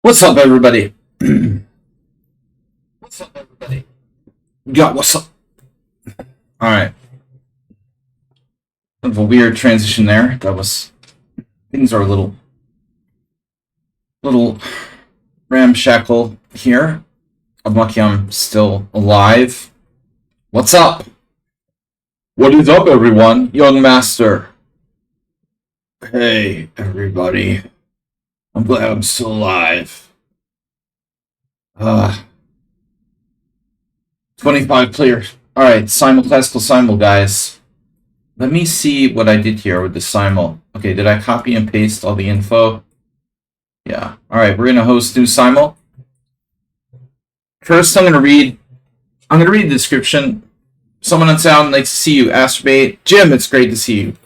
What's up, everybody? What's up, everybody? Yeah, what's up? Alright. Kind of a weird transition there. That was... Things are a little ramshackle here. I'm lucky I'm still alive. What's up? What is up, everyone? Young Master. Hey, everybody. I'm glad I'm still alive. 25 players. Alright, Classical Simul, guys. Let me see what I did here with the Simul. Okay, did I copy and paste all the info? Yeah. Alright, we're gonna host new Simul. First, I'm gonna read the description. Someone on sound likes to see you. Astrobate. Jim, it's great to see you.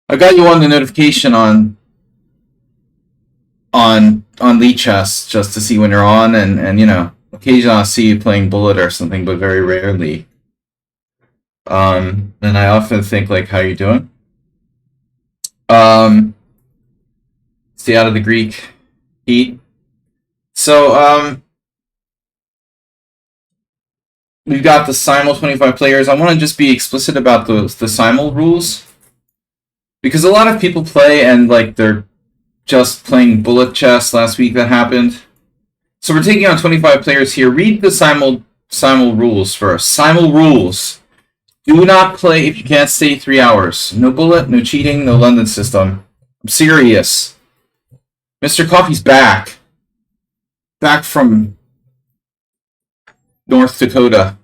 I got you on the notification on Lee Chess just to see when you're on, and you know, occasionally I'll see you playing Bullet or something, but very rarely. And I often think, like, how you doing? Stay out of the Greek heat. So, we've got the Simul 25 players. I want to just be explicit about the Simul rules, because a lot of people play and, like, they're just playing bullet chess. Last week that happened. So we're taking on 25 players here. Read the Simul rules first. Simul rules. Do not play if you can't stay 3 hours. No bullet, no cheating, no London system. I'm serious. Mr. Coffee's back. Back from North Dakota.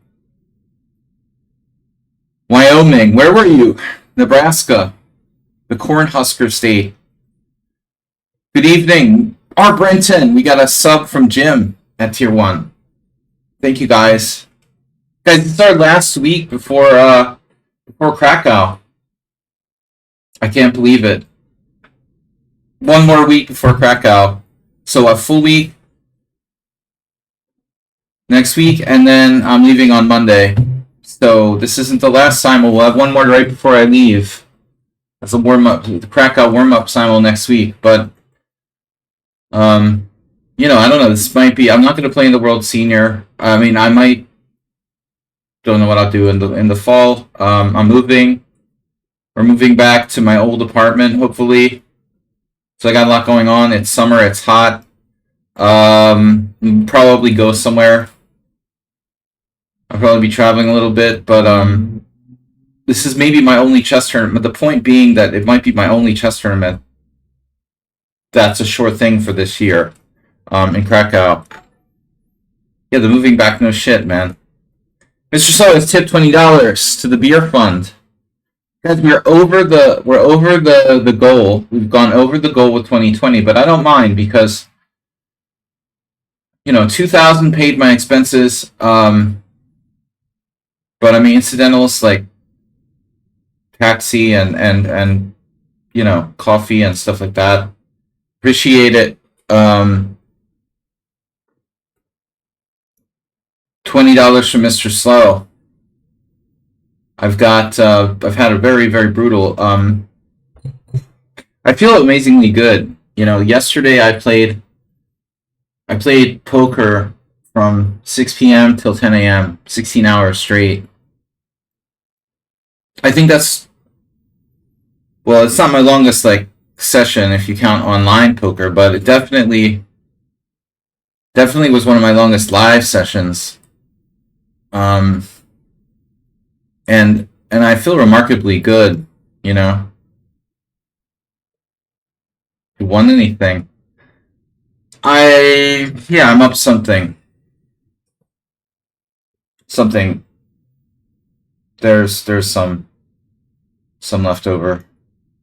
Wyoming. Where were you? Nebraska. The Cornhusker State. Good evening. R. Brenton. We got a sub from Jim at Tier 1. Thank you, guys. Guys, this is our last week before Krakow. I can't believe it. One more week before Krakow. So a full week next week, and then I'm leaving on Monday. So this isn't the last Simul. We'll have one more right before I leave. That's a warm-up, the Krakow warm-up Simul next week. But, you know, I don't know. This might be... I'm not going to play in the World Senior. I mean, I might... Don't know what I'll do in the fall. I'm moving. We're moving back to my old apartment, hopefully. So I got a lot going on. It's summer. It's hot. Probably go somewhere. I'll probably be traveling a little bit, but this is maybe my only chess tournament. The point being that it might be my only chess tournament. That's a sure thing for this year. In Krakow. Yeah, the moving back, no shit, man. Mr. So has tipped $20 to the beer fund. Guys, we're over the goal. We've gone over the goal with 2020, but I don't mind because, you know, 2,000 paid my expenses. But I mean, incidentals like taxi and you know, coffee and stuff like that. Appreciate it. $20 from Mr. Slow. I've had a very, very brutal, I feel amazingly good. You know, yesterday I played poker from 6 p.m. till 10 a.m., 16 hours straight. I think that's, well, it's not my longest, like, session if you count online poker, but it definitely was one of my longest live sessions. And I feel remarkably good, you know. Who won anything? I'm up something. There's some leftover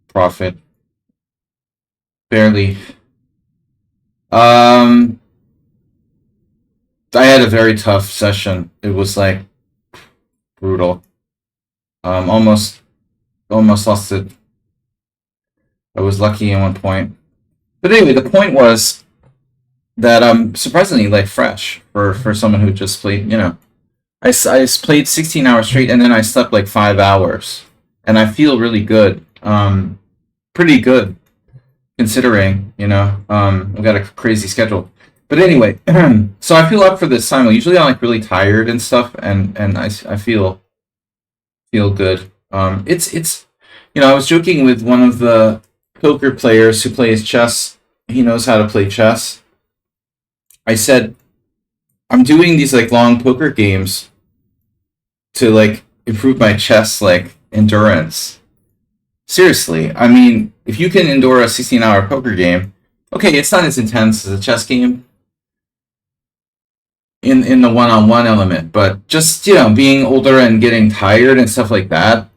profit. Barely. I had a very tough session. It was like brutal. Almost lost it. I was lucky at one point. But anyway, the point was that I'm surprisingly, like, fresh for someone who just played, you know. I played 16 hours straight, and then I slept like 5 hours. And I feel really good. Pretty good, considering, you know, I've got a crazy schedule. But anyway, so I feel up for this Simul. Usually I'm like really tired and stuff, and I feel good. It's you know, I was joking with one of the poker players who plays chess. He knows how to play chess. I said, I'm doing these like long poker games to like improve my chess like endurance. Seriously, I mean, if you can endure a 16-hour poker game, okay, it's not as intense as a chess game in the one-on-one element, but just, you know, being older and getting tired and stuff like that,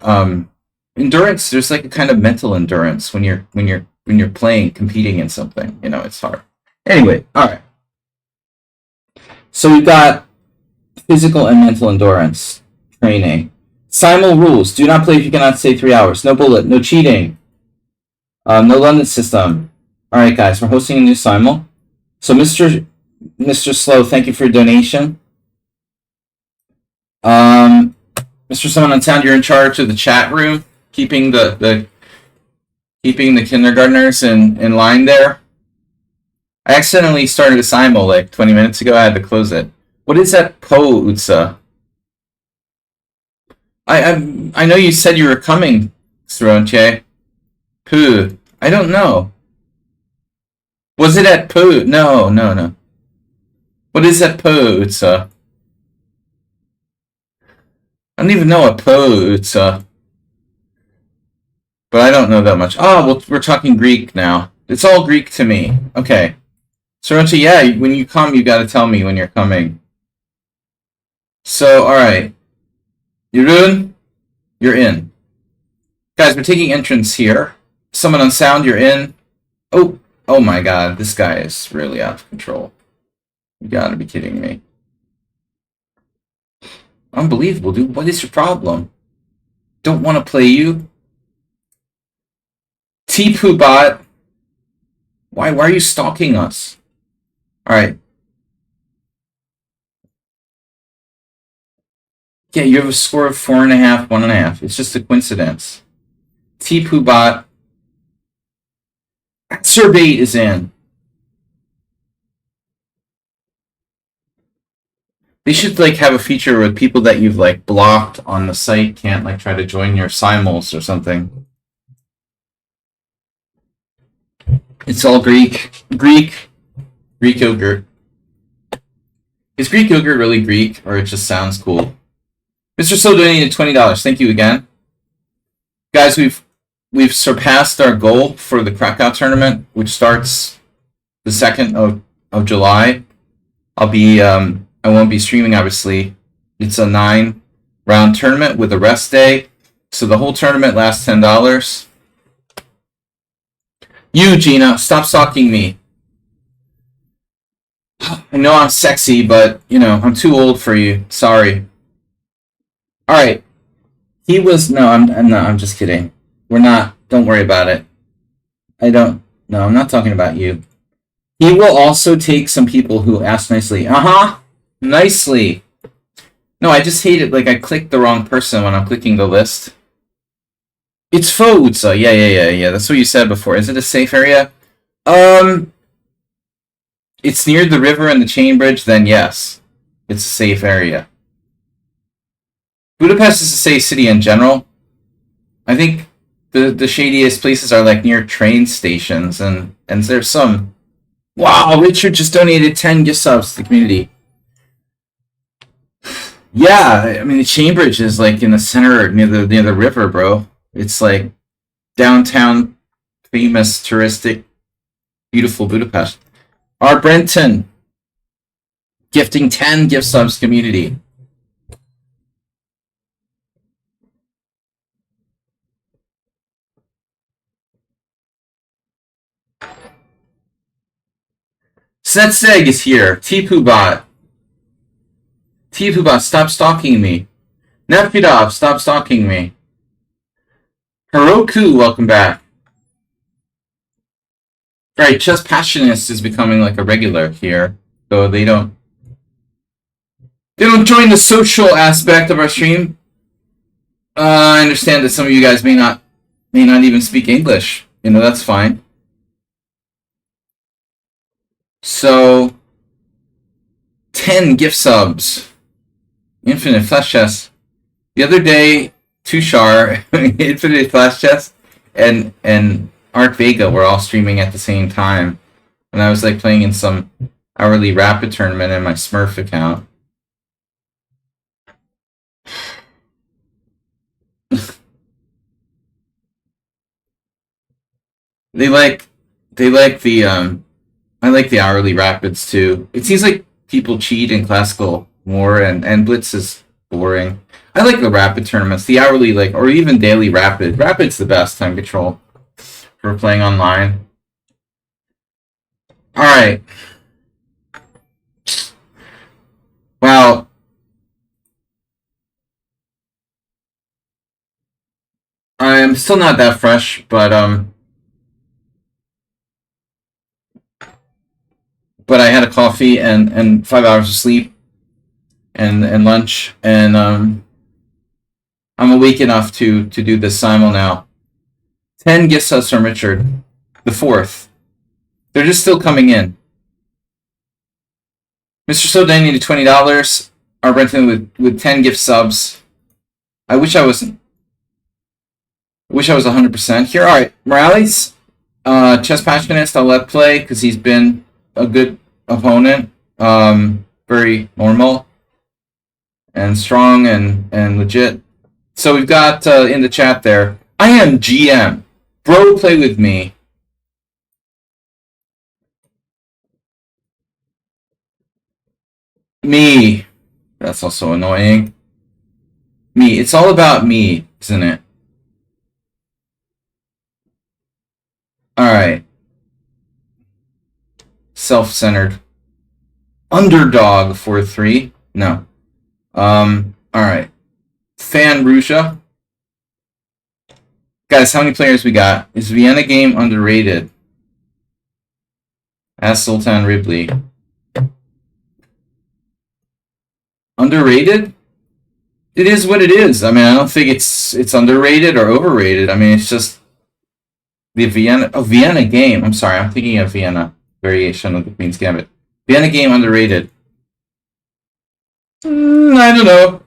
endurance, there's like a kind of mental endurance when you're playing, competing in something, you know, it's hard. Anyway, all right. So we've got physical and mental endurance training. Simul rules: do not play if you cannot stay 3 hours. No bullet, no cheating, no London system. All right, guys, we're hosting a new Simul. So Mr. Slow, thank you for your donation. Mr. Someone on Sound, you're in charge of the chat room, keeping the kindergartners in line there. I accidentally started a Simul like 20 minutes ago. I had to close it. What is that Po Utsa? I know you said you were coming, Sronche. Pooh. I don't know. Was it at Pooh? No. What is that Po Utsa? I don't even know a Po Utsa. But I don't know that much. Oh, well, we're talking Greek now. It's all Greek to me. Okay. Sronche, yeah, when you come, you gotta tell me when you're coming. So, alright. Yurun, you're in. Guys, we're taking entrance here. Someone on Sound, you're in. Oh my god, this guy is really out of control. You gotta be kidding me. Unbelievable, dude. What is your problem? Don't want to play you? T-Poo bot. Why are you stalking us? Alright. Yeah, you have a score of 4.5, 1.5. It's just a coincidence. T-Poo bot. Acerbate is in. They should like have a feature where people that you've like blocked on the site can't like try to join your Simuls or something. It's all Greek yogurt. Is Greek yogurt really Greek, or it just sounds cool? Mr. So donated $20. Thank you again, guys. We've surpassed our goal for the Krakow tournament, which starts the 2nd of July. I won't be streaming, obviously. It's a 9-round tournament with a rest day, so the whole tournament lasts $10. You, Gina, stop stalking me. I know I'm sexy, but, you know, I'm too old for you. Sorry. Alright. He was... No, I'm just kidding. We're not... Don't worry about it. No, I'm not talking about you. He will also take some people who ask nicely. Nicely. No, I just hate it. Like, I clicked the wrong person when I'm clicking the list. It's Foutsa. Yeah. That's what you said before. Is it a safe area? It's near the river and the chain bridge, then yes. It's a safe area. Budapest is a safe city in general. I think the shadiest places are like near train stations, and there's some... Wow, Richard just donated 10 gift subs to the community. Yeah, I mean, the chain bridge is like in the center near the river, bro. It's like downtown, famous, touristic, beautiful Budapest. R. Brenton gifting 10 gift subs community. Setseg is here. T-Poo bot, stop stalking me. Nefidov, stop stalking me. Heroku, welcome back. Right, Chess Passionist is becoming like a regular here, so they don't join the social aspect of our stream. I understand that some of you guys may not even speak English. You know, that's fine. So 10 gift subs. Infinite flash chest. The other day, Tushar, Infinite flash chest, and Arc Vega were all streaming at the same time. And I was like playing in some hourly rapid tournament in my Smurf account. They like the I like the hourly rapids too. It seems like people cheat in classical more, and blitz is boring. I like the rapid tournaments, the hourly or even daily rapid. Rapid's the best time control for playing online. All right. Wow. I'm still not that fresh, but I had a coffee and 5 hours of sleep and lunch, and I'm awake enough to do this simul now. 10 gift subs from Richard, the fourth. They're just still coming in. Mr. So donated $20. Are renting with 10 gift subs. I wish I wasn't. I wish I was 100% here. All right, Morales, chess passionist. I'll let play because he's been a good opponent. Very normal and strong and legit. So we've got in the chat there. I am GM. Bro, play with me. Me. That's also annoying. Me. It's all about me, isn't it? Alright. Self-centered. Underdog 4-3. No. Alright. Fan Russia. Guys, how many players we got? Is Vienna game underrated? Ask Sultan Ripley. Underrated? It is what it is. I mean, I don't think it's underrated or overrated. I mean, it's just the Vienna game. I'm sorry, I'm thinking of Vienna variation of the Queen's Gambit. Vienna game underrated. I don't know.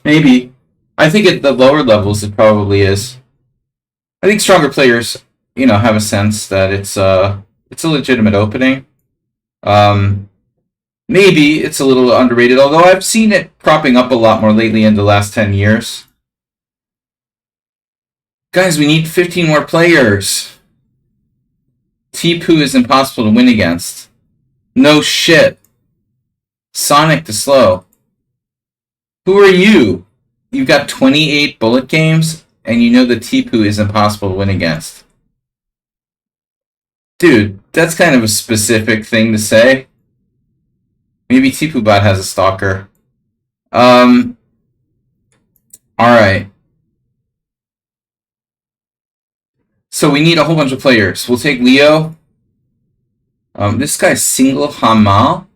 Maybe. I think at the lower levels it probably is. I think stronger players, have a sense that it's a legitimate opening. Maybe it's a little underrated, although I've seen it cropping up a lot more lately in the last 10 years. Guys, we need 15 more players. T-Poo is impossible to win against. No shit. Sonic the Slow. Who are you? You've got 28 bullet games, and you know that T-Poo is impossible to win against. Dude, that's kind of a specific thing to say. Maybe T-Poo Bot has a stalker. Alright. So we need a whole bunch of players. We'll take Leo. This guy's Single Hamal.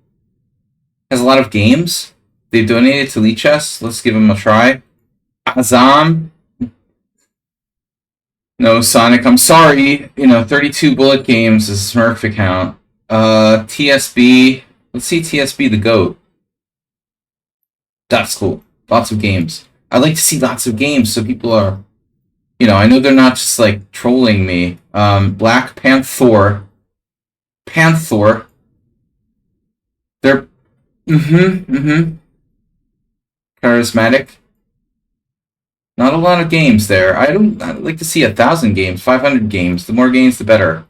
Has a lot of games. They've donated to Lichess. Let's give him a try. Azam. No, Sonic, I'm sorry. 32 bullet games is a Smurf account. TSB. Let's see TSB the GOAT. That's cool. Lots of games. I like to see lots of games so people are... I know they're not just, trolling me. Black Panther. They're... Charismatic. Not a lot of games there. I'd like to see 1,000 games, 500 games. The more games, the better.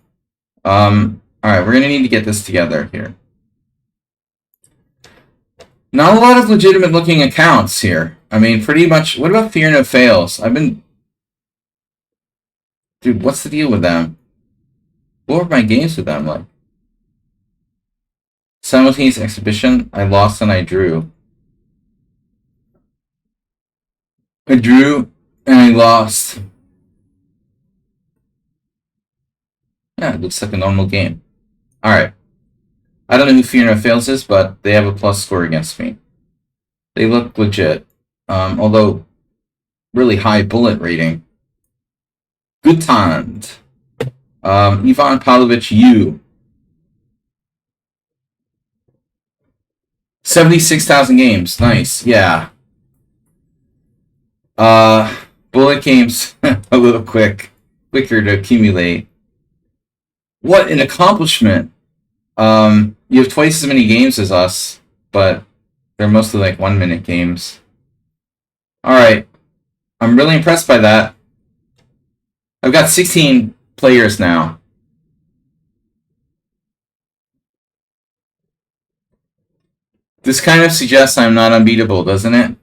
Alright, we're going to need to get this together here. Not a lot of legitimate looking accounts here. I mean, pretty much... What about Fear No Fails? Dude, what's the deal with them? What were my games with them like? Simultaneous exhibition. I lost and I drew. I drew and I lost. Yeah, it looks like a normal game. Alright. I don't know who Fear No Fails is, but they have a plus score against me. They look legit. Although, really high bullet rating. Good timed. Ivan Pavlovich Yu. 76,000 games. Nice. Yeah. Bullet games a little quicker to accumulate. What an accomplishment. You have twice as many games as us, but they're mostly like 1-minute games. Alright. I'm really impressed by that. I've got 16 players now. This kind of suggests I'm not unbeatable, doesn't it?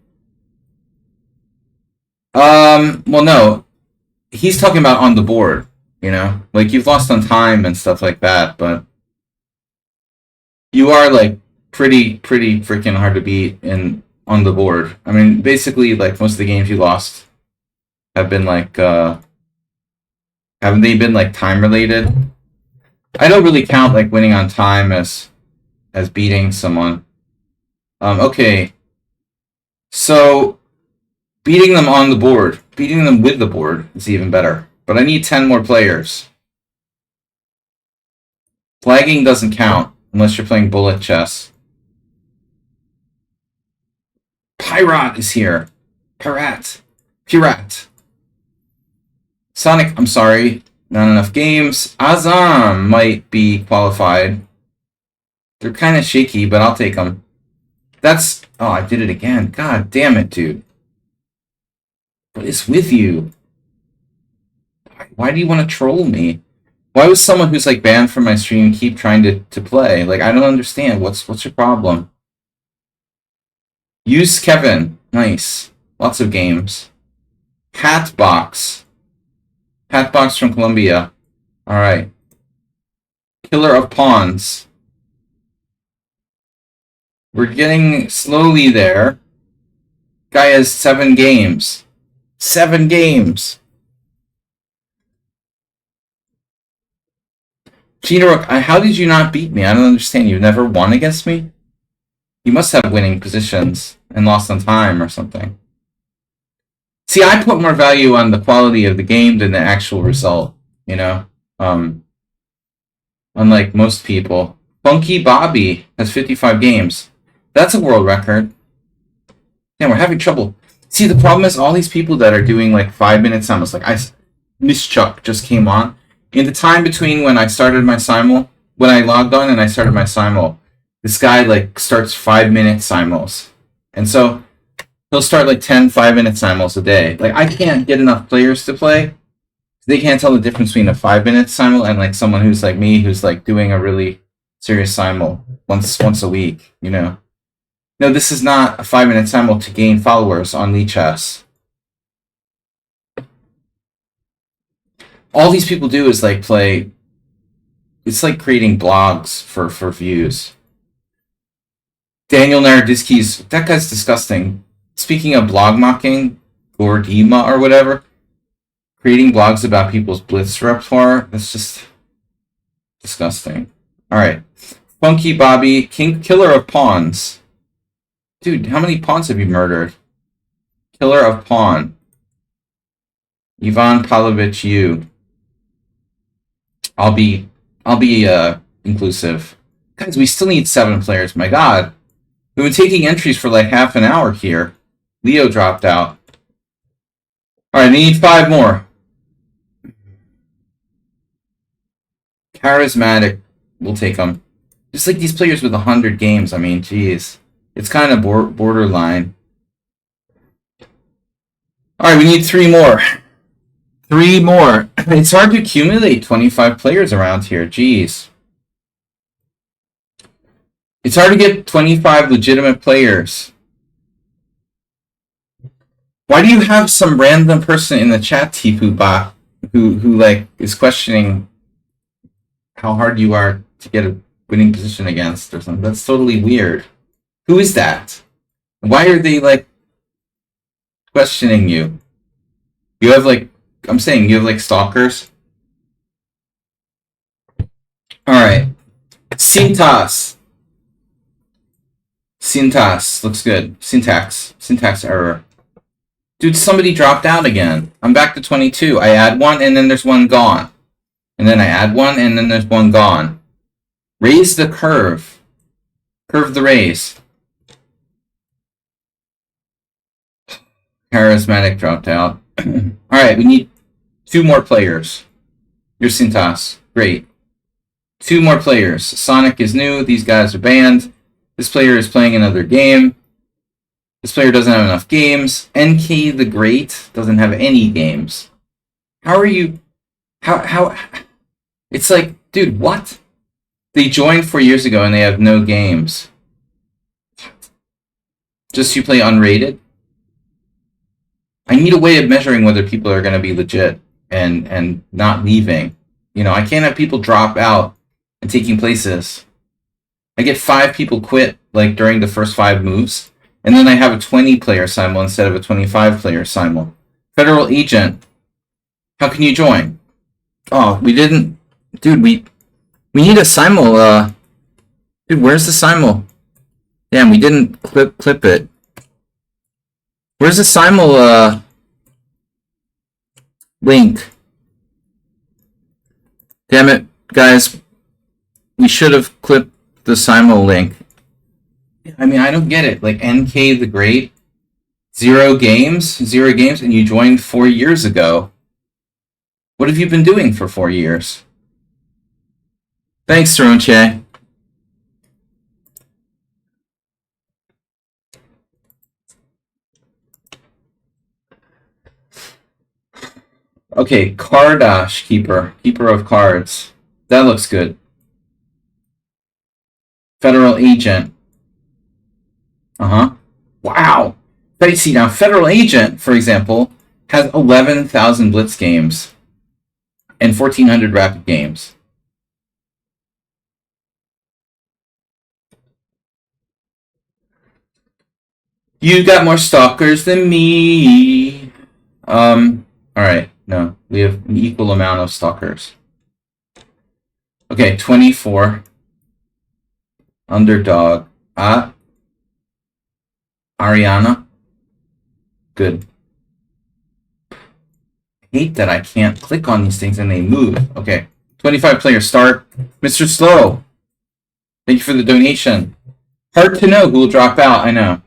Well, no. He's talking about on the board, you know? Like, you've lost on time and stuff like that, but you are, like, pretty freaking hard to beat on the board. I mean, basically, like, most of the games you lost have been, like, haven't they been, like, time-related? I don't really count, like, winning on time as beating someone. Okay. So, beating them on the board, beating them with the board is even better. But I need 10 more players. Flagging doesn't count unless you're playing bullet chess. Pirate is here. Pirate. Sonic, I'm sorry. Not enough games. Azam might be qualified. They're kind of shaky, but I'll take them. That's... Oh, I did it again. God damn it, dude. What is with you? Why do you want to troll me? Why would someone who's like banned from my stream keep trying to play? Like, I don't understand. What's your problem? Use Kevin. Nice. Lots of games. Hatbox. Hatbox from Colombia. Alright. Killer of Pawns. We're getting slowly there. Guy has 7 games. 7 games. Gina, how did you not beat me? I don't understand. You've never won against me? You must have winning positions and lost on time or something. See, I put more value on the quality of the game than the actual result, you know? Unlike most people. Funky Bobby has 55 games. That's a world record. Damn, we're having trouble. See, the problem is all these people that are doing like 5-minute simultaneous, like Miss Chuck just came on. In the time between when I started my simul, when I logged on and I started my simul, this guy like starts 5-minute simuls. And so he'll start like 10 5-minute simuls a day. Like, I can't get enough players to play. They can't tell the difference between a 5-minute simul and like someone who's like me, who's like doing a really serious simul once a week, you know. No, this is not a 5-minute simul to gain followers on Lichess. All these people do is like play. It's like creating blogs for views. Daniel Naroditsky's, that guy's disgusting. Speaking of blog mocking, Gordima or whatever, creating blogs about people's blitz repertoire, that's just disgusting. Alright. Funky Bobby, Killer of Pawns. Dude, how many pawns have you murdered? Killer of Pawn. Ivan Pavlovich Yu. I'll be inclusive. Guys, we still need 7 players. My God. We've been taking entries for like half an hour here. Leo dropped out. Alright, I need 5 more. Charismatic. We'll take them. Just like these players with 100 games. I mean, geez. It's kind of borderline. Alright, we need 3 more. 3 more. It's hard to accumulate 25 players around here. Jeez. It's hard to get 25 legitimate players. Why do you have some random person in the chat, Tipu Ba, who like is questioning how hard you are to get a winning position against or something? That's totally weird. Who is that? Why are they like questioning you? You have like, I'm saying, you have like stalkers. Alright. Syntax looks good. Syntax error. Dude, somebody dropped out again. I'm back to 22. I add 1 and then there's 1 gone. And then I add 1 and then there's 1 gone. Raise the curve. Curve the raise. Charismatic dropped out. Alright, we need 2 more players. You're Sintas. Great. 2 more players. Sonic is new. These guys are banned. This player is playing another game. This player doesn't have enough games. NK the Great doesn't have any games. How are you... How... It's like, dude, what? They joined 4 years ago and they have no games. Just you play unrated? I need a way of measuring whether people are going to be legit and not leaving. You know, I can't have people drop out and taking places. I get 5 people quit like during the first 5 moves, and then I have a 20-player simul instead of a 25-player simul. Federal Agent, how can you join? Oh, we didn't... Dude, we need a simul, Dude, where's the simul? Damn, we didn't clip it. Where's the simul, link? Damn it, guys. We should have clipped the simul link. I mean, I don't get it. Like, NK the Great, 0 games, and you joined 4 years ago. What have you been doing for 4 years? Thanks, Tronche. Okay, Kardash Keeper of Cards. That looks good. Federal Agent. Wow. See, now Federal Agent, for example, has 11,000 Blitz games and 1,400 Rapid games. You got more stalkers than me. Alright, no. We have an equal amount of stalkers. Okay, 24. Underdog. Ariana. Good. I hate that I can't click on these things and they move. Okay. 25 player start. Mr. Slow. Thank you for the donation. Hard to know who will drop out, I know.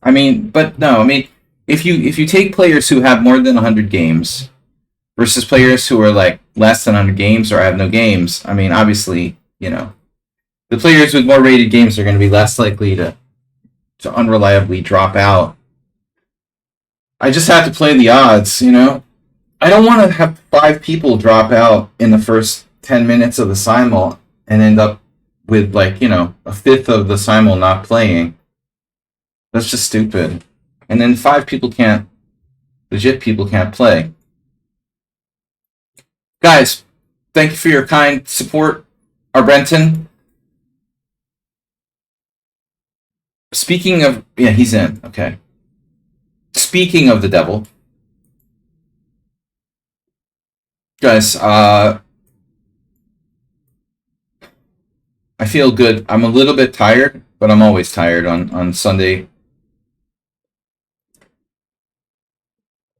I mean, but no, I mean, if you take players who have more than 100 games versus players who are like less than 100 games or have no games, I mean, obviously, you know, the players with more rated games are going to be less likely to unreliably drop out. I just have to play the odds, you know? I don't want to have 5 people drop out in the first 10 minutes of the simul and end up with, like, you know, a fifth of the simul not playing. That's just stupid. And then 5 people can't, legit people can't play. Guys, thank you for your kind support. Brenton. Speaking of, yeah, he's in. Okay. Speaking of the devil, guys, I feel good. I'm a little bit tired, but I'm always tired on Sunday.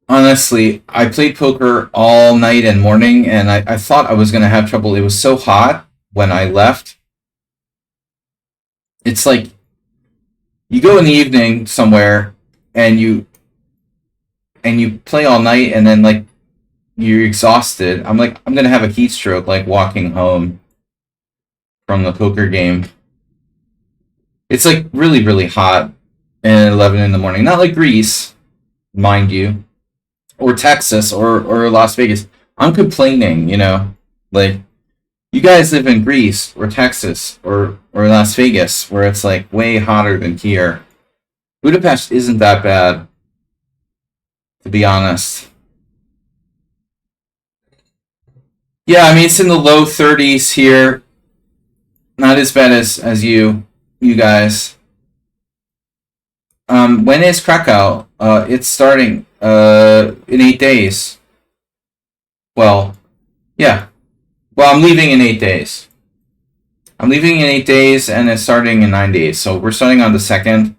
Honestly, I played poker all night and morning, and I thought I was going to have trouble. It was so hot when I left. It's like you go in the evening somewhere and you play all night, and then like you're exhausted. I'm like, I'm going to have a heat stroke like walking home from the poker game. It's like really, really hot at 11 in the morning. Not like Greece, mind you, or Texas or Las Vegas. I'm complaining, you know, like you guys live in Greece or Texas or Las Vegas where it's like way hotter than here. Budapest isn't that bad, to be honest. Yeah, I mean, it's in the low 30s here. Not as bad as you guys. When is Krakow? It's starting in 8 days. Well, yeah. Well, I'm leaving in 8 days. I'm leaving in 8 days, and it's starting in 9 days. So we're starting on the 2nd.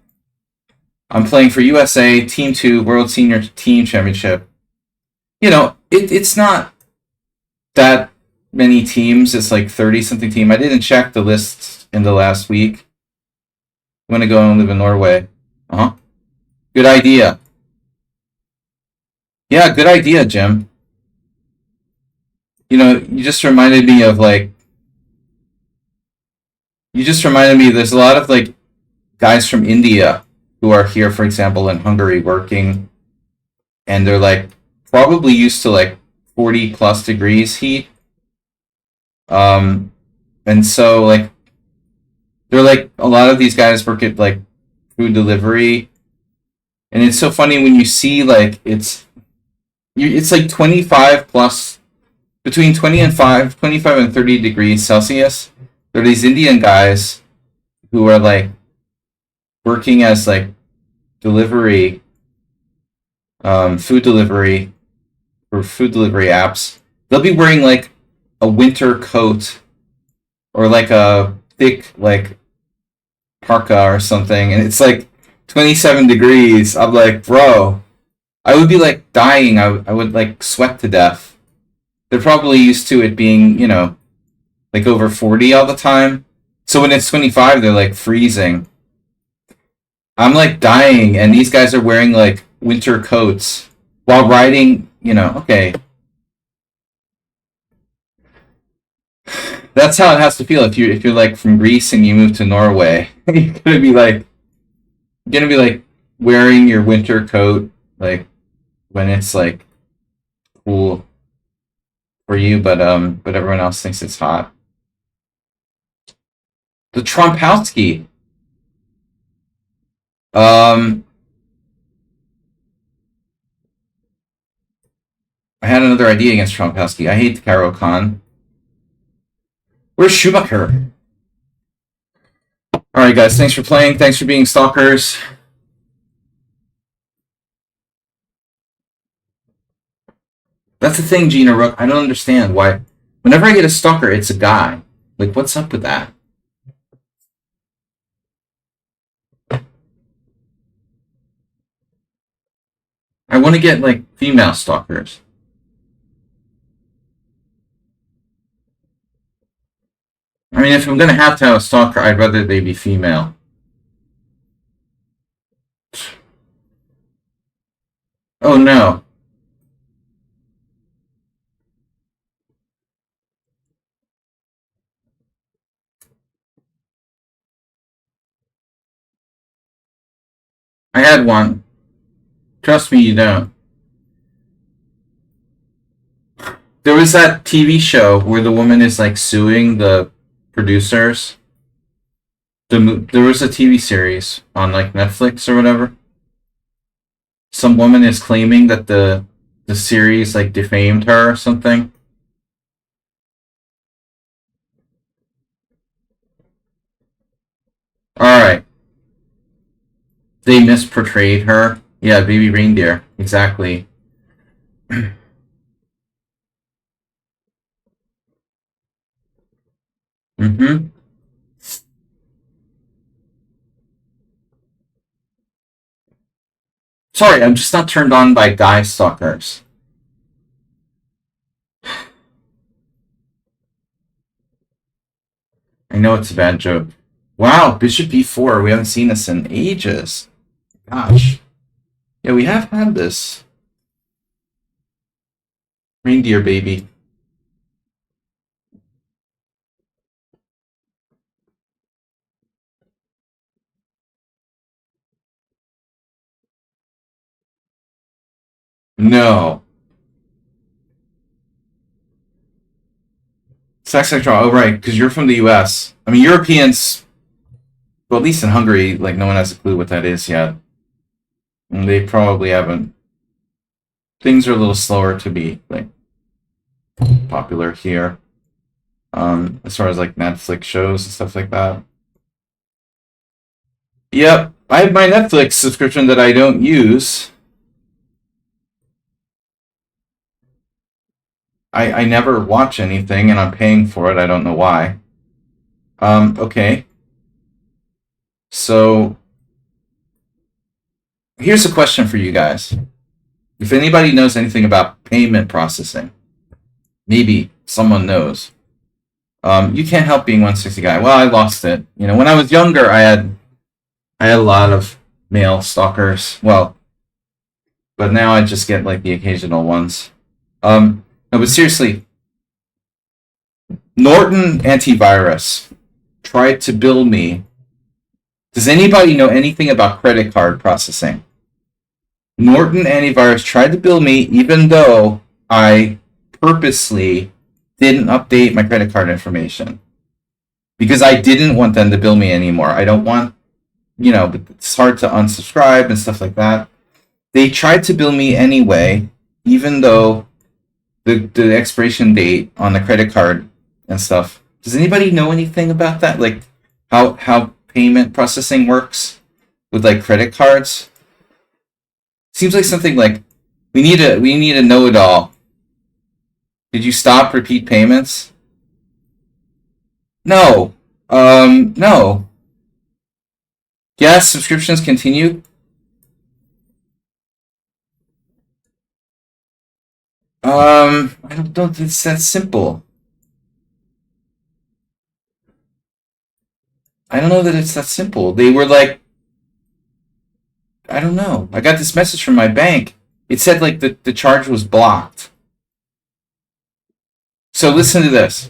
I'm playing for USA Team 2 World Senior Team Championship. You know, it's not that many teams. It's like 30-something team. I didn't check the list in the last week. I'm going to go and live in Norway. Good idea. Yeah, good idea, Jim. You know, you just reminded me of like you just reminded me there's a lot of like guys from India who are here, for example, in Hungary working, and they're like probably used to like 40 plus degrees heat. Um, and so like they're like a lot of these guys work at like food delivery, and it's so funny when you see like it's like 25 plus between 25 and 30 degrees Celsius. There are these Indian guys who are like working as like delivery, food delivery or food delivery apps. They'll be wearing like a winter coat or like a thick like parka or something, and it's like 27 degrees. I'm like, bro, I would be like dying. I would like sweat to death. They're probably used to it being, you know, like over 40 all the time. So when it's 25, they're like freezing. I'm like dying, and these guys are wearing like winter coats while riding, you know, okay. That's how it has to feel if you're like from Greece and you move to Norway. You're gonna be like wearing your winter coat like when it's like cool for you, but everyone else thinks it's hot. The Trompowski. Um, I had another idea against Trompowski. I hate Caro Khan. Where's Schumacher? All right, guys. Thanks for playing. Thanks for being stalkers. That's the thing, Gina Rook. I don't understand why. Whenever I get a stalker, it's a guy. Like, what's up with that? I want to get like female stalkers. I mean, if I'm gonna have to have a stalker, I'd rather they be female. Oh no. I had one. Trust me, you don't. There was that TV show where the woman is like suing the producers. There was a TV series on like Netflix or whatever. Some woman is claiming that the series like defamed her or something. All right, they misportrayed her. Yeah, baby reindeer. Exactly. Mm-hmm. Sorry, I'm just not turned on by guy stalkers. I know it's a bad joke. Wow, Bishop B4. We haven't seen this in ages. Gosh. Yeah, we have had this. Reindeer baby. No. Sex draw. Oh, right, because you're from the US. I mean, Europeans, well, at least in Hungary, like, no one has a clue what that is yet. And they probably haven't. Things are a little slower to be, like, popular here. As far as, like, Netflix shows and stuff like that. Yep. I have my Netflix subscription that I don't use. I never watch anything, and I'm paying for it. I don't know why. Okay. So, here's a question for you guys. If anybody knows anything about payment processing, maybe someone knows. You can't help being 160 guy. Well, I lost it. You know, when I was younger, I had a lot of male stalkers. Well, but now I just get like the occasional ones. No, but seriously, Norton Antivirus tried to bill me. Does anybody know anything about credit card processing? Norton Antivirus tried to bill me even though I purposely didn't update my credit card information. Because I didn't want them to bill me anymore. I don't want, but it's hard to unsubscribe and stuff like that. They tried to bill me anyway, even though the expiration date on the credit card and stuff. Does anybody know anything about that? Like how payment processing works with like credit cards? Seems like something like we need a know-it-all. Did you stop repeat payments? No. No. Yes, subscriptions continue. I don't know if it's that simple. I don't know that it's that simple. They were like, I don't know. I got this message from my bank. It said like the charge was blocked. So listen to this.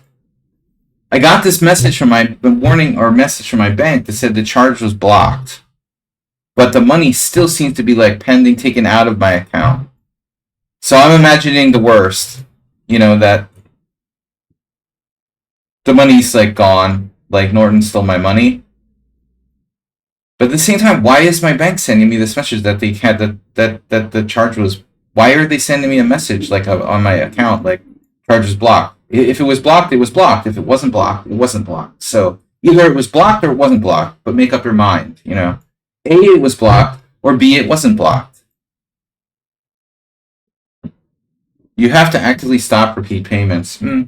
I got this message from message from my bank that said the charge was blocked. But the money still seems to be like pending, taken out of my account. So I'm imagining the worst. That the money's like gone. Like Norton stole my money. But at the same time, why is my bank sending me this message that they had that the charge was? Why are they sending me a message like on my account like charge was blocked? If it was blocked, it was blocked. If it wasn't blocked, it wasn't blocked. So either it was blocked or it wasn't blocked. But make up your mind. A, it was blocked, or B, it wasn't blocked. You have to actively stop repeat payments. I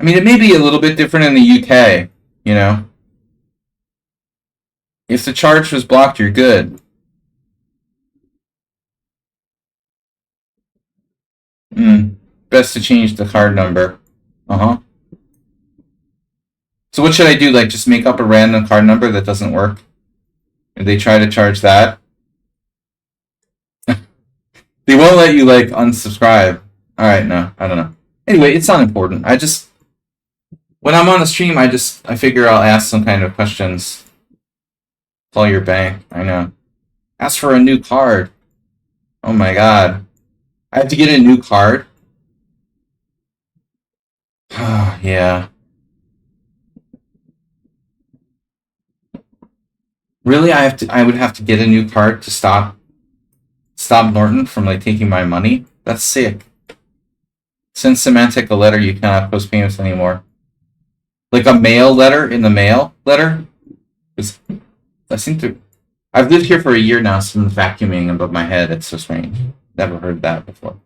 mean, it may be a little bit different in the UK. If the charge was blocked, you're good. Best to change the card number. So what should I do? Like, just make up a random card number that doesn't work? If they try to charge that? They won't let you, like, unsubscribe. Alright, no, I don't know. Anyway, it's not important. When I'm on the stream, I figure I'll ask some kind of questions. Call your bank, I know. Ask for a new card. Oh my god. I have to get a new card? Yeah. Really, I would have to get a new card to stop Norton from like taking my money? That's sick. Send Symantec a letter you cannot post payments anymore. Like a mail letter in the mail letter? I've lived here for a year now, so I'm vacuuming above my head. It's so strange. Never heard that before.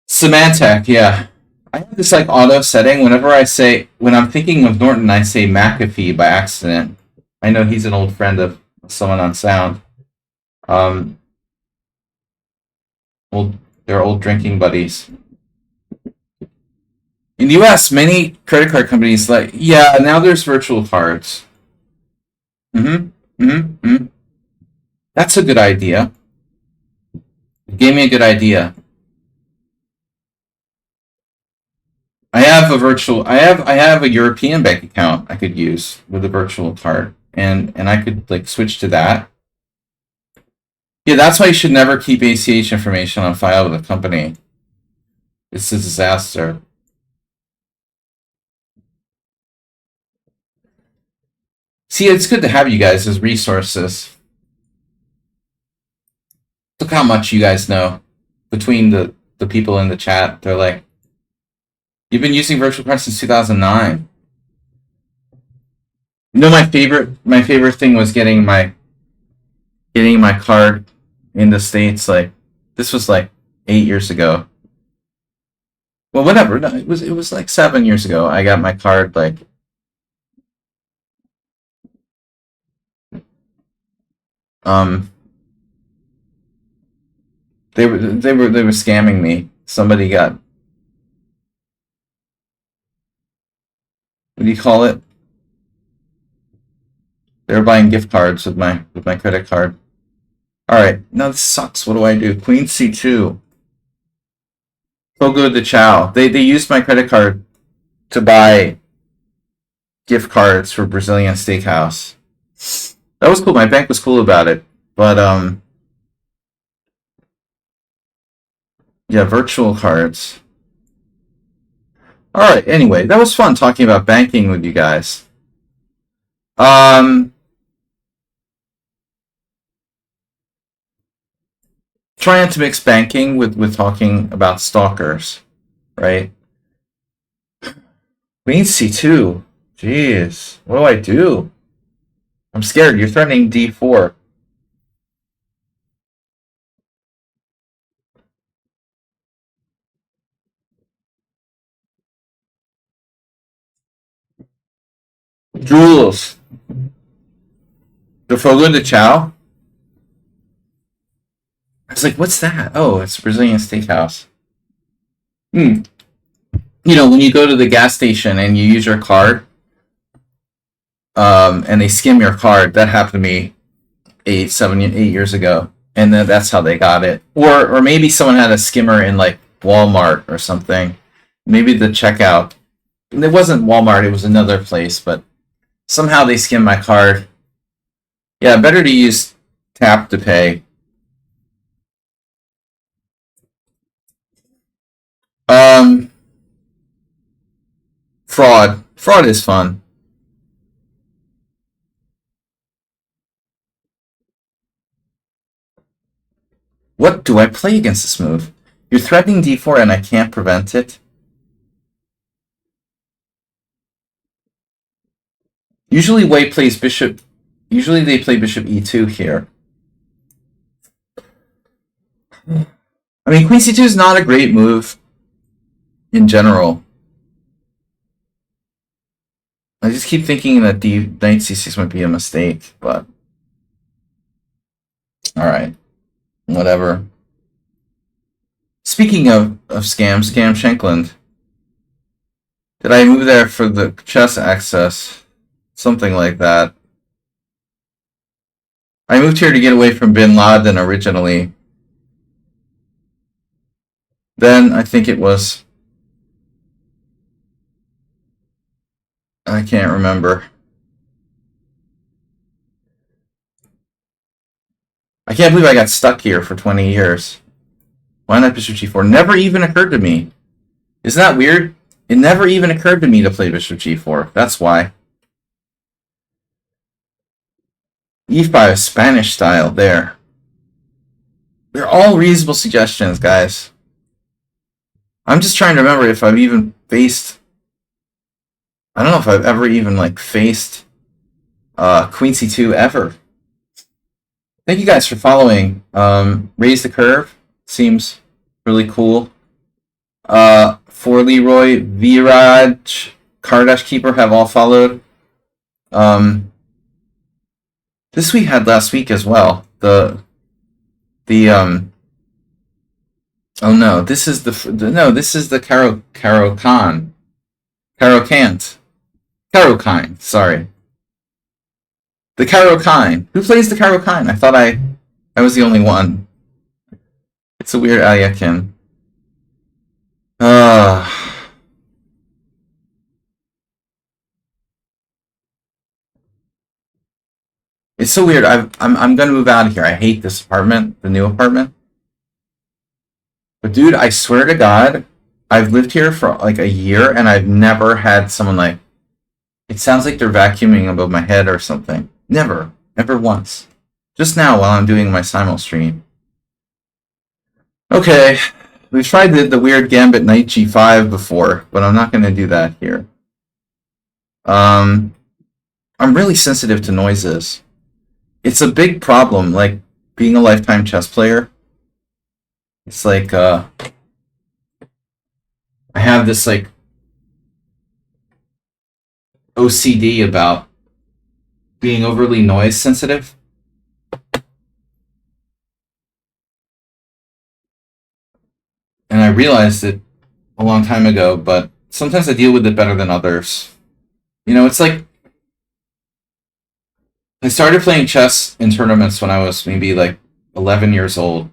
Symantec, yeah. I have this like auto setting. When I'm thinking of Norton, I say McAfee by accident. I know he's an old friend of someone on Sound. They're old drinking buddies. In the US, many credit card companies now there's virtual cards. That's a good idea. You gave me a good idea. I have a European bank account I could use with a virtual card, and I could like switch to that. Yeah, that's why you should never keep ACH information on file with a company. It's a disaster. See, it's good to have you guys as resources. Look how much you guys know between the people in the chat. They're like, you've been using virtual cards since 2009. My favorite thing was getting my card in the States. Like, this was like 8 years ago. Well, whatever. No, it was like 7 years ago. I got my card like. They were scamming me. Somebody got, what do you call it? They were buying gift cards with my credit card. Alright, no, this sucks. What do I do? Queen c2. Fogo de Chao. They used my credit card to buy gift cards for Brazilian Steakhouse. That was cool. My bank was cool about it. But, yeah, virtual cards. Alright, anyway, that was fun talking about banking with you guys. Trying to mix banking with talking about stalkers, right? Queen c2. Jeez, what do I do? I'm scared. You're threatening d4. Jules. The Fogo de Chao? I was like, what's that? Oh, it's Brazilian Steakhouse. Hmm. You know, when you go to the gas station and you use your card, and they skim your card, that happened to me 8 years ago, and then that's how they got it. Or maybe someone had a skimmer in like Walmart or something. Maybe the checkout. It wasn't Walmart; it was another place, but somehow they skimmed my card. Yeah, better to use tap to pay. Um, Fraud. Fraud is fun. What do I play against this move? You're threatening d4 and I can't prevent it. Usually Wei plays bishop. Usually they play bishop e2 here. I mean, queen c2 is not a great move in general. I just keep thinking that knight c6 might be a mistake, but alright. Whatever. Speaking of scams, Scam Shankland. Did I move there for the chess access? Something like that. I moved here to get away from Bin Laden originally. Then I think it was... I can't remember. I can't believe I got stuck here for 20 years. Why not bishop g4? Never even occurred to me. Isn't that weird? It never even occurred to me to play bishop g4. That's why. e5, Spanish style, there. They're all reasonable suggestions, guys. I'm just trying to remember if I've even faced... I don't know if I've ever even, like, faced Queen c2 ever. Thank you guys for following. Raise the Curve seems really cool. For Leroy, Viraj, Kardash Keeper have all followed. This we had last week as well. Oh no, this is the Karokine, sorry. The Karokine. Who plays the Karokine? I thought I was the only one. It's a weird Ayakin. It's so weird. I'm gonna move out of here. I hate this apartment, the new apartment. But dude, I swear to God, I've lived here for like a year and I've never had someone like... It sounds like they're vacuuming above my head or something. Never. Never once. Just now while I'm doing my simul stream. Okay. We've tried the weird gambit knight g5 before, but I'm not going to do that here. I'm really sensitive to noises. It's a big problem, like being a lifetime chess player. It's like, I have this like OCD about being overly noise sensitive. And I realized it a long time ago, but sometimes I deal with it better than others. You know, it's like... I started playing chess in tournaments when I was maybe like 11 years old,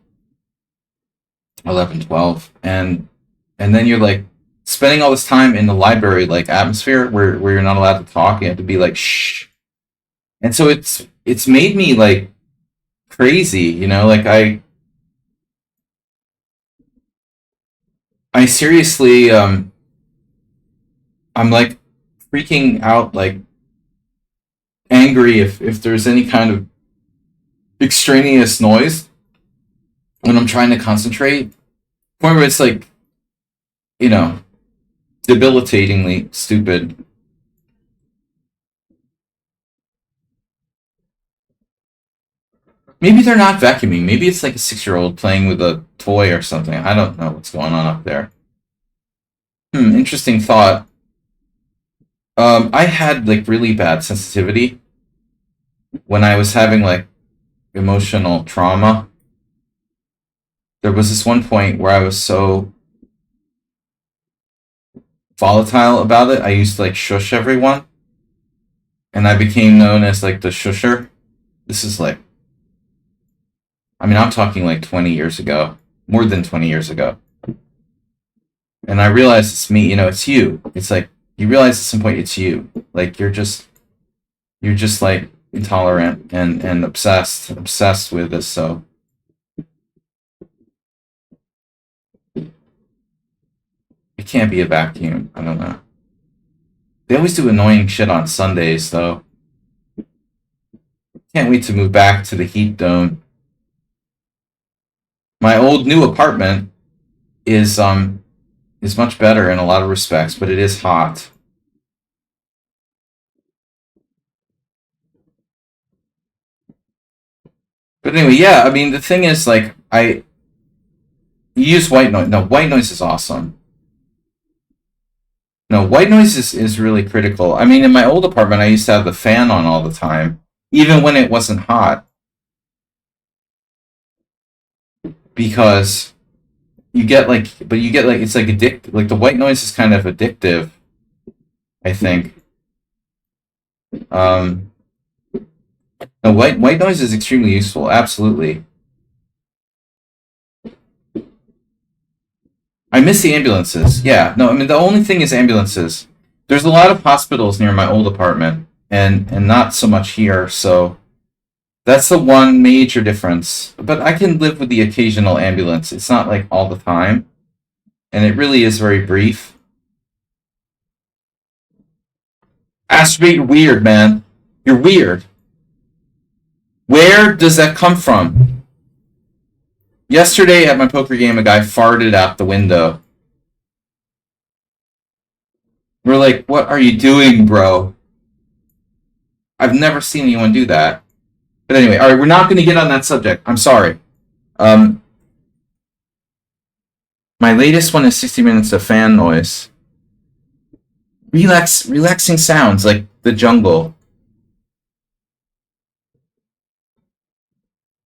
11, 12, and then you're like spending all this time in the library like atmosphere where you're not allowed to talk. You have to be like shh. And so it's made me like crazy, you know, like I seriously I'm like freaking out, like angry if there's any kind of extraneous noise when I'm trying to concentrate. Point where it's like, you know, debilitatingly stupid. Maybe they're not vacuuming. Maybe it's like a 6-year-old playing with a toy or something. I don't know what's going on up there. Interesting thought. I had like really bad sensitivity when I was having like emotional trauma. There was this one point where I was so volatile about it. I used to like shush everyone, and I became known as like the shusher. This is like, I mean, I'm talking like 20 years ago, more than 20 years ago. And I realized it's me, you know, it's you. It's like, you realize at some point it's you. Like, you're just like intolerant and obsessed with this, so. It can't be a vacuum. I don't know. They always do annoying shit on Sundays, though. Can't wait to move back to the heat dome. My old new apartment is much better in a lot of respects, but it is hot. But anyway, yeah, I mean the thing is like you use white noise. No, white noise is awesome. No, white noise is really critical. I mean, in my old apartment, I used to have the fan on all the time, even when it wasn't hot, because you get like it's like like the white noise is kind of addictive, I think. Um, no, white noise is extremely useful. Absolutely. I miss the ambulances. Yeah, no, I mean the only thing is ambulances. There's a lot of hospitals near my old apartment, and not so much here. So that's the one major difference. But I can live with the occasional ambulance. It's not like all the time, and it really is very brief. Astrobate, you're weird, man. You're weird. Where does that come from? Yesterday at my poker game, a guy farted out the window. We're like, what are you doing, bro? I've never seen anyone do that. But anyway, all right, we're not going to get on that subject. I'm sorry. My latest one is 60 minutes of fan noise. Relaxing sounds like the jungle.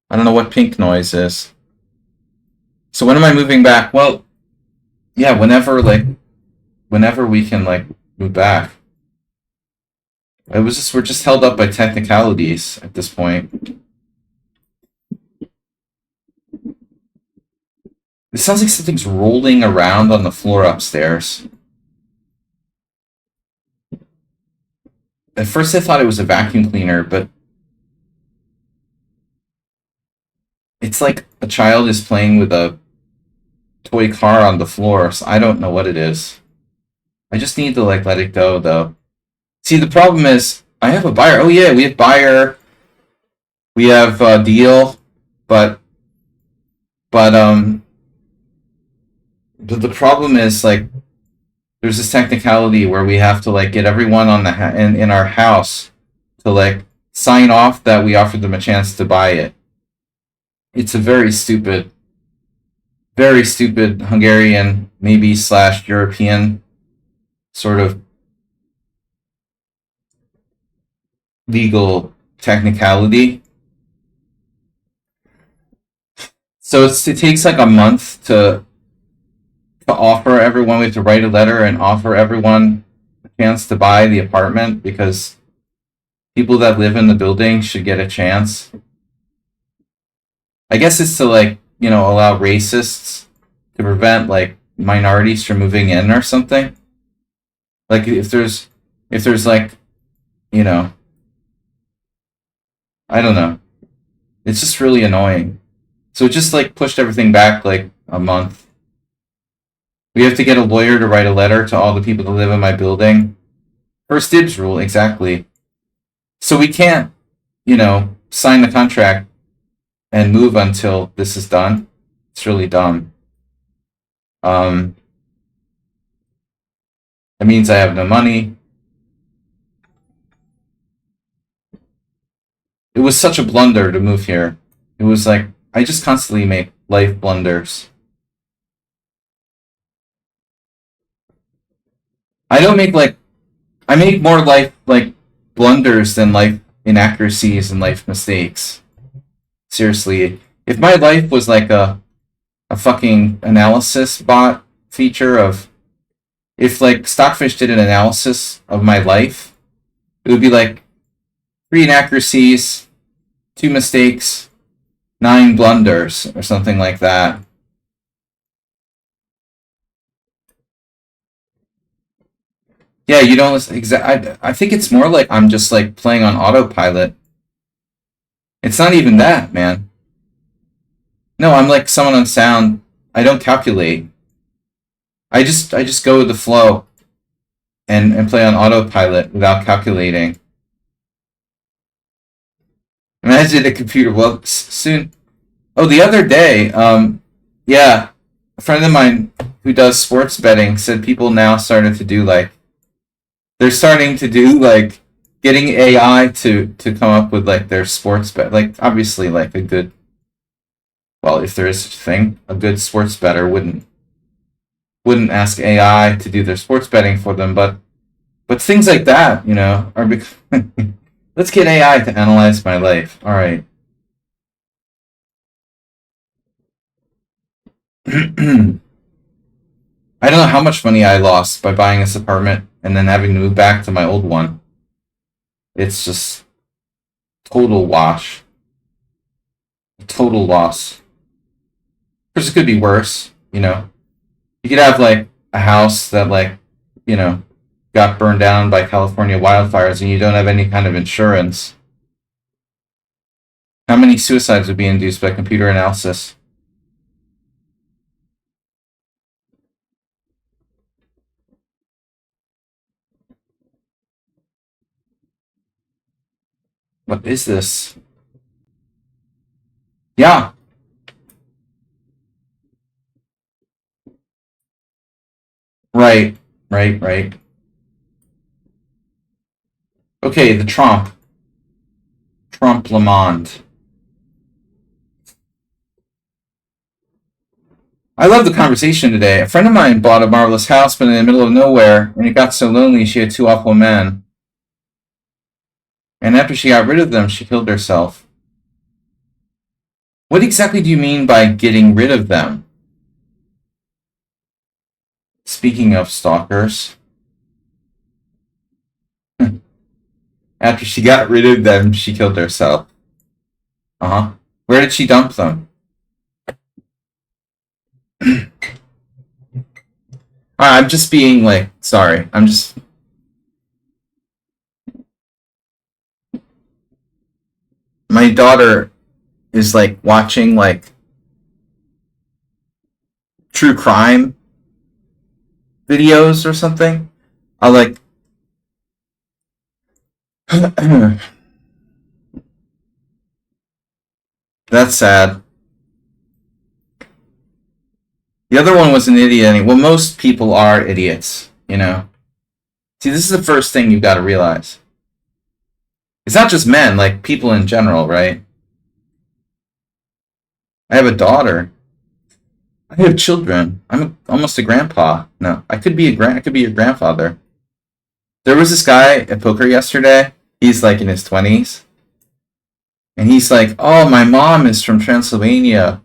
I don't know what pink noise is. So when am I moving back? Well, yeah, whenever we can like move back. We're just held up by technicalities at this point. It sounds like something's rolling around on the floor upstairs. At first I thought it was a vacuum cleaner, but it's like a child is playing with a toy car on the floor, so I don't know what it is. I just need to like let it go though. See, the problem is I have a buyer. Oh yeah, we have buyer. We have deal, but but the problem is like there's this technicality where we have to like get everyone on the in our house to like sign off that we offered them a chance to buy it. It's a very stupid Hungarian, maybe / European sort of legal technicality. So it takes like a month to offer everyone. We have to write a letter and offer everyone a chance to buy the apartment because people that live in the building should get a chance. I guess it's to like, allow racists to prevent like minorities from moving in or something. Like if there's like, you know, I don't know. It's just really annoying. So it just like pushed everything back like a month. We have to get a lawyer to write a letter to all the people that live in my building. First dibs rule, exactly. So we can't, sign the contract and move until this is done. It's really dumb. It means I have no money. It was such a blunder to move here. It was like, I just constantly make life blunders. I don't make like, I make more life like blunders than life inaccuracies and life mistakes. Seriously, if my life was like a fucking analysis bot feature of, if like Stockfish did an analysis of my life, it would be like 3 inaccuracies, 2 mistakes, 9 blunders, or something like that. Yeah, you don't listen. I think it's more like I'm just like playing on autopilot. It's not even that, man. No, I'm like someone on sound. I don't calculate. I just go with the flow and play on autopilot without calculating. Imagine a computer. Well, soon. Oh, the other day, yeah, a friend of mine who does sports betting said people now started to do like, they're starting to do like getting AI to come up with like their sports bet. Like obviously, like a good, well, if there is such a thing, a good sports bettor wouldn't ask AI to do their sports betting for them, but things like that, are let's get AI to analyze my life. All right. I don't know how much money I lost by buying this apartment and then having to move back to my old one. It's just total wash. Total loss. Of course, it could be worse. You could have like a house that like, you know, got burned down by California wildfires and you don't have any kind of insurance. How many suicides would be induced by computer analysis? What is this? Yeah. Right. Right. Right. Okay, the Trump. Trump Lamond. I love the conversation today. A friend of mine bought a marvelous house, but in the middle of nowhere, and it got so lonely she had 2 awful men. And after she got rid of them, she killed herself. What exactly do you mean by getting rid of them? Speaking of stalkers, after she got rid of them, she killed herself. Uh huh. Where did she dump them? I'm just being like, sorry. I'm just. My daughter is like watching like true crime videos or something. I like. That's sad. The other one was an idiot. Well, most people are idiots. See, this is the first thing you've got to realize. It's not just men, like people in general, right? I have a daughter. I have children. Almost a grandpa. No, I could be I could be your grandfather. There was this guy at poker yesterday. He's like in his 20s, and he's like, "Oh, my mom is from Transylvania."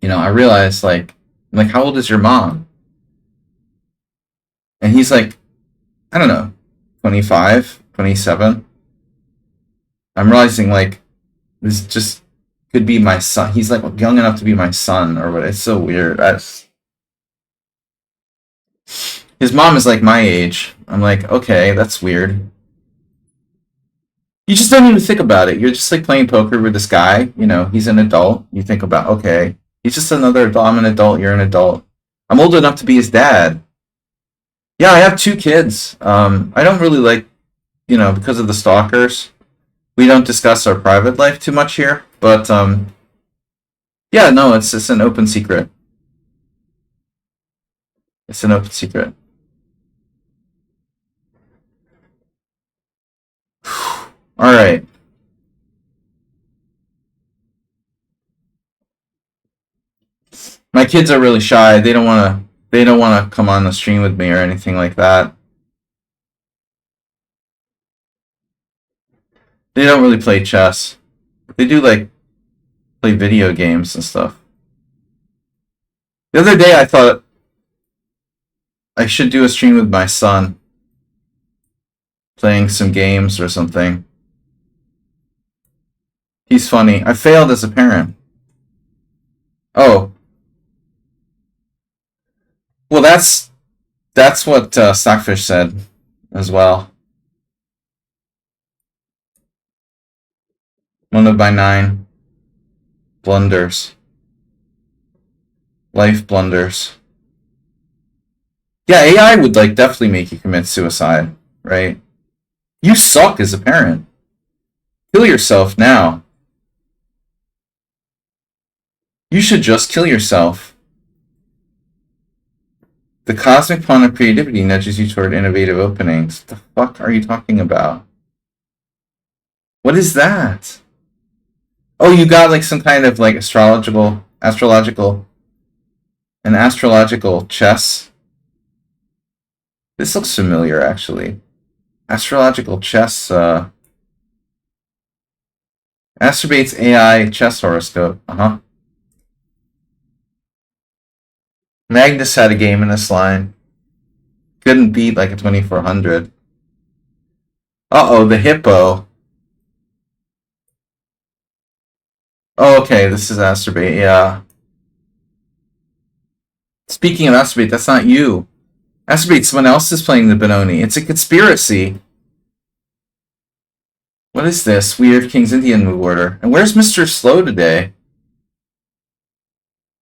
I realized I'm like, "How old is your mom?" And he's like, "I don't know, 25, 27." I'm realizing like this is just could be my son. He's like young enough to be my son or what. It's so weird. His mom is like my age. I'm like, okay, that's weird. You just don't even think about it. You're just like playing poker with this guy. You know, he's an adult. You think about, okay, he's just another adult. I'm an adult. You're an adult. I'm old enough to be his dad. Yeah, I have 2 kids. I don't really like, because of the stalkers. We don't discuss our private life too much here, but yeah, no, it's just an open secret. It's an open secret. All right. My kids are really shy. They don't want to. They don't want to come on the stream with me or anything like that. They don't really play chess. They do like play video games and stuff. The other day, I thought I should do a stream with my son, playing some games or something. He's funny. I failed as a parent. Oh, well, that's what Stockfish said as well. 1 of my 9 blunders, life blunders. Yeah, AI would like definitely make you commit suicide, right? You suck as a parent. Kill yourself now. You should just kill yourself. The cosmic pawn of creativity nudges you toward innovative openings. What the fuck are you talking about? What is that? Oh, you got like some kind of like astrological chess. This looks familiar, actually. Astrological chess, Masturbates AI chess horoscope. Magnus had a game in this line. Couldn't beat like a 2400. Uh-oh, the hippo. Oh, okay, this is Astrobate, yeah. Speaking of Astrobate, that's not you. Astrobate, someone else is playing the Benoni. It's a conspiracy. What is this? Weird King's Indian move order. And where's Mr. Slow today?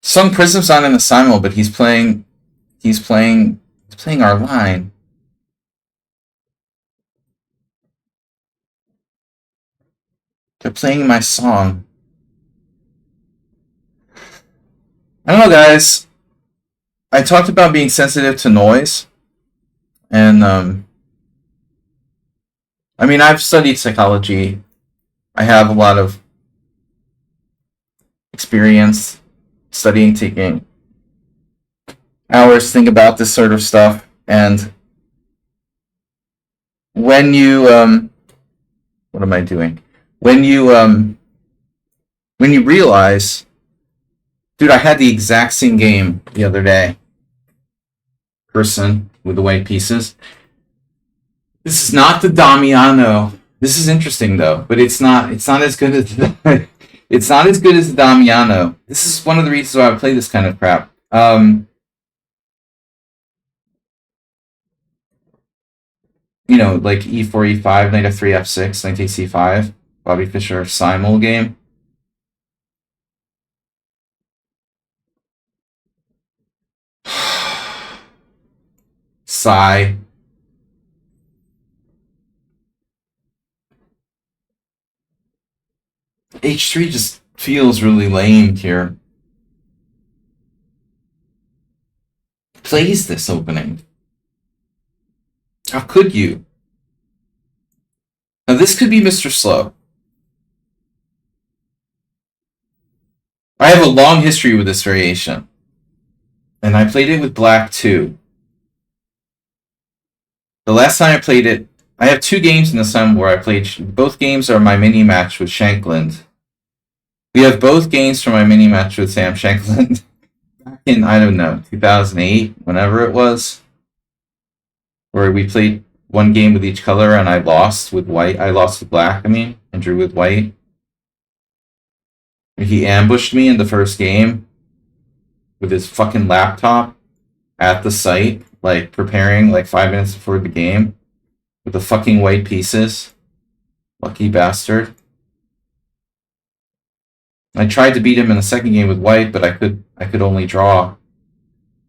Sung Prism's not in the simul, but he's playing our line. They're playing my song. I don't know, guys. I talked about being sensitive to noise, and I mean, I've studied psychology. I have a lot of experience studying, taking hours to think about this sort of stuff, and when you what am I doing? When you realize, dude, I had the exact same game the other day. Person with the white pieces. This is not the Damiano. This is interesting though, but it's not as good as it's not as good as the Damiano. This is one of the reasons why I play this kind of crap. Like e4, e5, knight f3, f6, knight takes c5, Bobby Fischer simul game. Sigh. H3 just feels really lame here. Plays this opening. How could you? Now this could be Mr. Slow. I have a long history with this variation. And I played it with black too. The last time I played it, I have 2 games in the sum where I played. Both games are my mini match with Shankland. We have both games from my mini match with Sam Shankland back in, I don't know, 2008, whenever it was, where we played one game with each color and I lost with white. I lost with black, and drew with white. He ambushed me in the first game with his fucking laptop at the site, like preparing like 5 minutes before the game with the fucking white pieces. Lucky bastard. I tried to beat him in the second game with white, but I could only draw.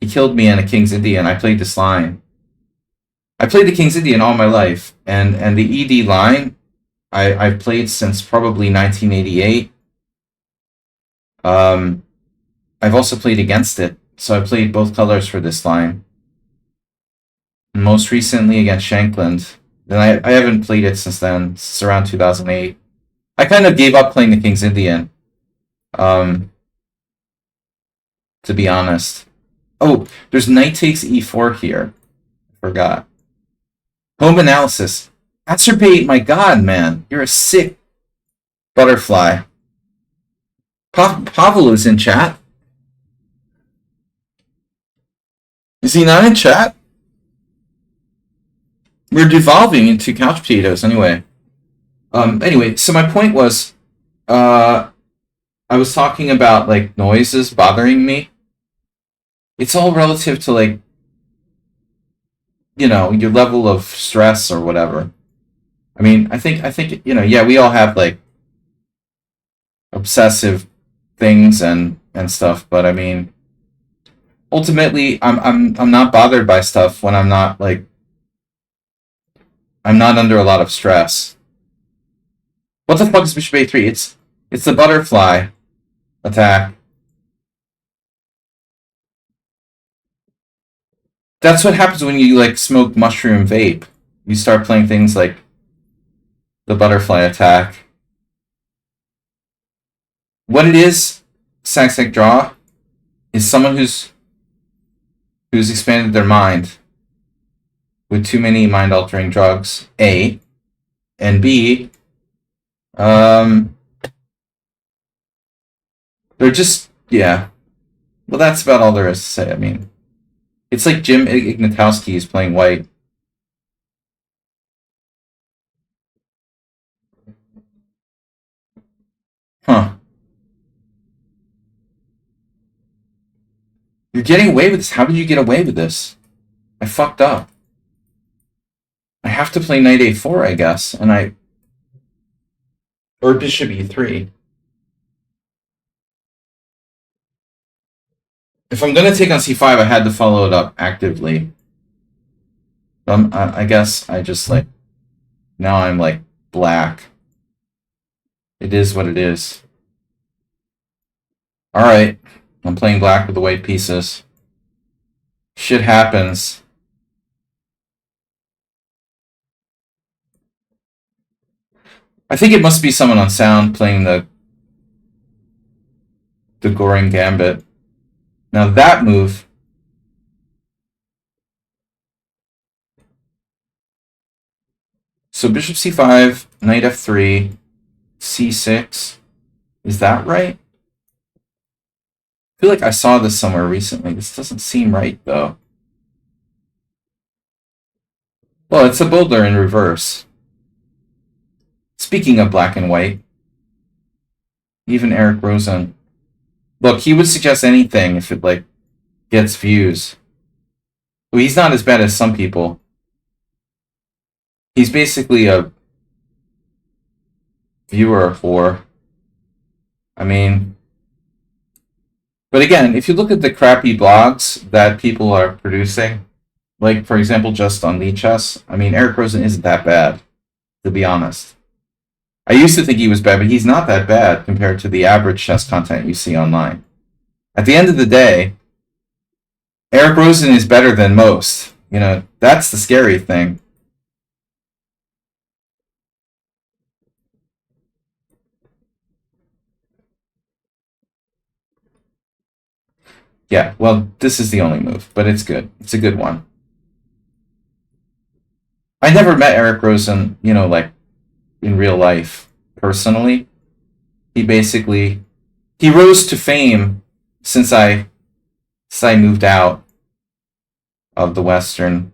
He killed me in a King's Indian. I played this line. I played the King's Indian all my life, and the ED line I've played since probably 1988. I've also played against it, so I played both colors for this line. Most recently against Shankland. Then I haven't played it since then, since around 2008. I kind of gave up playing the King's Indian, to be honest. Oh, there's knight takes e4 here. Forgot. Home analysis. Acerbate, my god, man. You're a sick butterfly. Pavel is in chat. Is he not in chat? We're devolving into couch potatoes anyway. Anyway, so my point was, I was talking about like noises bothering me. It's all relative to like, you know, your level of stress or whatever. I mean, I think you know, yeah, we all have like obsessive things and stuff, but I mean, ultimately, I'm not bothered by stuff when I'm not like, I'm not under a lot of stress. What the fuck is Bishop A3? It's the butterfly attack. That's what happens when you like smoke mushroom vape. You start playing things like the butterfly attack. What it is, Saxec Draw, is someone who's expanded their mind with too many mind-altering drugs, A, and B, they're just, yeah. Well, that's about all there is to say. I mean, it's like Jim Ignatowski is playing white. Huh. You're getting away with this. How did you get away with this? I fucked up. I have to play knight a4, I guess, and or bishop e3. If I'm gonna take on c5, I had to follow it up actively. I guess I just like, now I'm like black. It is what it is. Alright, I'm playing black with the white pieces. Shit happens. I think it must be someone on sound playing the Goring Gambit. Now that move, so bishop c5, knight f3, c6. Is that right? I feel like I saw this somewhere recently. This doesn't seem right, though. Well, it's a Bodler in reverse. Speaking of black and white, even Eric Rosen. Look, he would suggest anything if it, like, gets views. Well, he's not as bad as some people. He's basically a viewer whore. I mean, but again, if you look at the crappy blogs that people are producing, like, for example, just on Lead Chess, I mean, Eric Rosen isn't that bad, to be honest. I used to think he was bad, but he's not that bad compared to the average chess content you see online. At the end of the day, Eric Rosen is better than most. You know, that's the scary thing. Yeah, well, this is the only move, but it's good. It's a good one. I never met Eric Rosen, you know, like, in real life, personally. He rose to fame since I moved out of the Western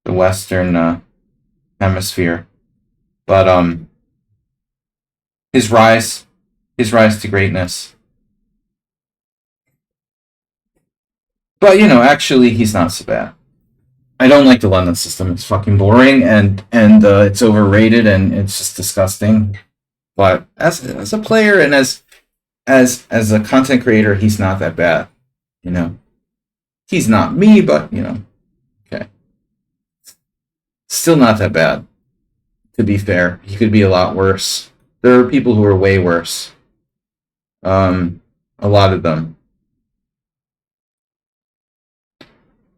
hemisphere. But his rise his rise to greatness. But actually, he's not so bad. I don't like the London system. It's fucking boring and it's overrated and it's just disgusting. But as a player and as a content creator, he's not that bad. He's not me, but okay, still not that bad. To be fair, he could be a lot worse. There are people who are way worse. A lot of them.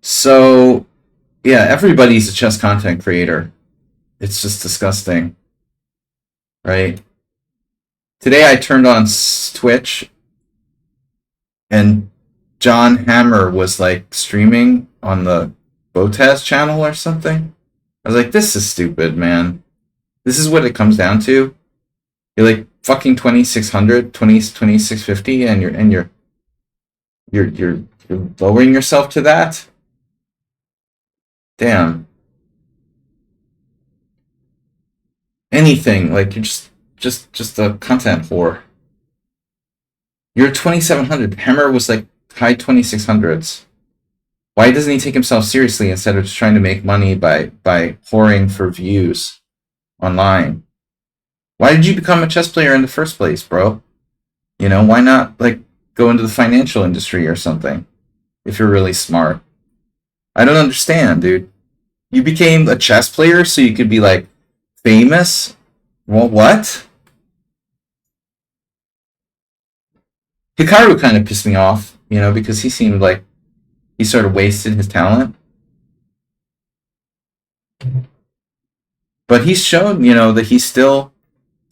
So yeah, everybody's a chess content creator. It's just disgusting, right? Today I turned on Twitch and John Hammer was like streaming on the Botez channel or something. I was like, this is stupid, man. This is what it comes down to. You're like fucking 2600, 2650 and you're lowering yourself to that? Damn. Anything, like you're just a content whore. You're 2700. Hammer was like high 2600s. Why doesn't he take himself seriously instead of just trying to make money by whoring for views online? Why did you become a chess player in the first place, bro? Why not like go into the financial industry or something if you're really smart? I don't understand, dude. You became a chess player so you could be like famous? Well, what? Hikaru kind of pissed me off, because he seemed like he sort of wasted his talent. But he's shown, that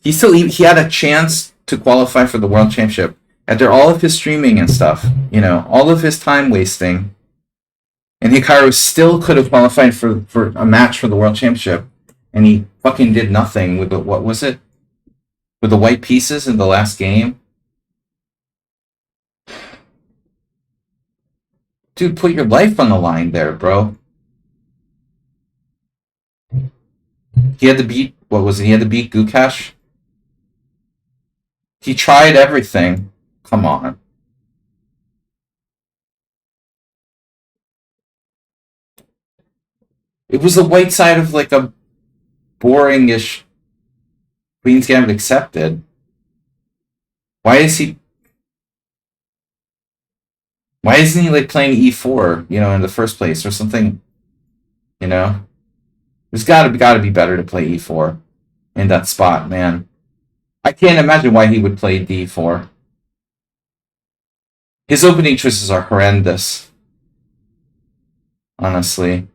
he had a chance to qualify for the world championship after all of his streaming and stuff, all of his time wasting. And Hikaru still could have qualified for a match for the world championship, and he fucking did nothing with what was it? With the white pieces in the last game. Dude, put your life on the line there, bro. He had to beat, what was it? He had to beat Gukash. He tried everything. Come on. It was the white side of like a boringish Queen's Gambit accepted. Why isn't he like playing e4, in the first place or something, There's gotta be better to play e4 in that spot, man. I can't imagine why he would play d4. His opening choices are horrendous. Honestly.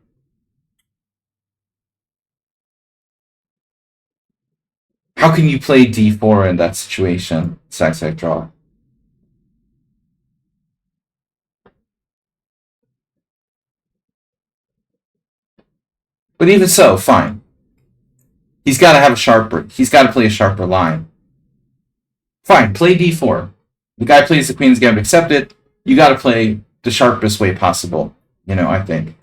How can you play d4 in that situation? Side draw. But even so, fine. He's got to play a sharper line. Fine, play d4. The guy plays the Queen's Gambit accepted. You got to play the sharpest way possible, I think.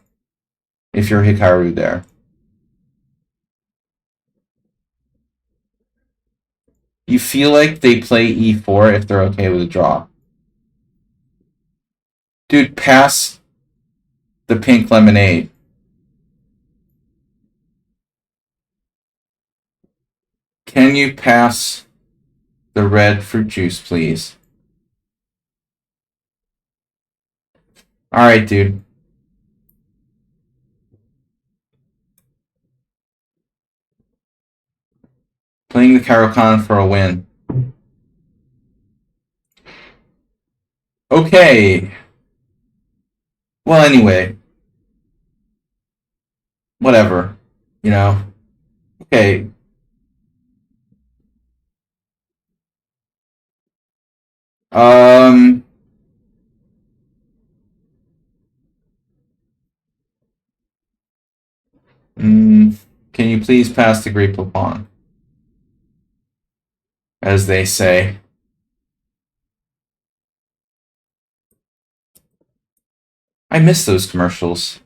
If you're Hikaru there. You feel like they play e4 if they're okay with a draw. Dude, pass the pink lemonade. Can you pass the red fruit juice, please? Alright, dude. Playing the Caro-Kann for a win. Okay. Well, anyway. Whatever. Okay. Um. Can you please pass the Great Pawn? As they say. I miss those commercials.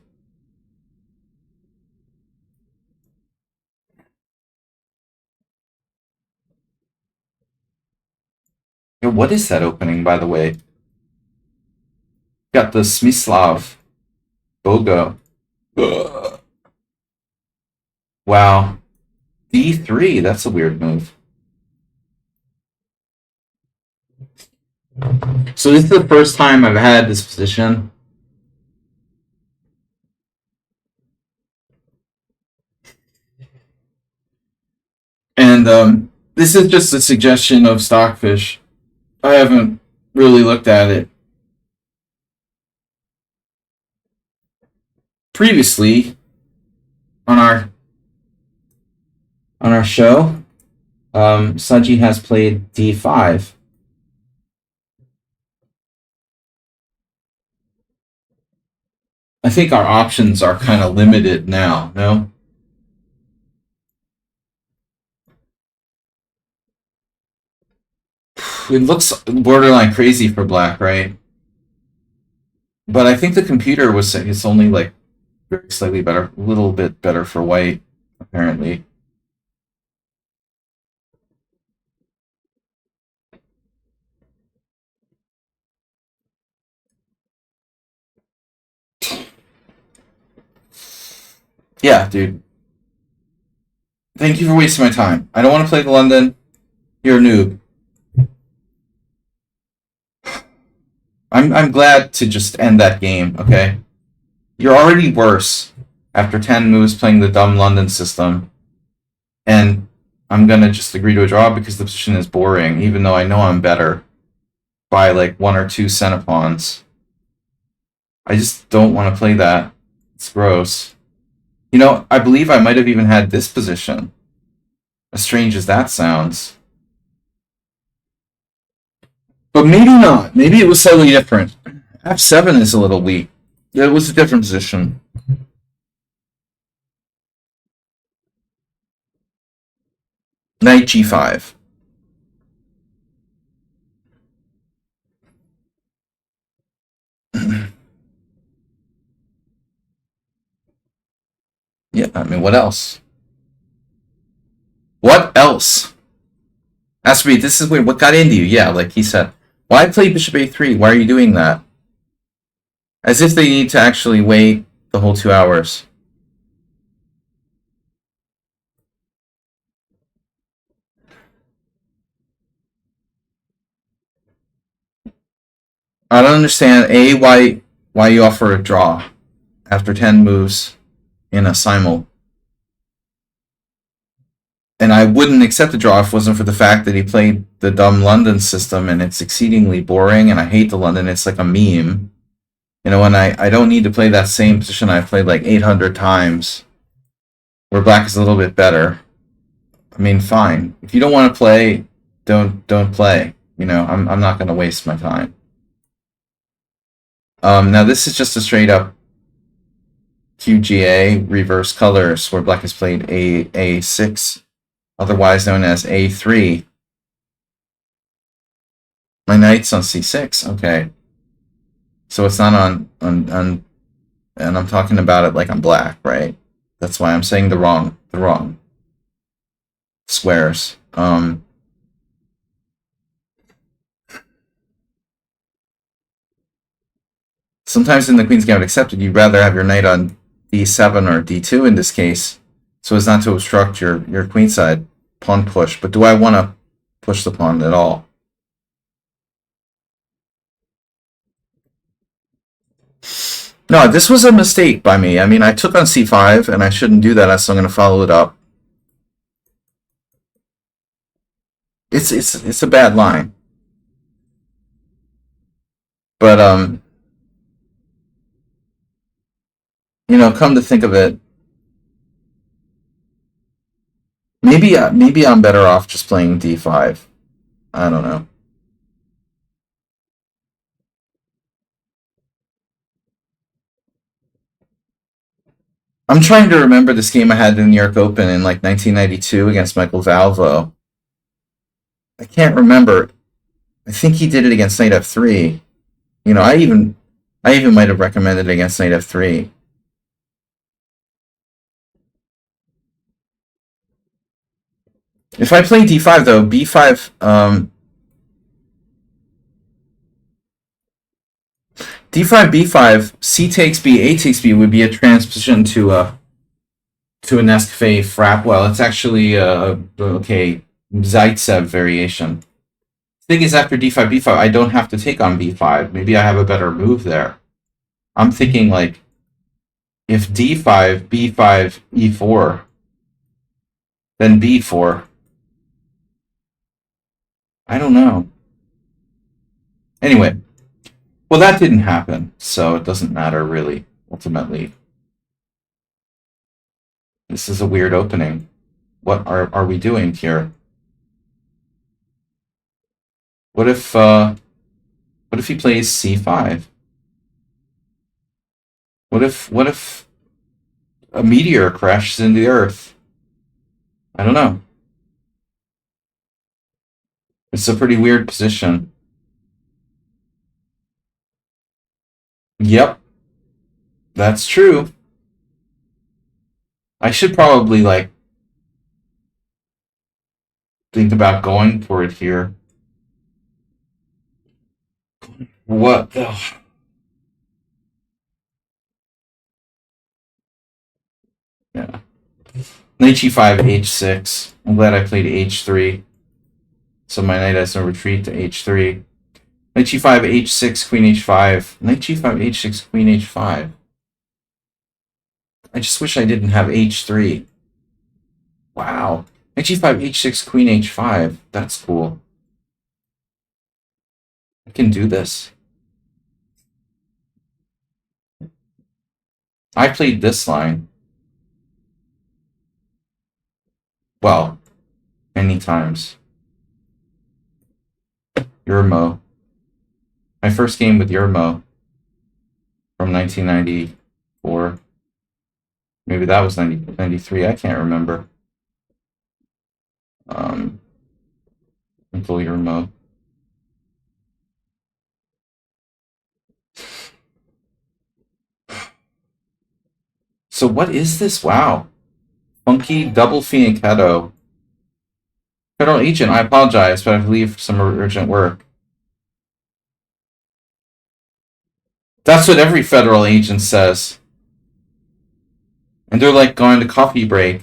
What is that opening, by the way? Got the Smislav Bogo. Ugh. Wow. D3, that's a weird move. So this is the first time I've had this position. And this is just a suggestion of Stockfish. I haven't really looked at it. Previously, on our show, Saji has played D5. I think our options are kind of limited now, no? It looks borderline crazy for black, right? But I think the computer was saying it's only like very slightly better, a little bit better for white, apparently. Yeah, dude. Thank you for wasting my time. I don't want to play the London. You're a noob. I'm glad to just end that game, okay? You're already worse after 10 moves playing the dumb London system. And I'm gonna just agree to a draw because the position is boring, even though I know I'm better by like 1 or 2 centipawns. I just don't want to play that. It's gross. You know, I believe I might have even had this position. As strange as that sounds. But maybe not. Maybe it was slightly different. F7 is a little weak. Yeah, it was a different position. Knight G5. Yeah, I mean, what else? What else? Has to be, this is weird. What got into you? Yeah, like he said. Why play Bishop A3? Why are you doing that? As if they need to actually wait the whole 2 hours. I don't understand, A, why you offer a draw after 10 moves in a simul. And I wouldn't accept the draw if it wasn't for the fact that he played the dumb London system and it's exceedingly boring and I hate the London. It's like a meme. You know, and I don't need to play that same position I've played like 800 times where black is a little bit better. I mean, fine. If you don't want to play, don't play. You know, I'm not going to waste my time. Now this is just a straight up QGA reverse colors where black has played A6, otherwise known as A3. My knight's on C6. Okay, so it's not on, and I'm talking about it like I'm black, right? That's why I'm saying the wrong squares. Sometimes in the Queen's Gambit Accepted, you'd rather have your knight on D7 or D2 in this case, so as not to obstruct your queenside pawn push. But do I want to push the pawn at all? No, this was a mistake by me. I mean, I took on C5, and I shouldn't do that, so I'm going to follow it up. It's a bad line. But, you know, come to think of it, maybe I'm better off just playing D5. I don't know. I'm trying to remember this game I had in the New York Open in like 1992 against Michael Valvo. I can't remember. I think he did it against Knight F3. You know, I even might have recommended it against Knight F3. If I play D5 though, B5 d5, b5, c takes b, a takes b would be a transition to an Nescafe frap. Well, it's actually okay, Zaitsev variation. Thing is, after d5, b5, I don't have to take on b5. Maybe I have a better move there. I'm thinking like if d5, b5, e4, then b4. I don't know. Anyway, well, that didn't happen, so it doesn't matter really, ultimately. This is a weird opening. What are we doing here? What if he plays c5? What if a meteor crashes into the Earth? I don't know. It's a pretty weird position. Yep, that's true. I should probably like think about going for it here. What the? Yeah. Knight g5, h6. I'm glad I played h3. So my knight has no retreat to h3. Knight g5, h6, queen h5. Knight g5, h6, queen h5. I just wish I didn't have h3. Wow. Knight g5, h6, queen h5. That's cool. I can do this. I played this line. Well, many times. Yermo. My first game with Yermo from 1994. Maybe that was 93. I can't remember. Until Yermo. So what is this? Wow. Funky double fianchetto. Federal agent, I apologize, but I have to leave for some urgent work. That's what every federal agent says. And they're like going to coffee break.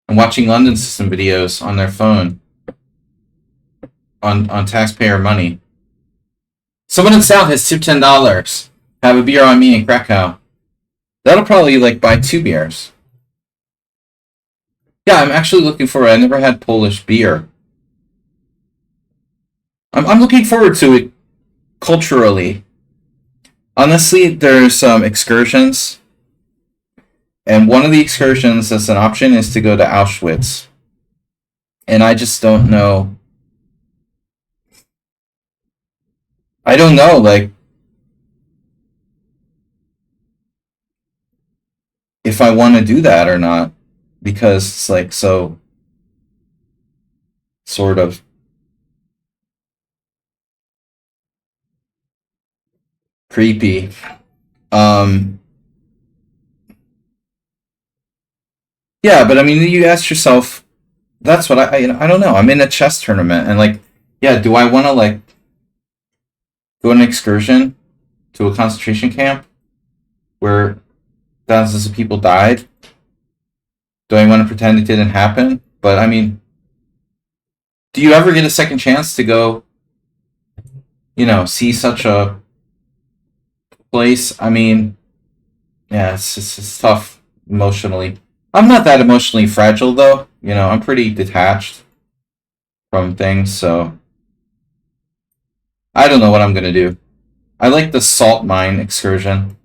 And watching London System videos on their phone. On taxpayer money. Someone in the South has tipped $10. Have a beer on me in Krakow. That'll probably like buy 2 beers. Yeah, I'm actually looking forward. I never had Polish beer. I'm looking forward to it culturally. Honestly, there's some excursions, and one of the excursions that's an option is to go to Auschwitz. And I just don't know. I don't know, like, if I want to do that or not, because it's like so sort of creepy. Yeah, but I mean, you ask yourself, that's what I don't know. I'm in a chess tournament, and like, yeah, do I want to like go on an excursion to a concentration camp where thousands of people died? Do I want to pretend it didn't happen? But I mean, do you ever get a second chance to go, see such a place? I mean, yeah, it's tough emotionally. I'm not that emotionally fragile though. I'm pretty detached from things, so I don't know what I'm gonna do. I like the salt mine excursion.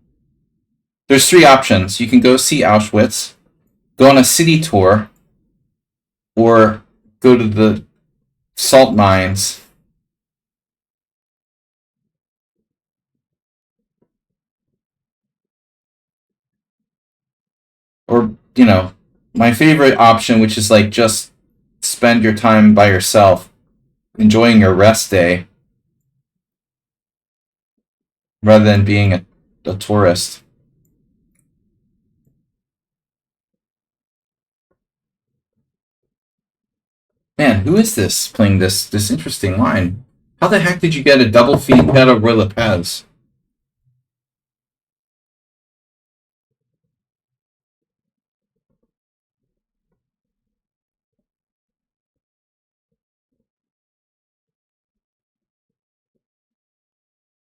There's 3 options. You can go see Auschwitz, go on a city tour, or go to the salt mines. Or, my favorite option, which is like just spend your time by yourself, enjoying your rest day, rather than being a tourist. Man, who is this playing this interesting line? How the heck did you get a double fianchetto Roy Lopez?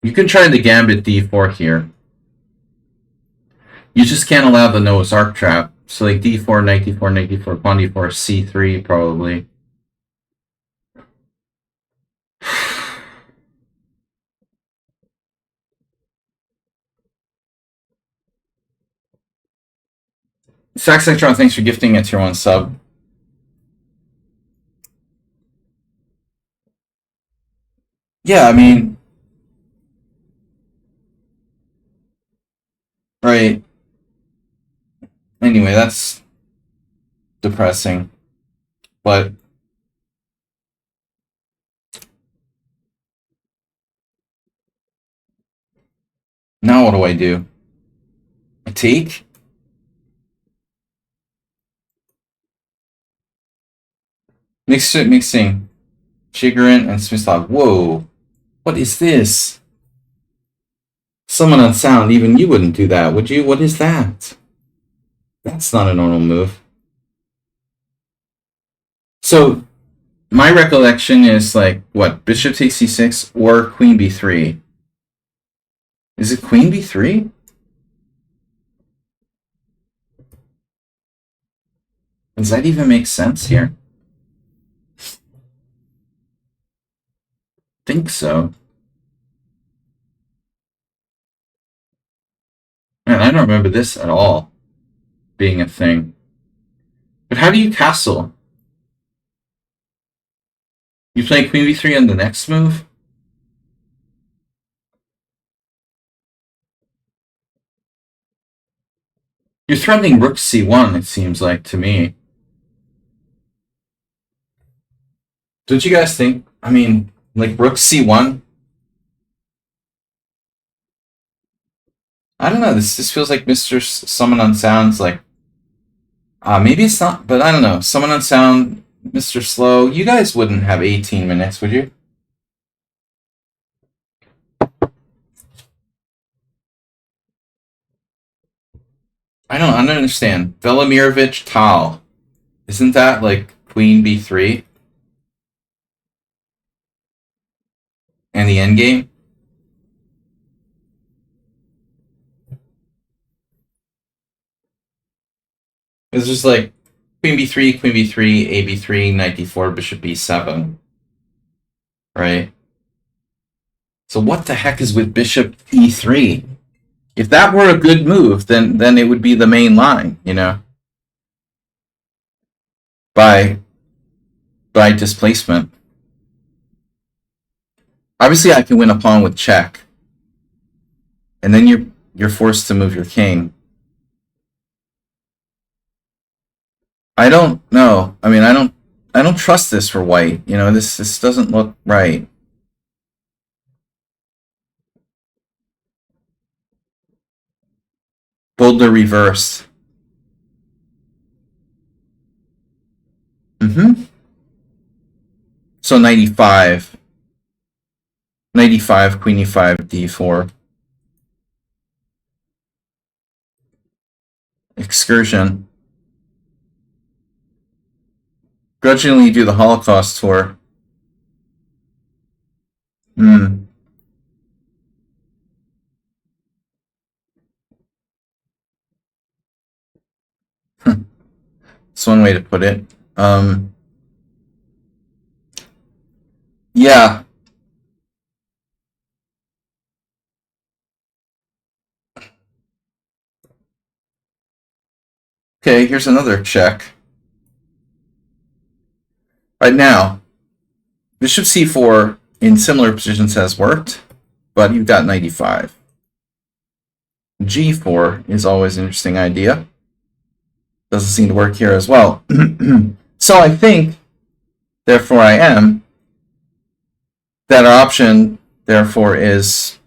You can try the gambit d4 here. You just can't allow the Noah's Ark trap. So like d4, knight d4, knight d4, pawn d4, c3 probably. Sax Electron, thanks for gifting a tier 1 sub. Yeah, I mean, right. Anyway, that's depressing. But now what do I do? I take? Mixing Shigerin and Smyslov. Whoa. What is this? Summon on sound, even you wouldn't do that, would you? What is that? That's not a normal move. So, my recollection is like, what, bishop takes c6 or queen b3? Is it queen b3? Does that even make sense here? Think so. Man, I don't remember this at all being a thing. But how do you castle? You play queen b3 on the next move? You're threatening rook c1, it seems like, to me. Don't you guys think? I mean, like, rook c1? I don't know, this feels like Mr. Summon on Sound's like... maybe it's not, but I don't know. Summon on Sound, Mr. Slow, you guys wouldn't have 18 minutes, would you? I don't understand. Velimirovich Tal. Isn't that like queen b3? And the endgame? It's just like queen b3, a b3, knight d4, bishop b7. Right? So what the heck is with bishop e3? If that were a good move, then it would be the main line, you know? By displacement. Obviously I can win a pawn with check. And then you're forced to move your king. I don't know. I mean, I don't trust this for white. You know, this doesn't look right. Boulder reversed. So 95. 95, queen e5, d4. Excursion. Grudgingly do the Holocaust tour. That's one way to put it. Yeah. Okay, here's another check. Right now, bishop c4 in similar positions has worked, but you've got 95. g4 is always an interesting idea. Doesn't seem to work here as well. So I think, therefore I am, that our option, therefore, is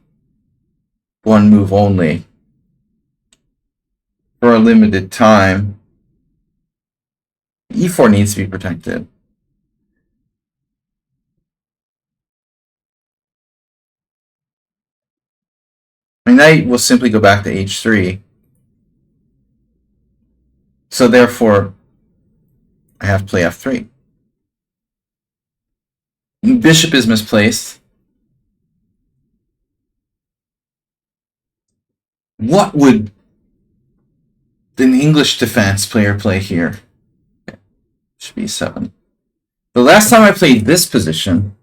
one move only for a limited time. e4 needs to be protected. My knight will simply go back to h3. So therefore, I have to play f3. Bishop is misplaced. What would an English defense player play here? Should be 7. The last time I played this position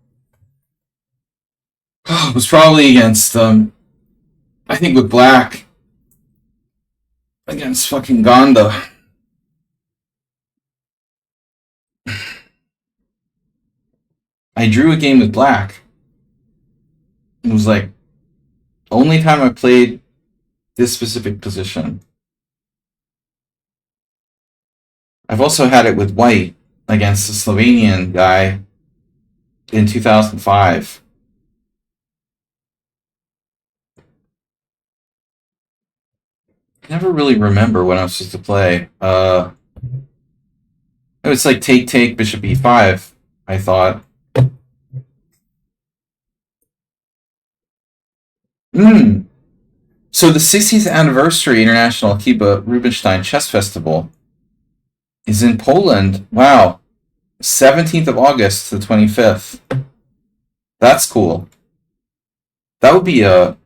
was probably against, I think with black, against fucking Gonda. I drew a game with black. It was like only time I played this specific position. I've also had it with white against the Slovenian guy in 2005. I never really remember when I was supposed to play. It was like take, bishop e5, I thought. So the 60th anniversary International Akiba Rubinstein Chess Festival is in Poland. Wow. 17th of August to the 25th. That's cool. That would be a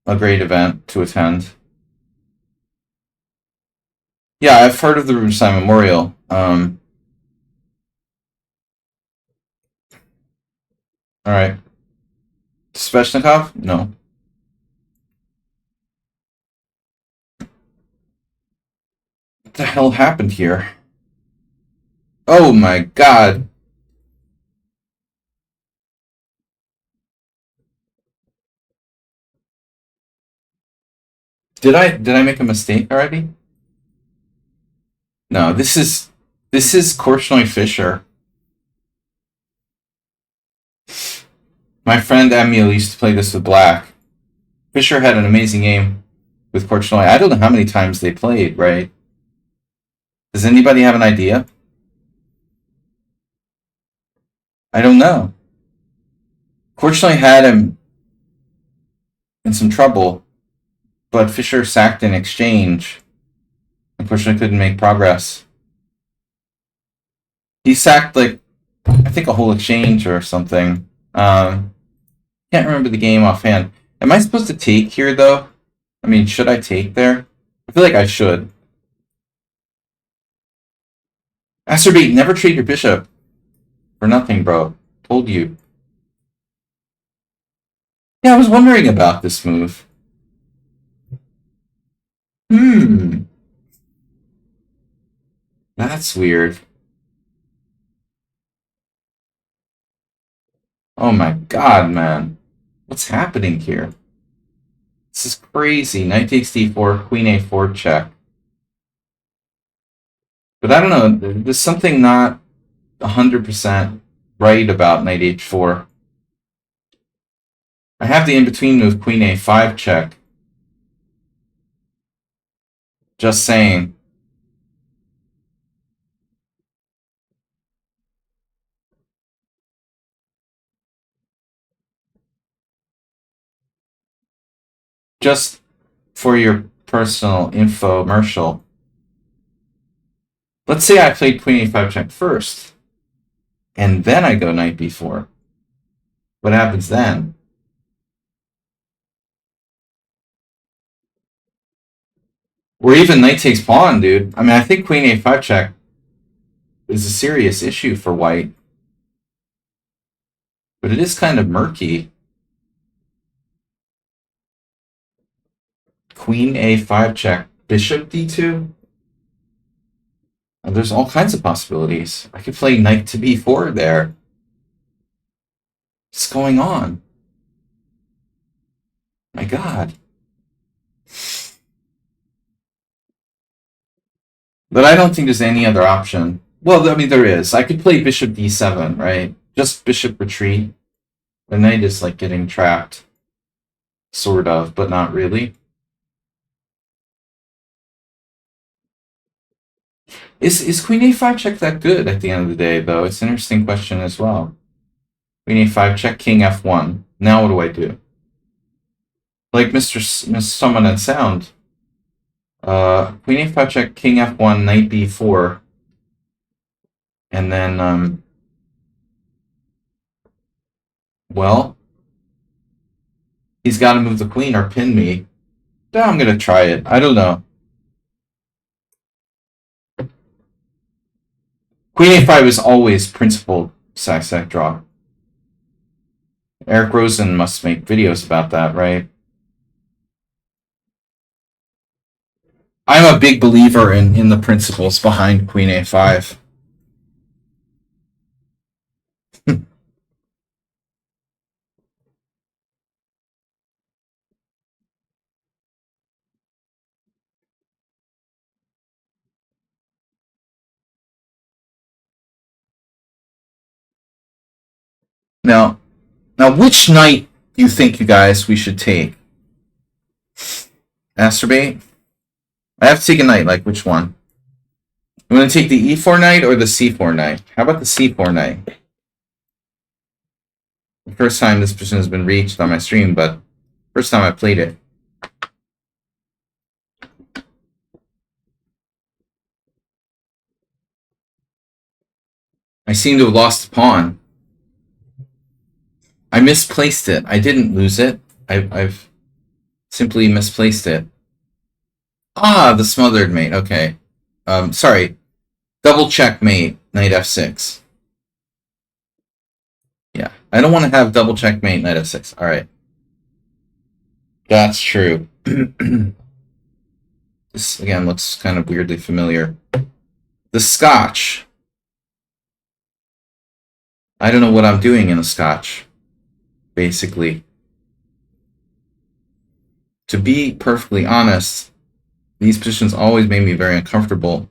great event to attend. Yeah, I've heard of the Rubinstein Memorial. All right. Sveshnikov? No. What the hell happened here? Oh my god. Did I make a mistake already? No, this is Korchnoi Fischer. My friend Emil used to play this with black. Fischer had an amazing game with Korchnoi. I don't know how many times they played, right? Does anybody have an idea? I don't know. Korchnoi had him in some trouble, but Fischer sacked in exchange. Unfortunately, couldn't make progress. He sacked, like, I think a whole exchange or something. Can't remember the game offhand. Am I supposed to take here, though? I mean, should I take there? I feel like I should. Acerbate, never trade your bishop. For nothing, bro. Told you. Yeah, I was wondering about this move. That's weird. Oh my god, man. What's happening here? This is crazy. Knight takes d4, queen a4 check. But I don't know. There's something not 100% right about knight h4. I have the in-between move, queen a5 check. Just saying. Just for your personal infomercial. Let's say I played queen a5 check first, and then I go knight b4. What happens then? Or even knight takes pawn, dude. I mean, I think queen a5 check is a serious issue for white. But it is kind of murky. Queen a5 check, bishop d2. There's all kinds of possibilities. I could play knight to b4 there. What's going on? My god. But I don't think there's any other option. Well, I mean, there is. I could play bishop d7, right? Just bishop retreat. The knight is like getting trapped. Sort of, but not really. Is queen a5 check that good at the end of the day, though? It's an interesting question as well. Queen a5 check, king f1. Now what do I do? Like Mr. Summon and Sound. Queen a5 check, king f1, knight b4. And then, well, he's got to move the queen or pin me. Yeah, I'm going to try it. I don't know. Queen a5 is always principled sac draw. Eric Rosen must make videos about that, right? I'm a big believer in the principles behind Queen a5. Now, which knight do you think, you guys, we should take? Masturbate? I have to take a knight, like which one? You want to take the e4 knight or the c4 knight? How about the c4 knight? The first time this position has been reached on my stream, but first time I played it. I seem to have lost the pawn. I misplaced it. I didn't lose it. I've simply misplaced it. Ah, the smothered mate. Okay. Sorry. Double checkmate, knight f6. Yeah. I don't want to have double checkmate, knight f6. Alright. That's true. This, again, looks kind of weirdly familiar. The Scotch. I don't know what I'm doing in the Scotch, basically. To be perfectly honest, these positions always made me very uncomfortable.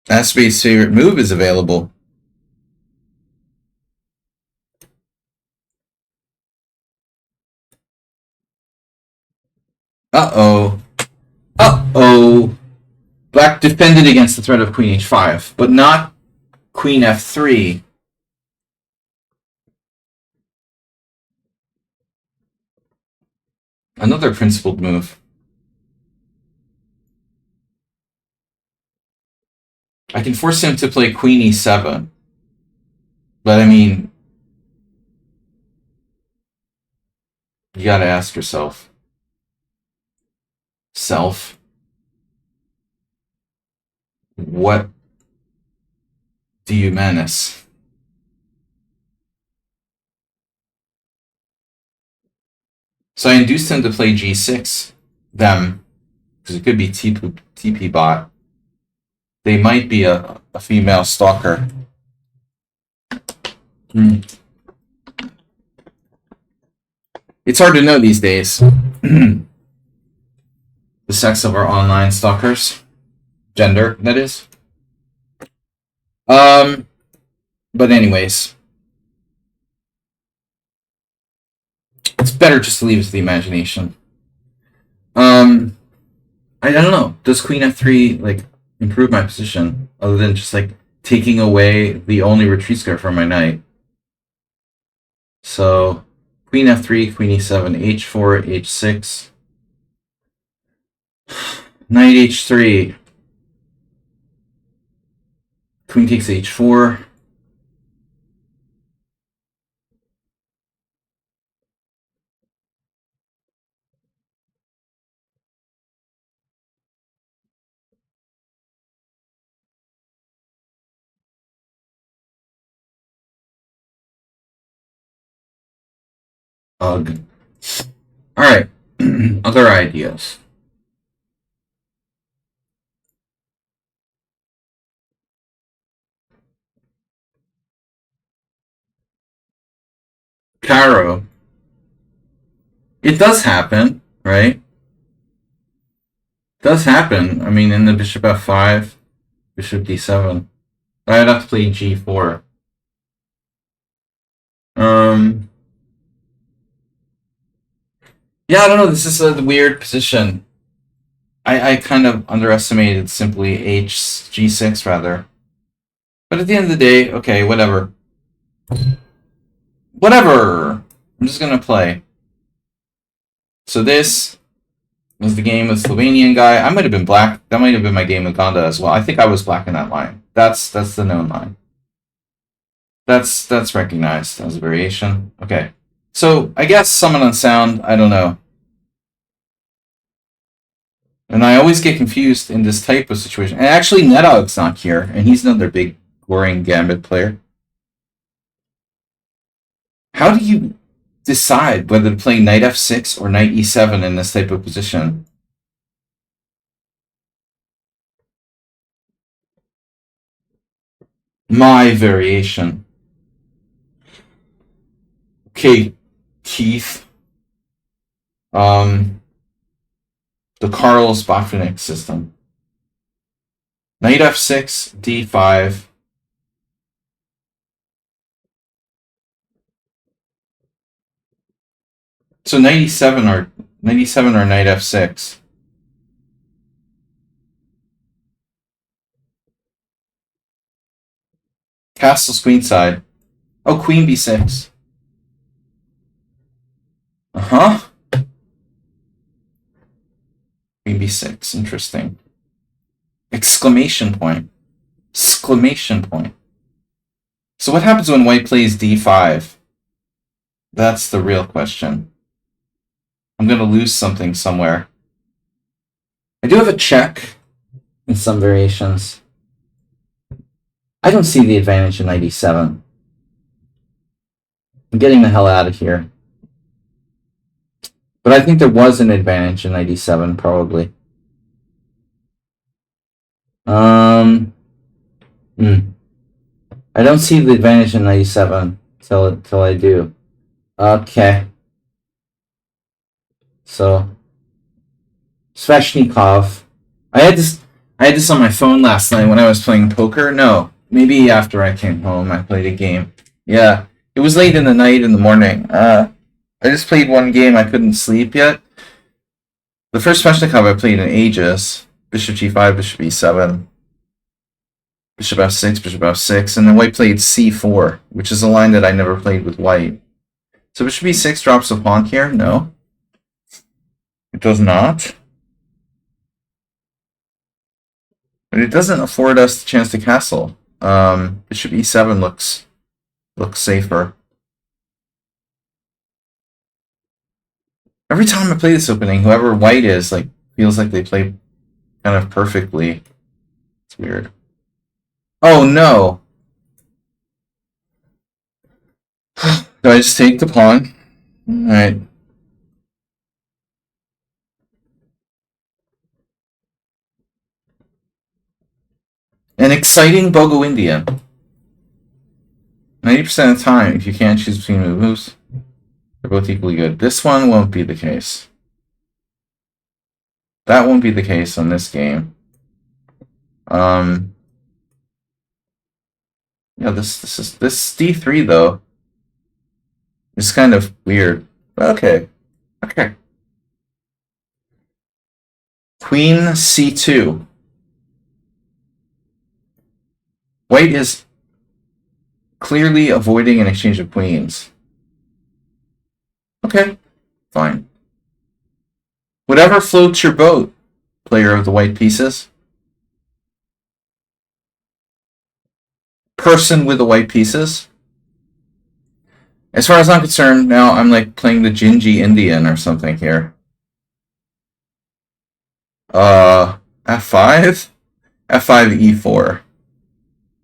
Aspace's favorite move is available. Uh-oh. Uh-oh. Black defended against the threat of queen h5, but not queen f3. Another principled move. I can force him to play queen e7. But I mean, you gotta ask yourself. Self. What do you menace? So I induced him to play g6, them, because it could be TP bot. They might be a female stalker. It's hard to know these days. The sex of our online stalkers. Gender, that is. But anyways. It's better just to leave it to the imagination. I don't know. Does queen f3 like improve my position other than just like taking away the only retreat square from my knight? So queen f3, queen e7, h4, h6, knight h3, queen takes h4. Ugh. Alright. Other ideas. Caro. It does happen, right? It does happen. I mean, in the bishop f5, bishop d7. I'd have to play g4. Yeah, I don't know. This is a weird position. I kind of underestimated simply g6 rather. But at the end of the day, okay, whatever. Whatever. I'm just gonna play. So this was the game with Slovenian guy. I might have been black. That might have been my game with Gonda as well. I think I was black in that line. That's the known line. That's recognized as a variation. Okay. So I guess summon on sound, I don't know. And I always get confused in this type of situation. And actually Nedog's not here, and he's another big boring gambit player. How do you decide whether to play knight f6 or knight e7 in this type of position? My variation. Okay, Keith. The Karl Spotvinnik system. Knight f6, d5. So knight e7 or knight f6. Castle's queenside. Oh, queen b6. Uh-huh. Queen b6. Interesting. Exclamation point. Exclamation point. So what happens when white plays d5? That's the real question. I'm going to lose something somewhere. I do have a check in some variations. I don't see the advantage in knight e7. I'm getting the hell out of here. But I think there was an advantage in knight e7, probably. I don't see the advantage in knight e7 till I do. Okay. So Sveshnikov. I had this on my phone last night when I was playing poker. No, maybe after I came home I played a game. Yeah. It was late in the night, in the morning. I just played one game. I couldn't sleep yet. The first Sveshnikov I played in ages. Bishop g5, bishop e7. Bishop f6, bishop f6. And then white played c4, which is a line that I never played with white. So bishop e6 drops a pawn here? No. It does not. But it doesn't afford us the chance to castle. Bishop e7 looks safer. Every time I play this opening, whoever white is, like, feels like they play kind of perfectly. It's weird. Oh no! Do I just take the pawn? Alright. An exciting Bogo Indian. 90% of the time, if you can't choose between moves, they're both equally good. This one won't be the case. That won't be the case on this game. Yeah, this d3 though is kind of weird. Okay. Okay. Queen c2. White is clearly avoiding an exchange of queens. Okay, fine. Whatever floats your boat, player of the white pieces. Person with the white pieces. As far as I'm concerned, now I'm like playing the Gingy Indian or something here. F5? F5, E4.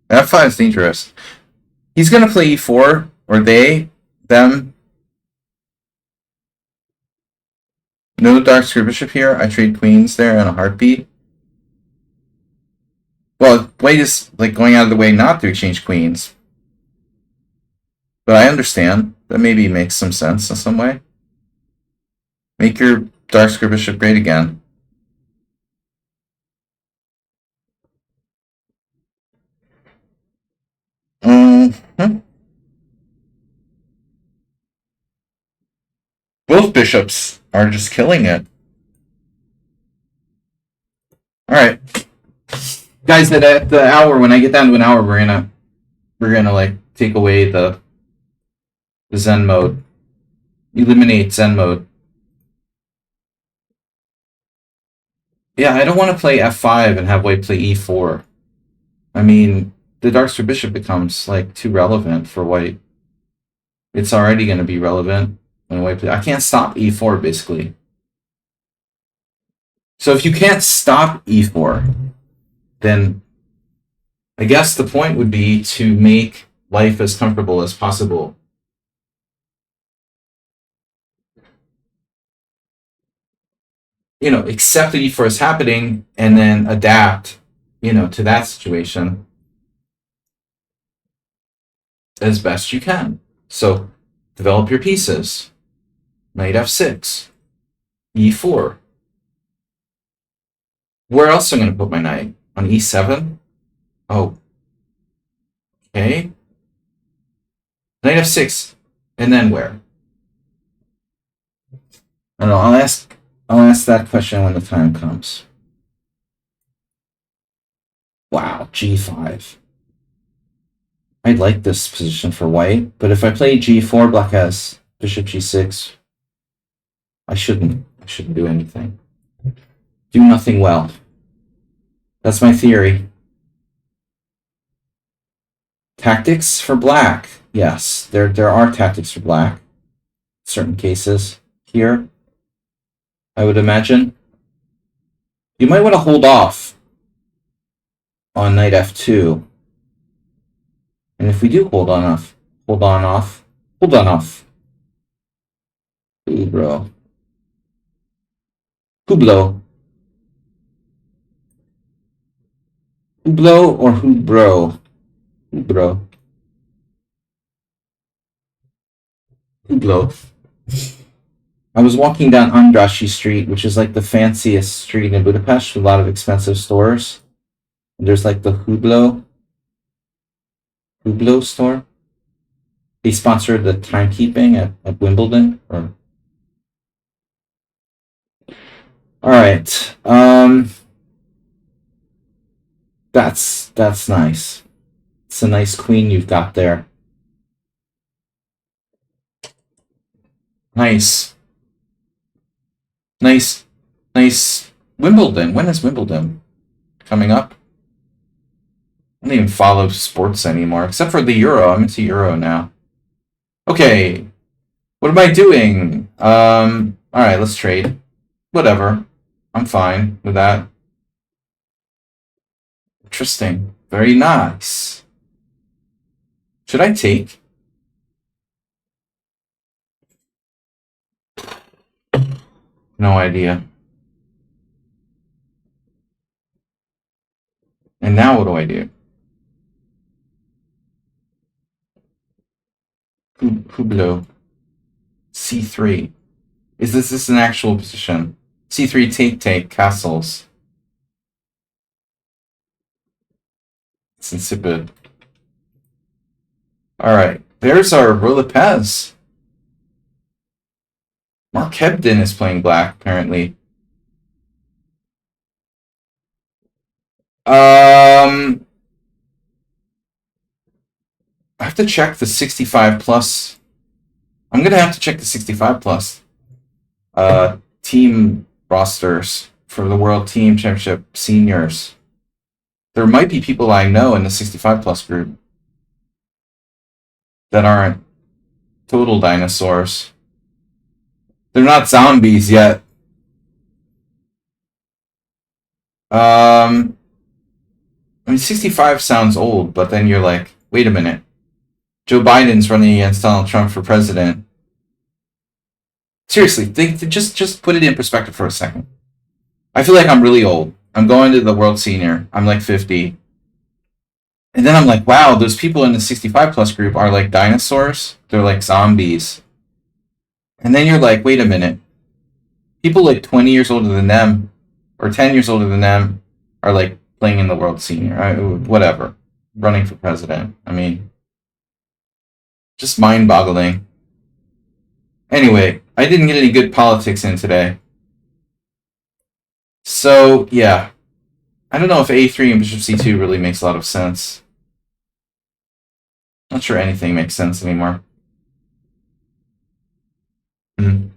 F5 is dangerous. He's gonna play E4, or they, them. No dark square bishop here. I trade queens there in a heartbeat. Well, white is like going out of the way not to exchange queens. But I understand. That maybe makes some sense in some way. Make your dark square bishop great again. Both bishops are just killing it. Alright. Guys, at the hour, when I get down to an hour, we're gonna like take away the Zen mode. Eliminate Zen mode. Yeah, I don't want to play f5 and have white play e4. I mean, the Darkster Bishop becomes, like, too relevant for white. It's already going to be relevant when white play... I can't stop e4, basically. So if you can't stop e4, then I guess the point would be to make life as comfortable as possible. You know, accept that e4 is happening and then adapt, you know, to that situation as best you can. So develop your pieces. Knight f6, e4. Where else am I going to put my knight? On e7? Oh. Okay. Knight f6. And then where? I don't know. I'll ask that question when the time comes. Wow, g5. I like this position for white, but if I play g4, black has bishop g6. I shouldn't do anything. Do nothing well. That's my theory. Tactics for black. Yes, there are tactics for black. Certain cases here, I would imagine. You might want to hold off on knight f2. And if we do hold on off. Ooh, bro. Hublot. Hublot or Hubro? Hubro. Hublot. I was walking down Andrassy Street, which is like the fanciest street in Budapest with a lot of expensive stores. And there's like the Hublot store. They sponsored the timekeeping at Wimbledon. Alright. That's nice. It's a nice queen you've got there. Nice. Wimbledon. When is Wimbledon coming up? I don't even follow sports anymore, except for the Euro. I'm into Euro now. Okay. What am I doing? Alright, let's trade. Whatever. I'm fine with that. Interesting. Very nice. Should I take? No idea. And now what do I do? Hublot. C3. Is this an actual position? C3 take castles. It's insipid. Alright. There's our Rolipez. Mark Hebden is playing black, apparently. I have to check the 65 plus. I'm gonna have to check the 65 plus team rosters for the World Team Championship Seniors. There might be people I know in the 65 plus group that aren't total dinosaurs. They're not zombies yet. I mean, 65 sounds old, but then you're like, wait a minute. Joe Biden's running against Donald Trump for president. Seriously, just put it in perspective for a second. I feel like I'm really old. I'm going to the World Senior. I'm like 50. And then I'm like, wow, those people in the 65 plus group are like dinosaurs. They're like zombies. And then you're like, wait a minute. People like 20 years older than them, or 10 years older than them, are like playing in the World Senior. Whatever. Running for president. I mean, just mind-boggling. Anyway, I didn't get any good politics in today. So, yeah. I don't know if a3 and bishop c2 really makes a lot of sense. Not sure anything makes sense anymore. Mm.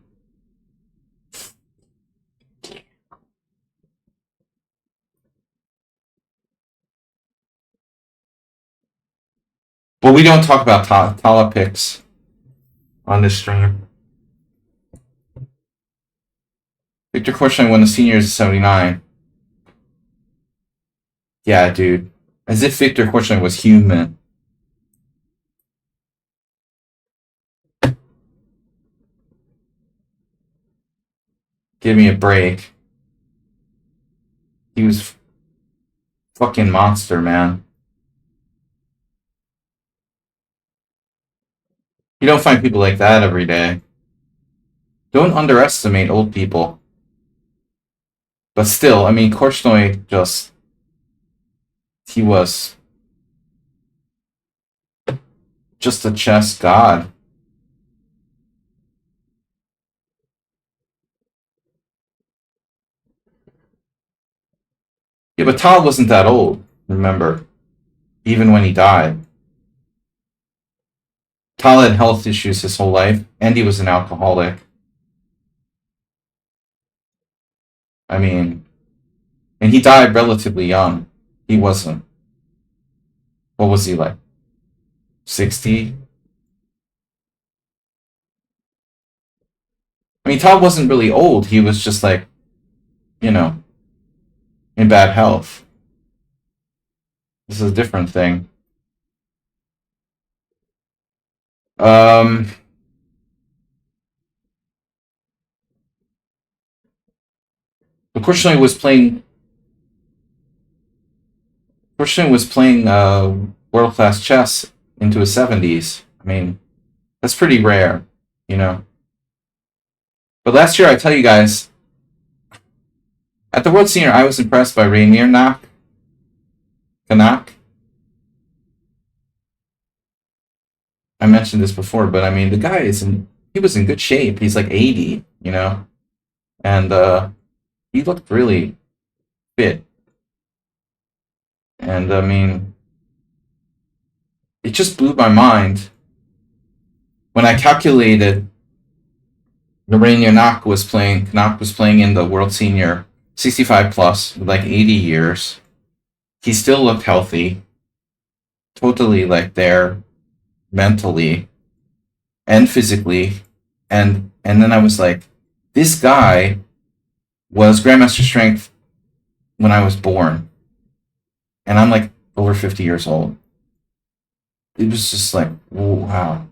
Well, we don't talk about Tala picks on this stream. Victor Korchnoi won the seniors in '79. Yeah, dude. As if Victor Korchnoi was human. Give me a break. He was fucking monster, man. You don't find people like that every day. Don't underestimate old people. But still, I mean, Korchnoi just... He was... just a chess god. Yeah, but Tal wasn't that old, remember. Even when he died. Tal had health issues his whole life, and he was an alcoholic. I mean... And he died relatively young. He wasn't. What was he like? 60? I mean, Tal wasn't really old. He was just like, you know, in bad health. This is a different thing. Unfortunately, was playing. Unfortunately, was playing world class chess into his 70s. I mean, that's pretty rare, you know. But last year, I tell you guys, at the World Senior, I was impressed by Rainier Kanak. I mentioned this before, but I mean, the guy he was in good shape. He's like 80, you know, and he looked really fit. And I mean, it just blew my mind when I calculated the Rainier Knock was playing in the World Senior 65 plus with like 80 years. He still looked healthy, totally like there mentally and physically. And then I was like, this guy was Grandmaster Strength when I was born. And I'm like over 50 years old. It was just like, wow,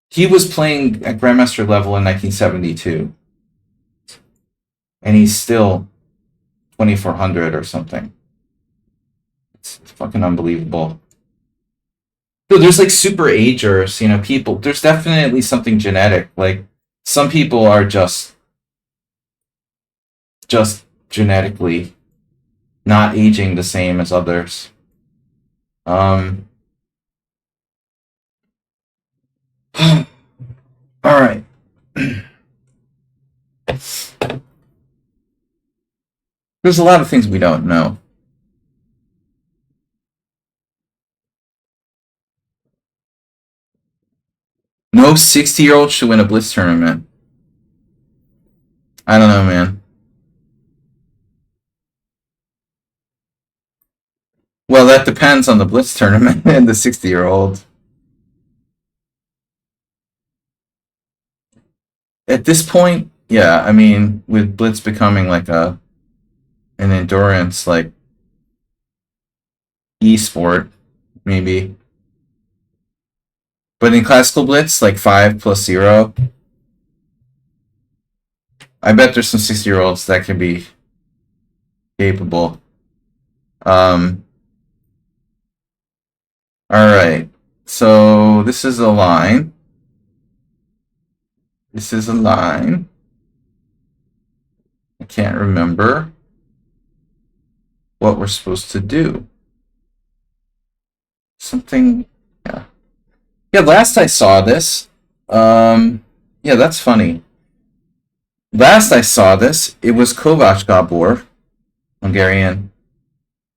he was playing at Grandmaster level in 1972. And he's still 2400 or something. It's fucking unbelievable. So there's like super agers, you know, people. There's definitely something genetic. Like some people are just genetically not aging the same as others. All right. There's a lot of things we don't know. No 60-year-old should win a Blitz tournament. I don't know, man. Well, that depends on the Blitz tournament and the 60-year-old. At this point, yeah, I mean, with Blitz becoming like an endurance like e-sport, maybe. But in Classical Blitz, like 5+0, I bet there's some 60-year-olds that can be capable. Alright, so this is a line. This is a line. I can't remember what we're supposed to do. Something, yeah. Yeah, last I saw this, yeah, that's funny. Last I saw this, it was Kovács Gábor, Hungarian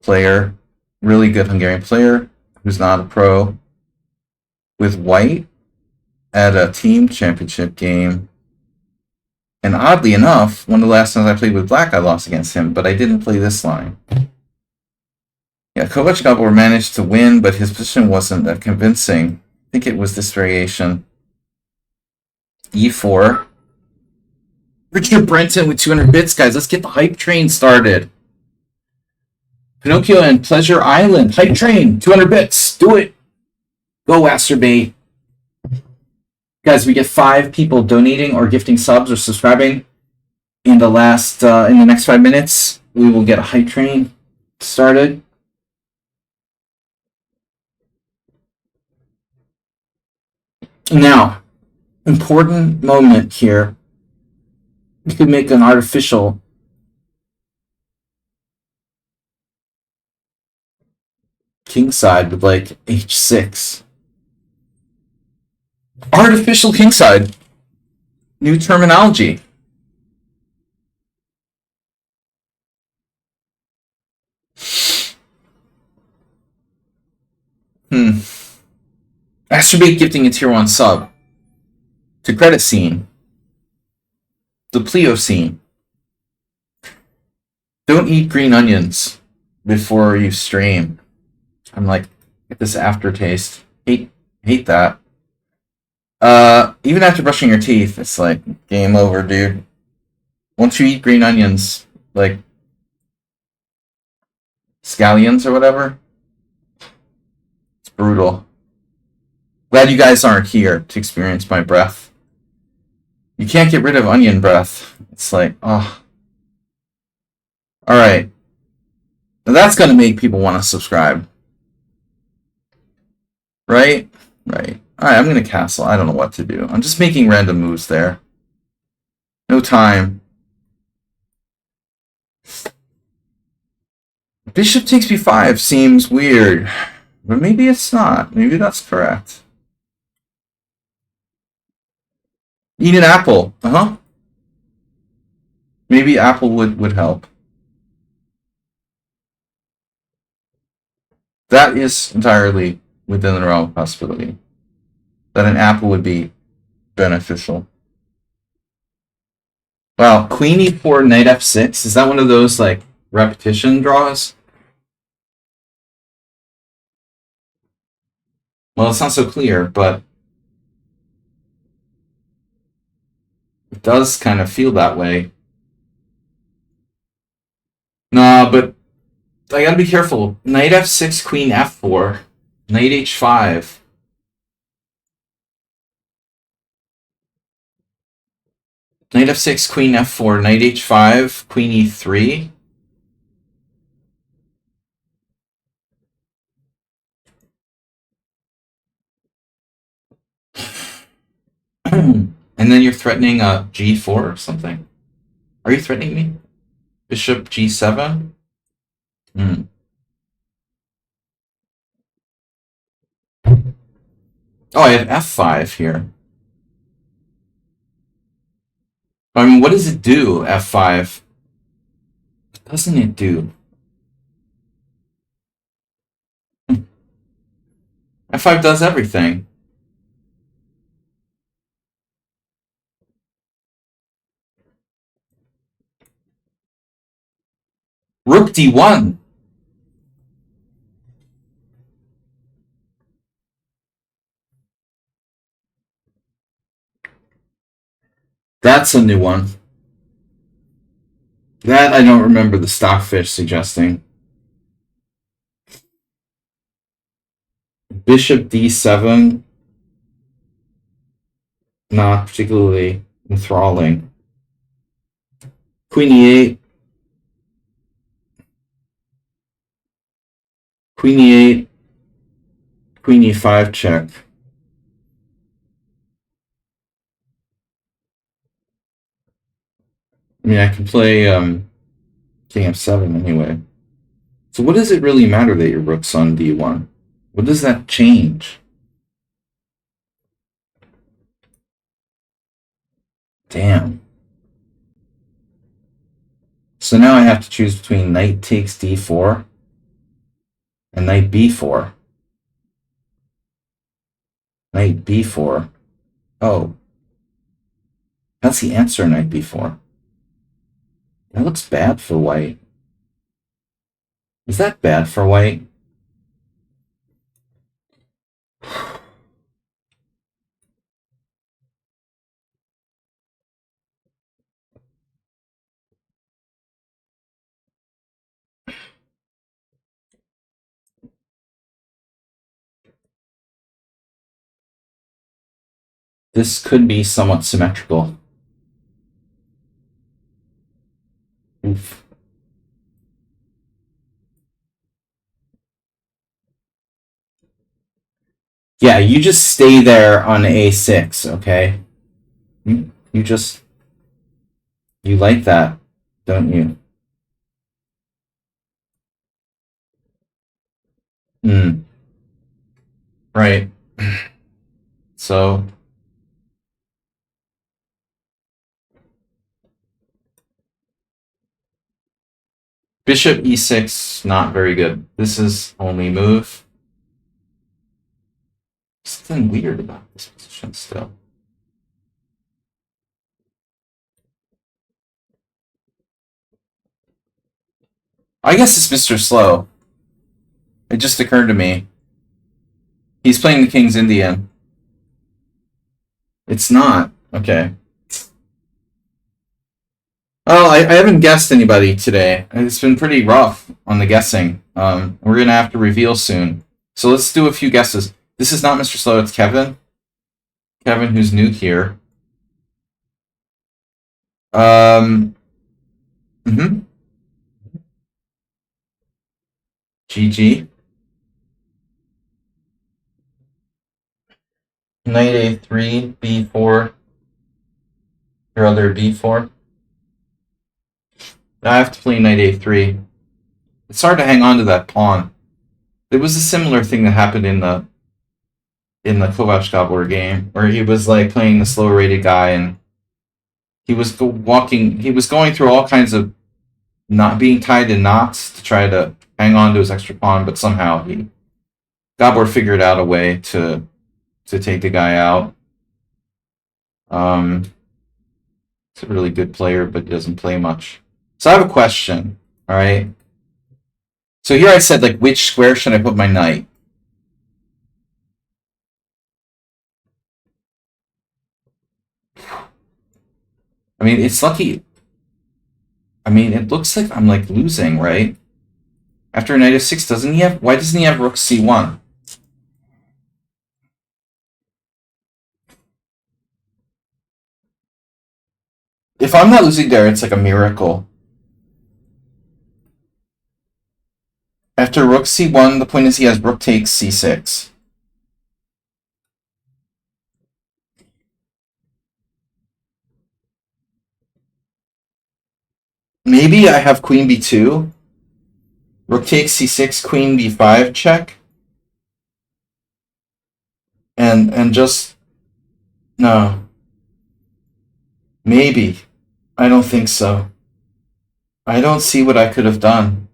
player, really good Hungarian player, who's not a pro, with white. at a team championship game. And oddly enough, one of the last times I played with black, I lost against him, but I didn't play this line. Yeah, Kovac Gabor managed to win, but his position wasn't that convincing. I think it was this variation. E4. Richard Brenton with 200 bits, guys. Let's get the hype train started. Pinocchio and Pleasure Island. Hype train, 200 bits. Do it. Go, Asterbait. Guys, we get 5 people donating or gifting subs or subscribing in the next 5 minutes. We will get a hype train started. Now, important moment here. We could make an artificial kingside with like h6. Artificial kingside. New terminology. Asterbait gifting a tier 1 sub. To credit scene. The Pleo scene. Don't eat green onions before you stream. I'm like, get this aftertaste. Hate that. Even after brushing your teeth, it's like, game over, dude. Once you eat green onions, like scallions or whatever, it's brutal. Glad you guys aren't here to experience my breath. You can't get rid of onion breath. It's like, oh. Alright. Now that's going to make people want to subscribe. Right? Right. Alright, I'm going to castle. I don't know what to do. I'm just making random moves there. No time. Bishop takes b5 seems weird. But maybe it's not. Maybe that's correct. Eat an apple. Maybe apple would help. That is entirely within the realm of possibility. That an apple would be beneficial. Wow, queen e4, knight f6. Is that one of those like repetition draws? Well, it's not so clear, but it does kind of feel that way. Nah, but I gotta be careful. Knight f6, queen f4, knight h5. Knight f6, queen f4, knight h5, queen e3. And then you're threatening g4 or something? Are you threatening me? Bishop g7? Oh, I have f5 here. I mean, what does it do, f5? What doesn't it do? f5 does everything. Rook d1. That's a new one. That I don't remember the Stockfish suggesting. Bishop d7. Not particularly enthralling. Queen e8. Queen e8. Queen e5 check. I mean, I can play king f7 anyway. So what does it really matter that your rook's on d1? What does that change? Damn. So now I have to choose between knight takes d4 and knight b4. Knight b4. Oh. That's the answer knight b4. That looks bad for white. Is that bad for white? This could be somewhat symmetrical. Oof. Yeah, you just stay there on a6, okay? You just... You like that, don't you? Hmm. Right. So... Bishop e6, not very good. This is only move. Something weird about this position still. I guess it's Mr. Slow. It just occurred to me. He's playing the King's Indian. It's not. Okay. Oh, I haven't guessed anybody today. It's been pretty rough on the guessing. We're going to have to reveal soon. So let's do a few guesses. This is not Mr. Slow, it's Kevin. Kevin, who's new here. GG. Knight a3, b4. Your other b4. I have to play knight a3. It's hard to hang on to that pawn. There was a similar thing that happened in the Kovac-Gabor game, where he was like playing the slower rated guy, and he was going through all kinds of not being tied in knots to try to hang on to his extra pawn, but somehow Gabor figured out a way to take the guy out. He's a really good player, but he doesn't play much. So I have a question, all right? So here I said, like, which square should I put my knight? I mean, it's lucky. I mean, it looks like I'm, like, losing, right? After knight f6, doesn't he have... Why doesn't he have rook c1? If I'm not losing there, it's like a miracle. After rook c1, the point is he has rook takes c6. Maybe I have queen b2. Rook takes c6, queen b5 check. And just... No. Maybe. I don't think so. I don't see what I could have done.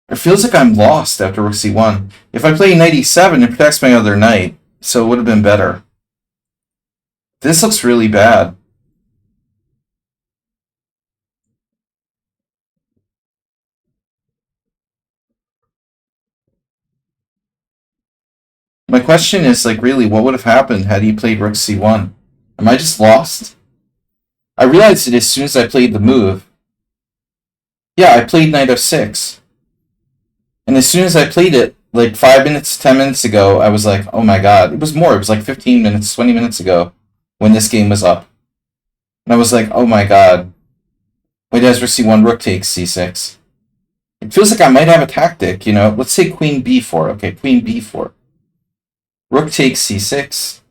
It feels like I'm lost after rook c1. If I play knight e7, it protects my other knight, so it would have been better. This looks really bad. My question is, like, really, what would have happened had he played rook c1? Am I just lost? I realized it as soon as I played the move. Yeah, I played knight f6. And as soon as I played it, like 5 minutes, 10 minutes ago, I was like, oh my god. It was more, it was like 15 minutes, 20 minutes ago when this game was up. And I was like, oh my god. White has rook c1, rook takes c6. It feels like I might have a tactic, you know? Let's say queen b4. Okay, queen b4. Rook takes c6.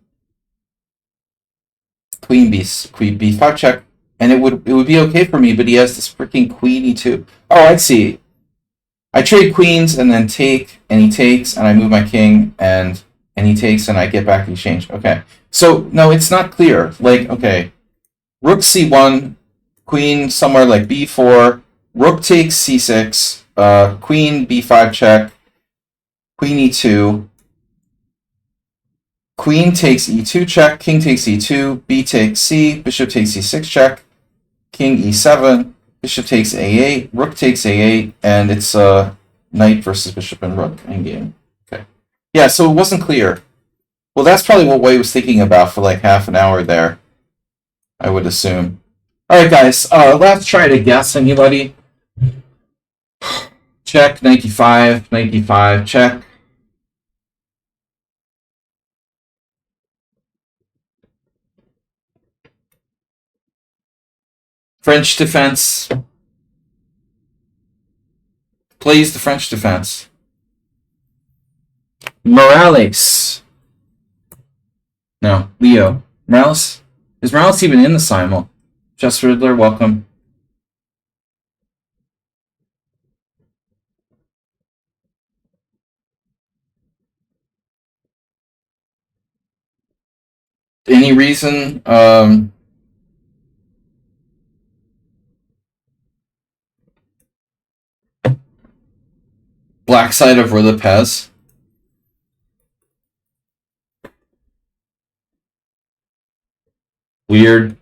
Queen b5 check. And it would be okay for me, but he has this freaking queen e2. Oh, I see. I trade queens and then take, and he takes, and I move my king, and he takes, and I get back the exchange. Okay. So, no, it's not clear. Like, okay. Rook c1, queen somewhere like b4, rook takes c6, queen b5 check, queen e2. Queen takes e2 check, king takes e2, b takes c, bishop takes e6 check, king e7, bishop takes a8, rook takes a8, and it's knight versus bishop and rook endgame. Okay. Yeah, so it wasn't clear. Well, that's probably what Wei was thinking about for like half an hour there, I would assume. Alright, guys, let's try to guess. Anybody? Check, 95, 95, check. French defense. Plays the French defense. Morales. No, Leo. Morales? Is Morales even in the Simul? Jess Riddler, welcome. Any reason? Black side of Rilla Pez. Weird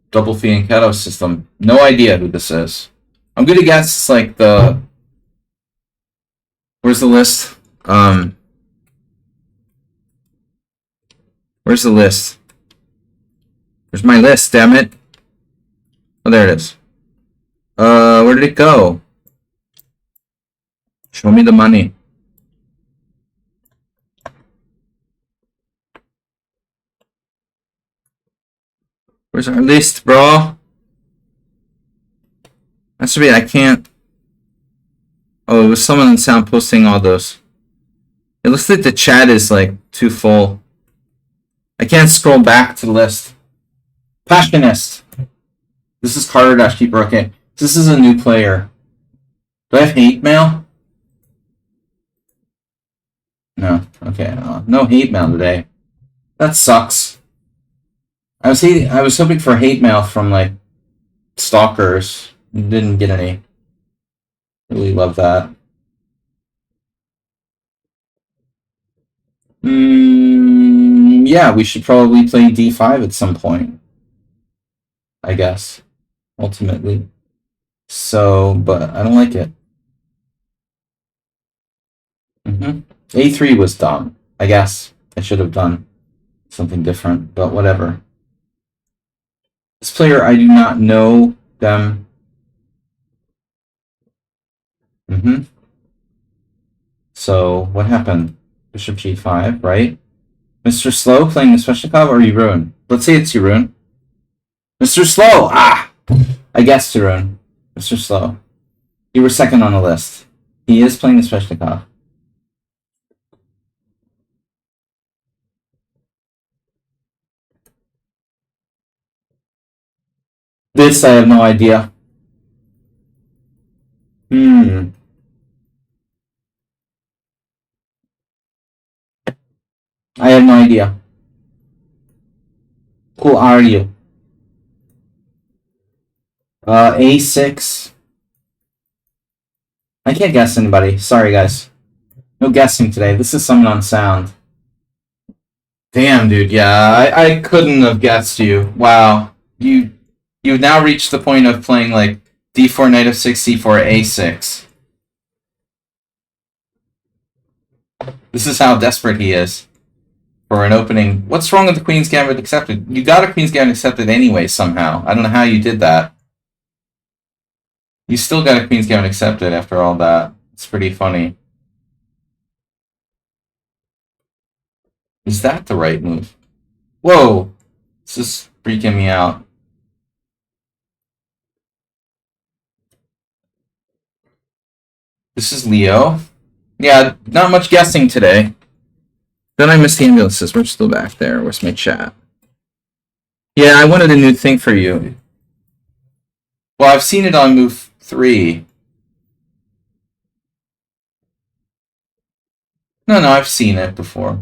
double fianchetto system. No idea who this is. I'm gonna guess it's like the. Where's the list? Where's the list? Where's my list, damn it? Oh, there it is. Where did it go? Show me the money. Where's our list, bro? That's weird, I can't. Oh, it was someone in sound posting all those. It looks like the chat is like too full. I can't scroll back to the list. Passionist. This is Carter-Keeper. Okay. This is a new player. Do I have hate mail? No. Okay. No hate mail today. That sucks. I was hoping for hate mail from like stalkers. Didn't get any. Really love that. Yeah, we should probably play d5 at some point. I guess. Ultimately. So, but I don't like it. A3 was dumb. I guess I should have done something different, but whatever. This player, I do not know them. So, what happened? Bishop g5, right? Mr. Slow playing the Sveshnikov or Yeroon? Let's say it's Yeroon. Mr. Slow! Ah! I guessed Yeroon. Mr. Slow. You were second on the list. He is playing the Sveshnikov. This, I have no idea. I have no idea. Who are you? A6. I can't guess anybody. Sorry, guys. No guessing today. This is someone on sound. Damn, dude. Yeah, I couldn't have guessed you. Wow. You've now reached the point of playing like d4, knight of 6, c4, a6. This is how desperate he is for an opening. What's wrong with the Queen's Gambit accepted? You got a Queen's Gambit accepted anyway somehow. I don't know how you did that. You still got a Queen's Gambit accepted after all that. It's pretty funny. Is that the right move? Whoa! This is freaking me out. This is Leo. Yeah, not much guessing today. Then I missed the ambulances. We're still back there. Where's my chat? Yeah, I wanted a new thing for you. Well, I've seen it on move 3. No, I've seen it before.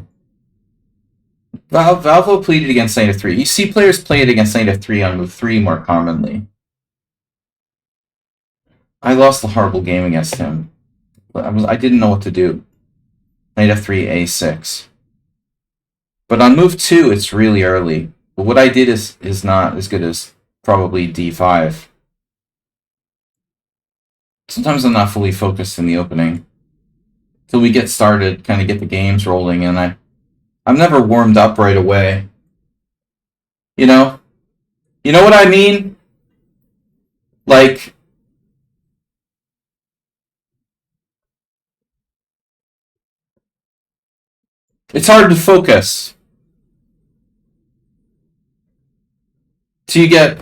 Valvo played it against knight f3. You see players play it against knight f3 on move 3 more commonly. I lost a horrible game against him. I didn't know what to do. Knight f3, a6. But on move 2, it's really early. But what I did is not as good as probably d5. Sometimes I'm not fully focused in the opening. Till we get started, kind of get the games rolling, and I'm never warmed up right away. You know? You know what I mean? Like, it's hard to focus. So you get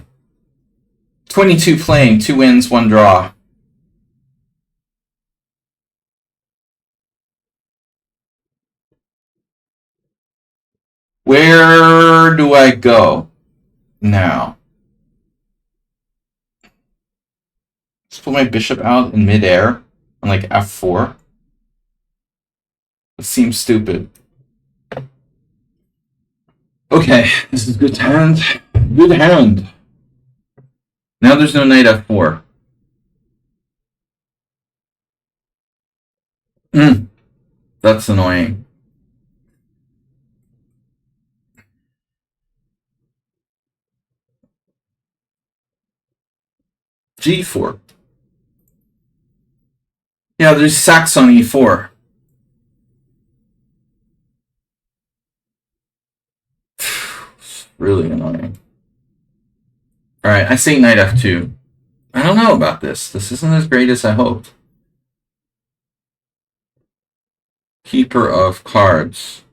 22 playing, 2 wins, 1 draw. Where do I go now? Just put my bishop out in midair on like f4. It seems stupid. Okay, this is good hand. Good hand. Now there's no knight f4. That's annoying. g4. Yeah, there's sacks on e4. Really annoying. Alright, I say knight f2. I don't know about this. This isn't as great as I hoped. Keeper of cards.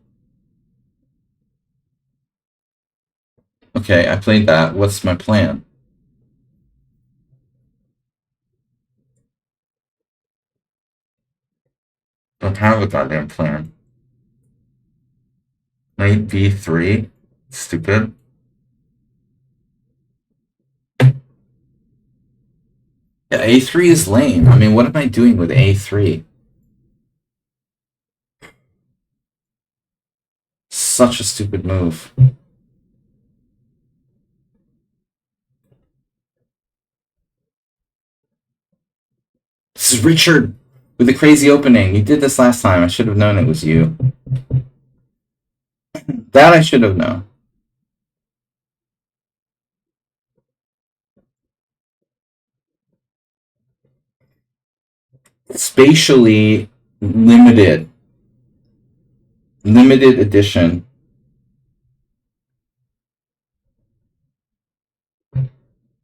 Okay, I played that. What's my plan? Don't have a goddamn plan. Knight b3. Stupid. Yeah, a3 is lame. I mean, what am I doing with a3? Such a stupid move. This is Richard with the crazy opening. You did this last time. I should have known it was you. That I should have known. Spatially limited. Limited edition.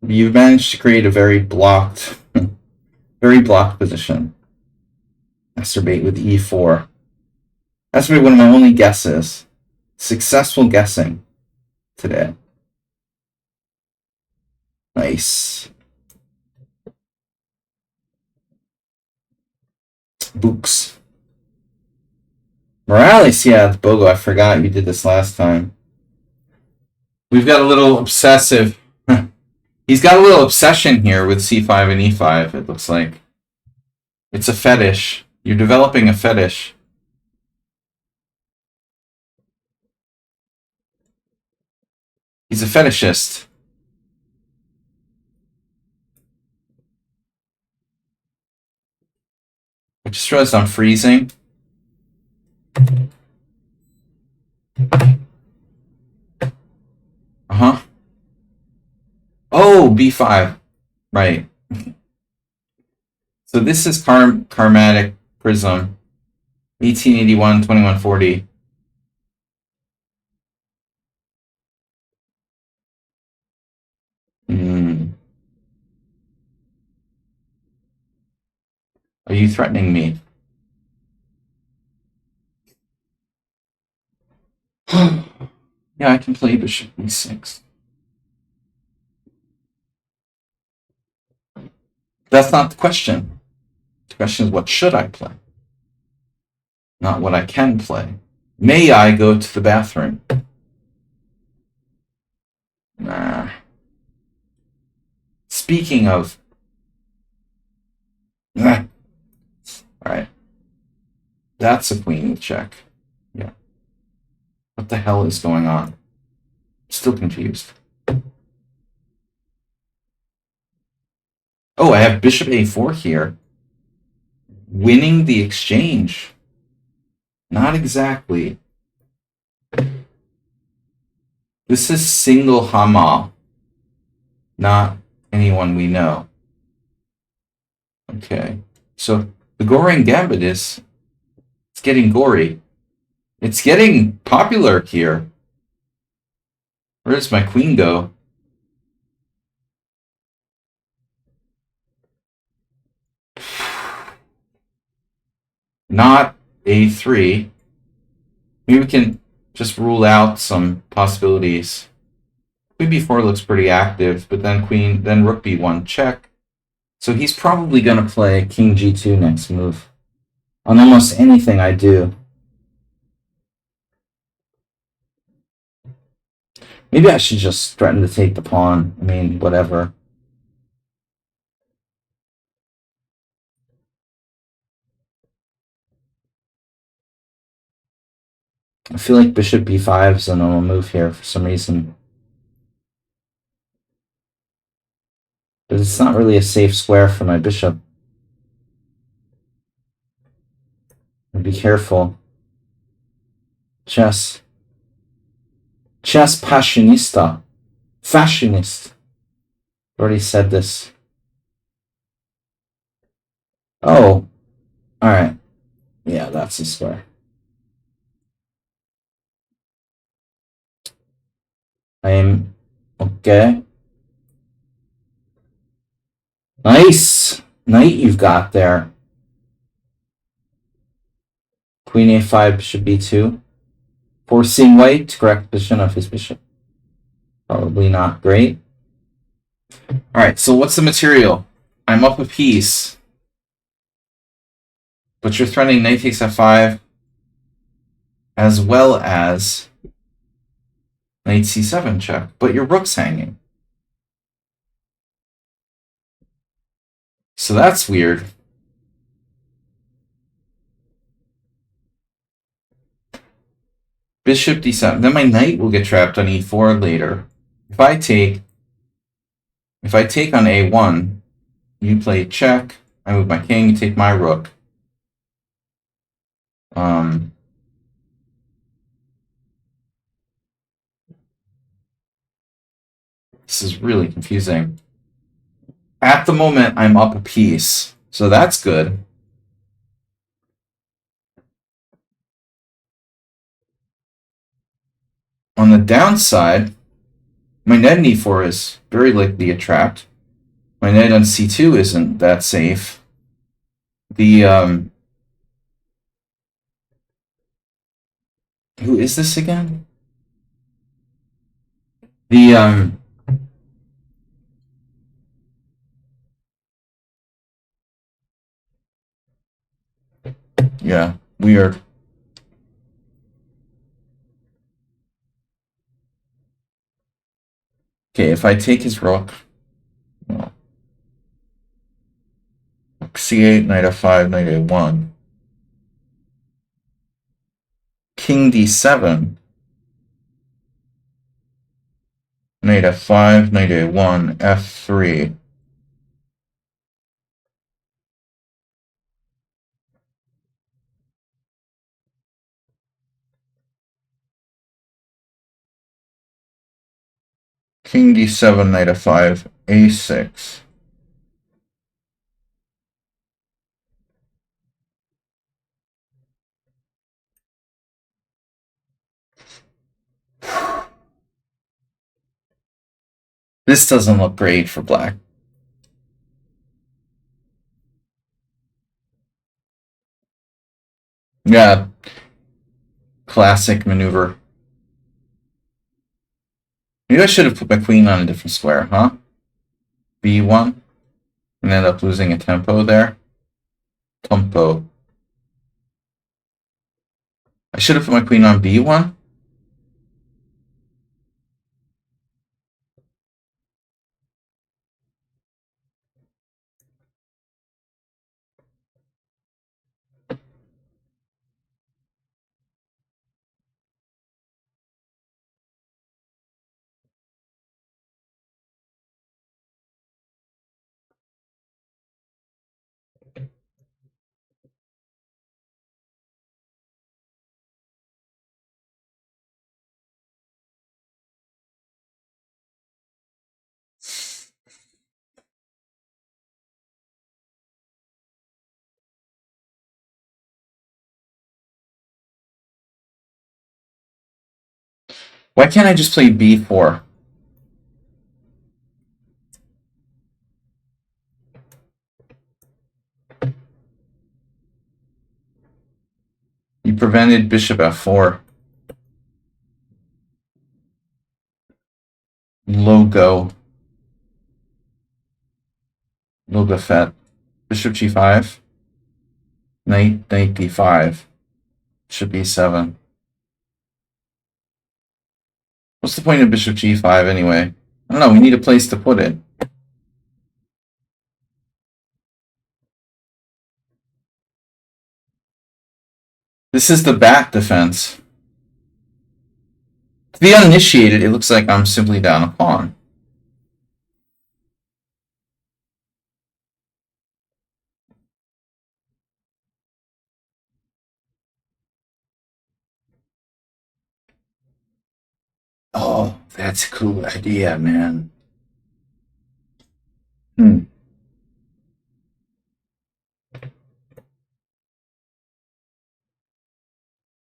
You've managed to create a very blocked position. Masturbate with e4. That's maybe one of my only guesses. Successful guessing today. Nice. Books. Morales, yeah, Bogo, I forgot you did this last time. We've got a little obsessive. He's got a little obsession here with c5 and e5, it looks like. It's a fetish. You're developing a fetish. He's a fetishist. I just realized I'm freezing. Uh-huh. Oh, b5. Right. So this is Karmatic Prism. 1881, 2140. Are you threatening me? Yeah, I can play bishop e6. That's not the question. The question is, what should I play? Not what I can play. May I go to the bathroom? Nah. Speaking of... Nah. Alright. That's a queen check. Yeah. What the hell is going on? Still confused. Oh, I have bishop a4 here. Winning the exchange. Not exactly. This is single Hama, not anyone we know. Okay, so the Goring Gambit it's getting gory. It's getting popular here. Where does my queen go? Not a3. Maybe we can just rule out some possibilities. Queen b4 looks pretty active, but then then rook b1 check. So he's probably going to play king g2 next move on almost anything I do. Maybe I should just threaten to take the pawn. I mean, whatever. I feel like bishop b5 is a normal move here for some reason. But it's not really a safe square for my bishop. Be careful. Chess. Chess passionista. Fashionist. Already said this. Oh. Alright. Yeah, that's a square. I'm okay. Nice knight you've got there. Queen a5, bishop b2. Forcing white to correct position of his bishop. Probably not great. Alright, so what's the material? I'm up a piece. But you're threatening knight takes f5 as well as knight c7 check. But your rook's hanging. So that's weird. Bishop d7. Then my knight will get trapped on e4 later. If I take on a1, you play check. I move my king, you take my rook. This is really confusing. At the moment, I'm up a piece, so that's good. On the downside, my knight on e4 is very likely to get trapped. My knight on c2 isn't that safe. The who is this again? The yeah, weird. Okay, if I take his rook, well, c8, knight f5, knight a1, king d7, knight f5, knight a1, f3. King d7, knight f5, a6. This doesn't look great for black. Yeah, classic maneuver. Maybe I should have put my queen on a different square, huh? b1, and end up losing a tempo there. Tempo. I should have put my queen on b1. Why can't I just play b4? You prevented bishop f4. Logo. Logo fet. Bishop g5. Knight d5. Bishop b7. What's the point of bishop g5 anyway? I don't know, we need a place to put it. This is the back defense. To the uninitiated, it looks like I'm simply down a pawn. Oh, that's a cool idea, man.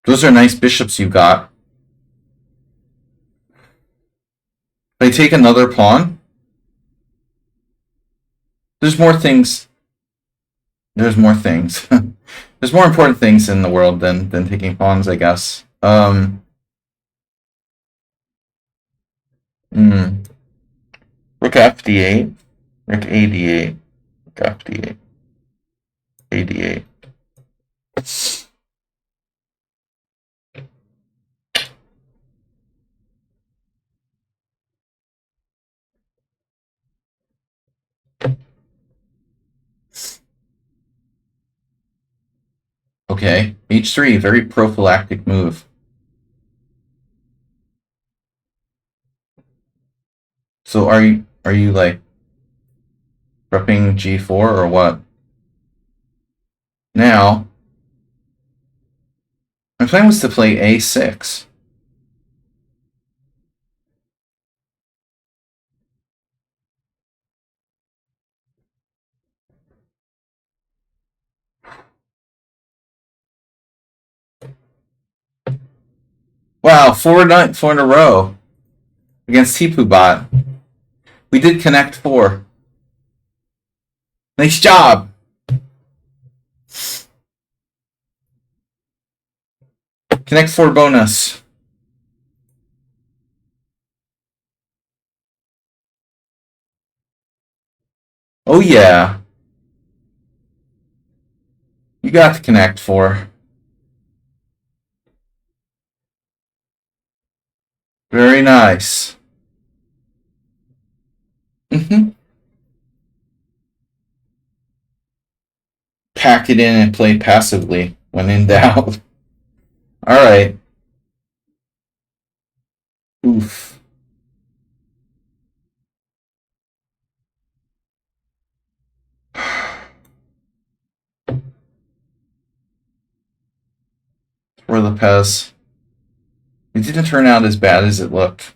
Those are nice bishops you got. They take another pawn? There's more things. There's more things. There's more important things in the world than taking pawns, I guess. Rook f d8. Rook a d8. Rook f d8. A d8. Okay, h3, very prophylactic move. So are you like repping g4 or what? Now, my plan was to play a6. Wow, four in a row against Tipu Bot. We did connect 4. Nice job. Connect 4 bonus. Oh yeah. You got to connect 4. Very nice. Pack it in and play passively when in doubt. Alright. Oof. For Lopez. It didn't turn out as bad as it looked.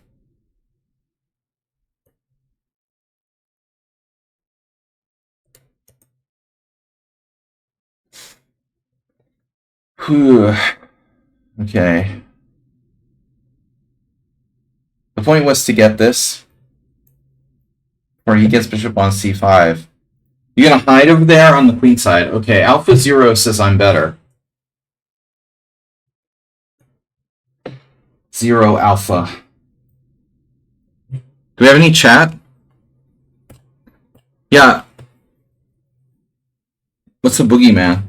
Whew. Okay. The point was to get this. Or he gets bishop on c5. You gonna hide over there on the queen side? Okay, Alpha Zero says I'm better. Zero Alpha. Do we have any chat? Yeah. What's a boogeyman?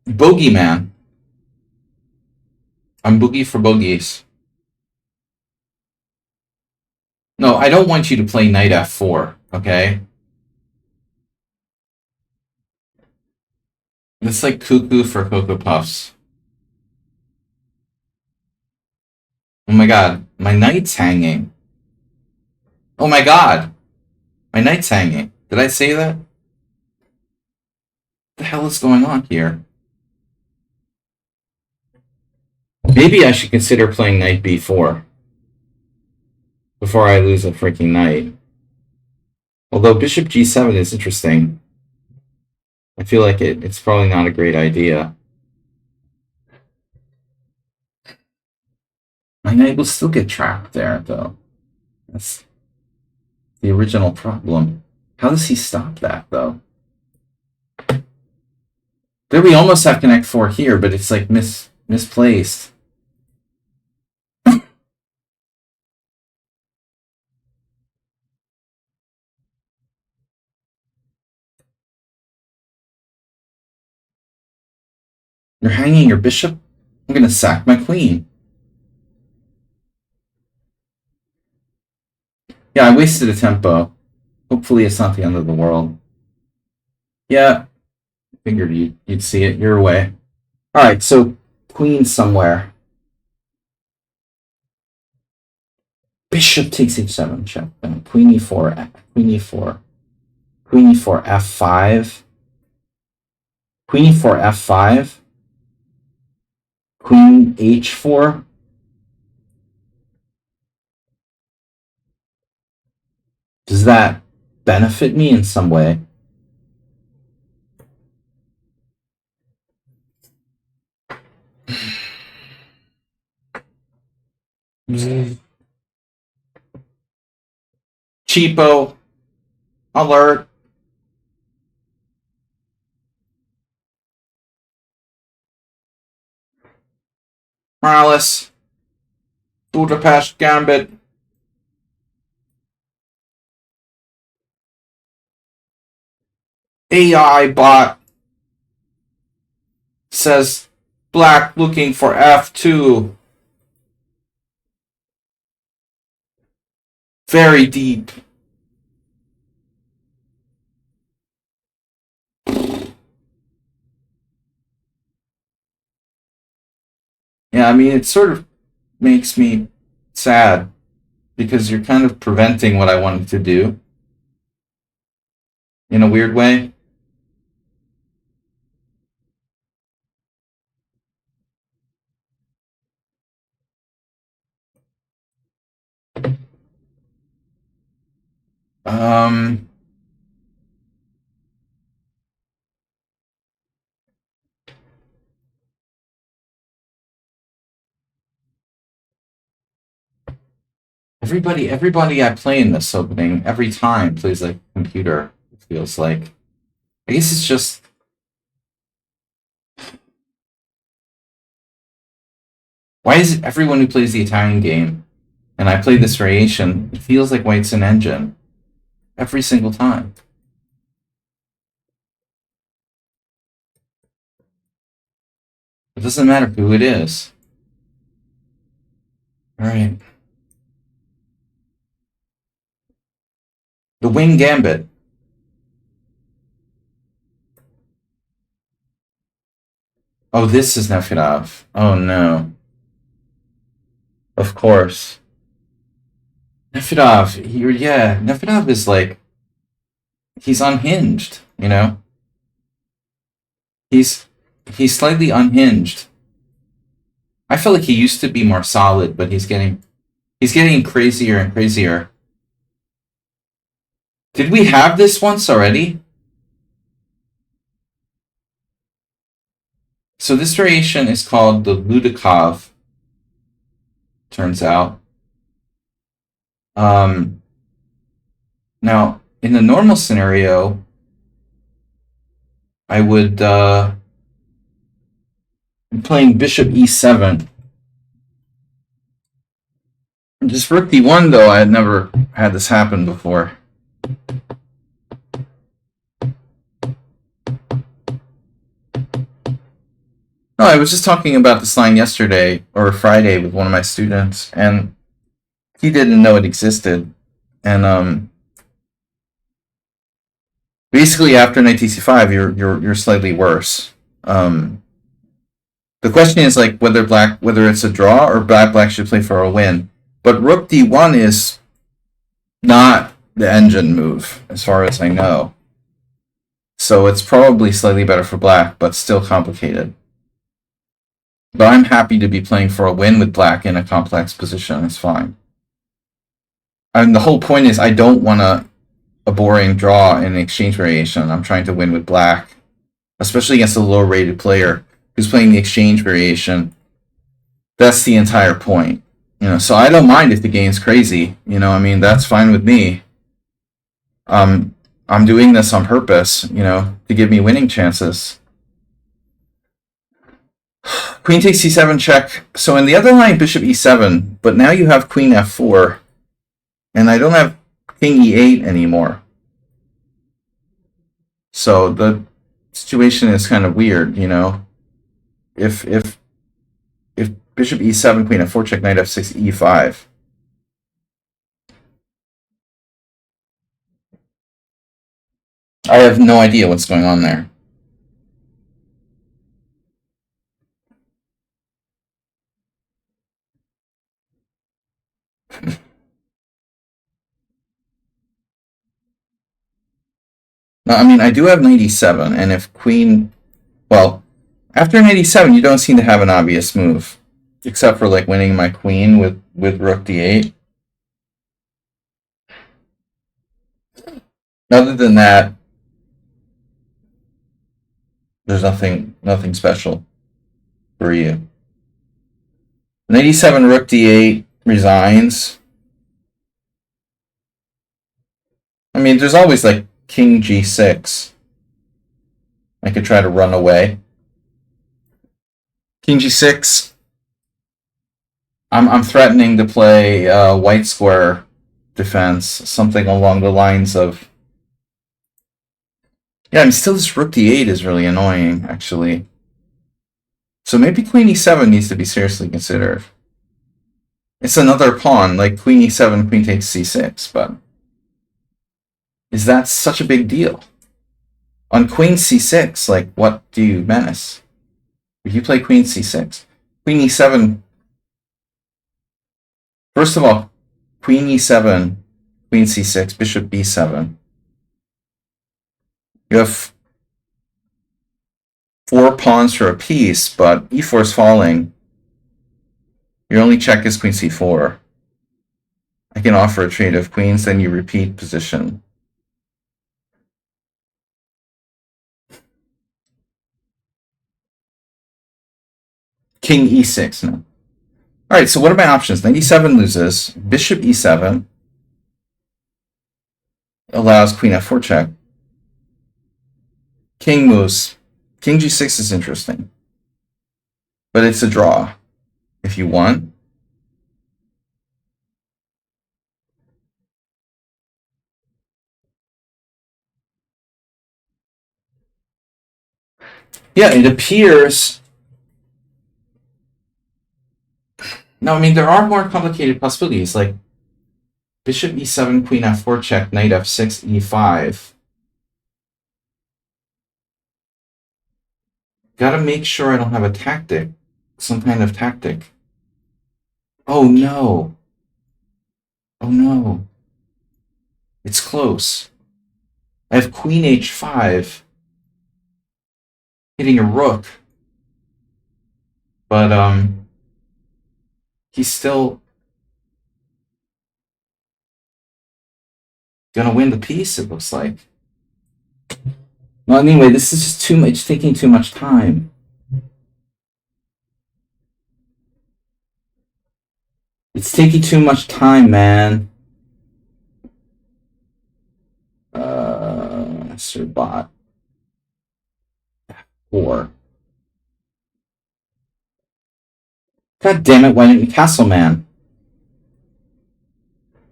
Bogeyman. I'm boogie for bogeys. No, I don't want you to play knight f4, okay? It's like cuckoo for Cocoa Puffs. Oh my god, my knight's hanging. Oh my god, my knight's hanging. Did I say that? What the hell is going on here? Maybe I should consider playing knight b4 before I lose a freaking knight. Although bishop g7 is interesting. I feel like it's probably not a great idea. My knight will still get trapped there, though. That's the original problem. How does he stop that, though? There we almost have connect 4 here, but it's like misplaced. You're hanging your bishop? I'm gonna sack my queen. Yeah, I wasted a tempo. Hopefully it's not the end of the world. Yeah, figured you'd see it your way. Alright, so queen somewhere. Bishop takes h7, check. Then queen e4, queen e4, queen e4, f5, queen e4, f5, queen h4. Does that benefit me in some way? Cheapo. Alert. Morales. Budapest Gambit. AI bot says black looking for f2. Very deep. Yeah, I mean, it sort of makes me sad because you're kind of preventing what I wanted to do in a weird way. Um, everybody I play in this opening every time plays like a computer. It feels like. I guess it's just. Why is it everyone who plays the Italian game, and I play this variation, it feels like White's an engine every single time. It doesn't matter who it is. All right. The wing gambit. Oh, this is Nefedov. Oh no. Of course. Nefedov is like, he's unhinged, you know? He's slightly unhinged. I feel like he used to be more solid, but he's getting crazier and crazier. Did we have this once already? So this variation is called the Ludikov, turns out. Now, in the normal scenario, I would be playing bishop e7. Just rook d1, though, I had never had this happen before. No, I was just talking about this line yesterday or Friday with one of my students, and he didn't know it existed. And basically, after knight c5, you're slightly worse. The question is like whether it's a draw or black should play for a win. But rook d1 is not the engine move, as far as I know. So it's probably slightly better for black, but still complicated. But I'm happy to be playing for a win with black in a complex position. It's fine. And the whole point is I don't want a boring draw in exchange variation. I'm trying to win with black. especially against a low-rated player who's playing the exchange variation. That's the entire point. So I don't mind if the game's crazy. I mean, that's fine with me. I'm doing this on purpose, to give me winning chances. Queen takes c7 check. So in the other line, bishop e7, but now you have queen f4, and I don't have king e8 anymore. So the situation is kind of weird, If bishop e7, queen f4 check, knight f6, e5. I have no idea what's going on there. No, I mean, I do have knight e7, and if queen... Well, after knight e7, you don't seem to have an obvious move, except for, like, winning my queen with rook d8. Other than that, there's nothing special for you. Knight e7, rook d8 resigns. I mean, there's always, like, king g6. I could try to run away. King g6. I'm threatening to play white square defense, something along the lines of... Yeah, I mean, still this rook d8 is really annoying, actually. So maybe queen e7 needs to be seriously considered. It's another pawn, like queen e7, queen takes c6, but... Is that such a big deal? On queen c6, like, what do you menace? If you play queen c6, queen e7... First of all, queen e7, queen c6, bishop b7. You have 4 pawns for a piece, but e4 is falling. Your only check is queen c4. I can offer a trade of queens, then you repeat position. King e6, no. Alright, so what are my options? Knight e7 loses. Bishop e7 allows queen f4 check. King moves. King g6 is interesting. But it's a draw. If you want. Yeah, it appears... No, I mean, there are more complicated possibilities, like bishop e7, queen f4 check, knight f6, e5. Gotta make sure I don't have a tactic. Some kind of tactic. Oh no. Oh no. It's close. I have queen h5 hitting a rook. But, he's still gonna win the piece, it looks like. Well, anyway, this is just too much, taking too much time. It's taking too much time, man. Sir bot. 4. God damn it, why didn't you castle, man?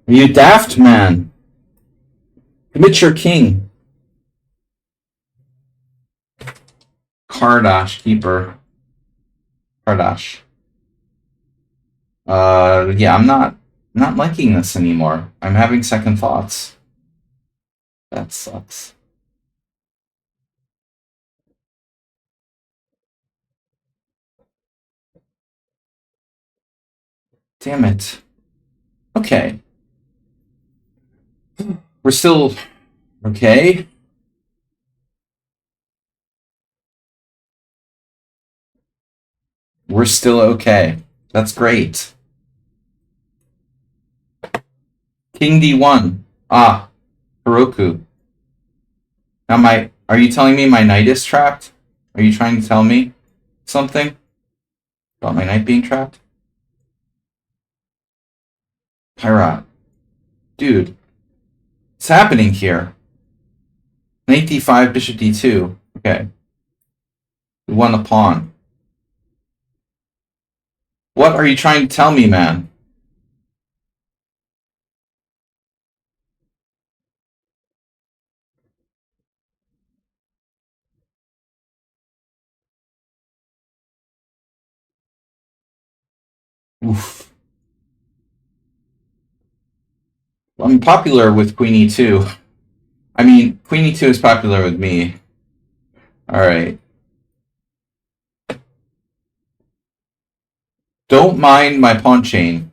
Are you daft, man? Commit your king. Kardash, keeper. Kardash. Yeah, I'm not liking this anymore. I'm having second thoughts. That sucks. Damn it. Okay. We're still okay. We're still okay. That's great. King d1. Ah, Heroku. Now are you telling me my knight is trapped? Are you trying to tell me something about my knight being trapped? Pirate. Dude, what's happening here? Knight d5, bishop d2. Okay. We won the pawn. What are you trying to tell me, man? Oof. I'm popular with Queen e2. I mean, Queen e2 is popular with me. Alright. Don't mind my pawn chain.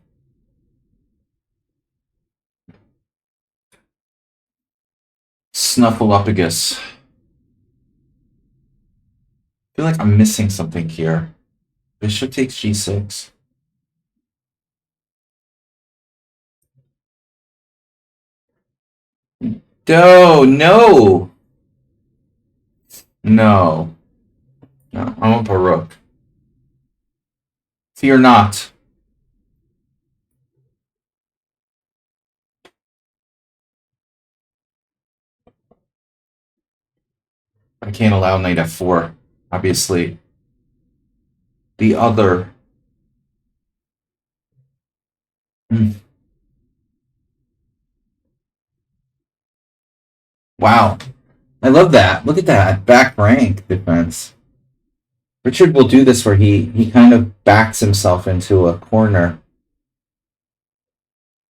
Snuffleupagus. I feel like I'm missing something here. Bishop takes g6. No, no! No. No, I want a rook. Fear not. I can't allow knight f4, obviously. The other. Wow. I love that. Look at that. Back rank defense. Richard will do this where he kind of backs himself into a corner.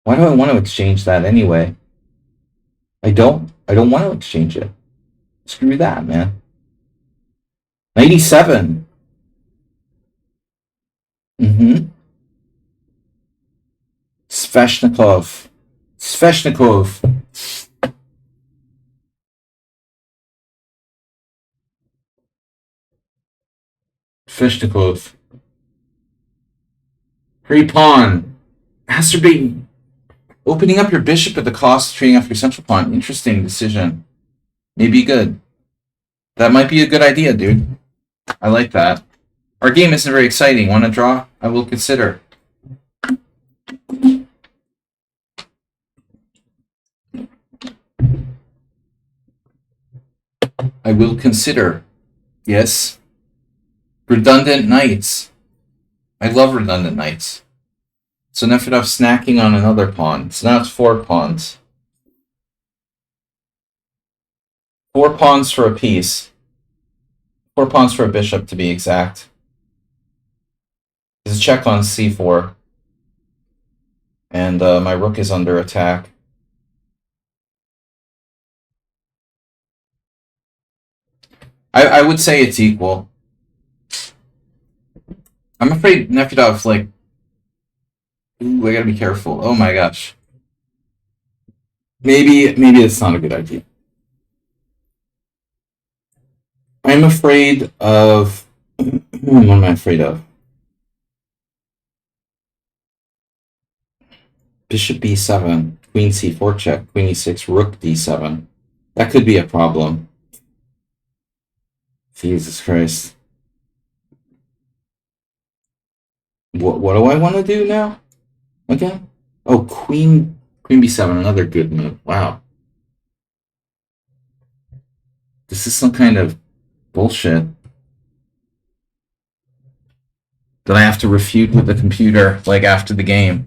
Why do I want to exchange that anyway? I don't want to exchange it. Screw that, man. 97. Mm-hmm. Sveshnikov. Sveshnikov. Sveshnikov. Free pawn. Masturbating. Opening up your bishop at the cost of trading off your central pawn. Interesting decision. Maybe good. That might be a good idea, dude. I like that. Our game isn't very exciting. Want to draw? I will consider. I will consider. Yes. Redundant knights. I love redundant knights. So Nefedov snacking on another pawn. So now it's 4 pawns. 4 pawns for a piece. 4 pawns for a bishop, to be exact. There's a check on c4. And my rook is under attack. I would say it's equal. I'm afraid Nefedov, like... Ooh, I gotta be careful. Oh my gosh. Maybe it's not a good idea. I'm afraid of... What am I afraid of? Bishop b7, queen c4 check, queen e6, rook d7. That could be a problem. Jesus Christ. What do I want to do now? Again? Oh, queen b7, another good move. Wow. This is some kind of bullshit that I have to refute with the computer, like, after the game.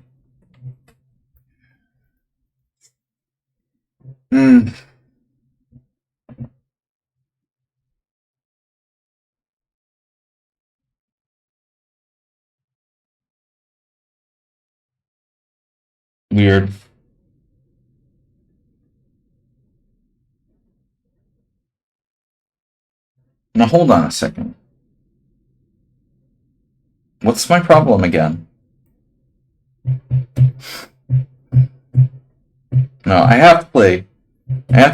Weird. Now hold on a second. What's my problem again? No, I have to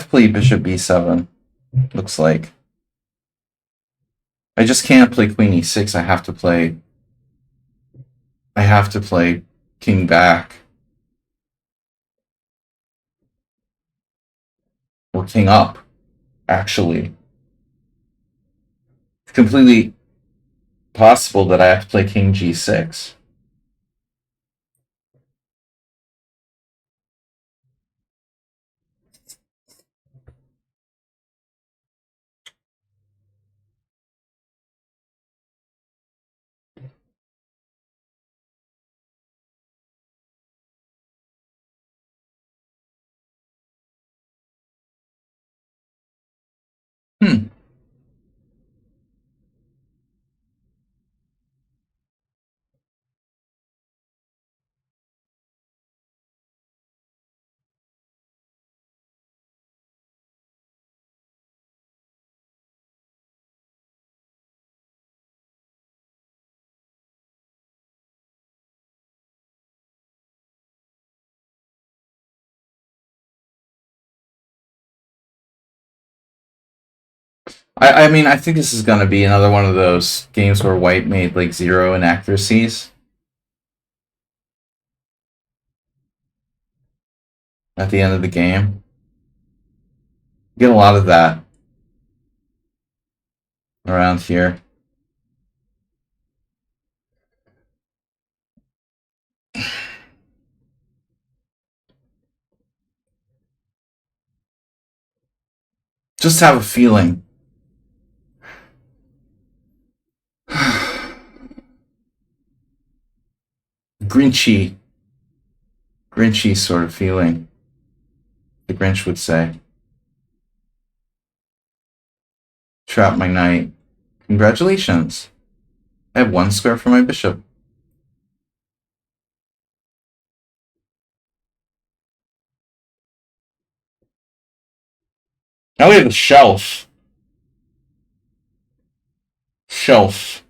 play bishop b7. Looks like. I just can't play queen e6. I have to play king back. Or king up, actually. It's completely possible that I have to play king g6. Hmm. I mean, I think this is going to be another one of those games where white made like 0 inaccuracies at the end of the game. You get a lot of that around here. Just have a feeling. Grinchy. Grinchy sort of feeling, the Grinch would say. Trap my knight. Congratulations. I have 1 square for my bishop. Now we have a shelf. Shelf.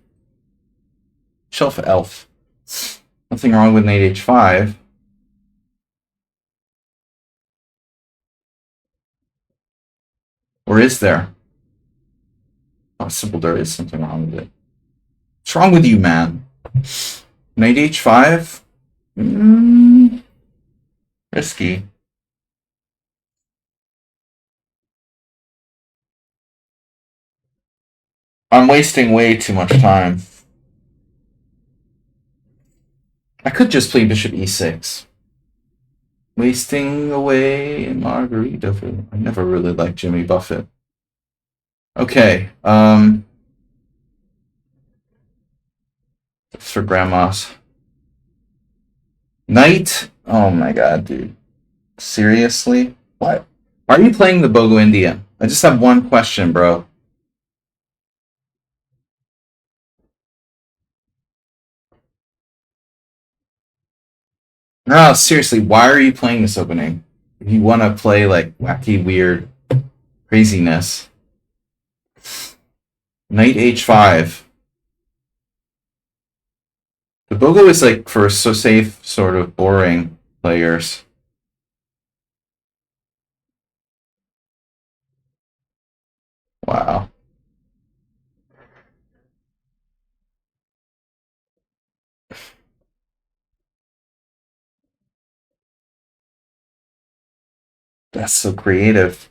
Shelf elf. Nothing wrong with knight h5. Or is there? Possible there is something wrong with it. What's wrong with you, man? Knight h5? Risky. I'm wasting way too much time. I could just play bishop e6. Wasting away in Margaritaville. I never really liked Jimmy Buffett. Okay, it's for grandmas. Knight? Oh my god, dude. Seriously? What? Why are you playing the Bogo Indian? I just have one question, bro. No, seriously, why are you playing this opening? If you want to play like wacky, weird craziness. Knight h5. The Bogo is like for so safe, sort of boring players. Wow. That's so creative.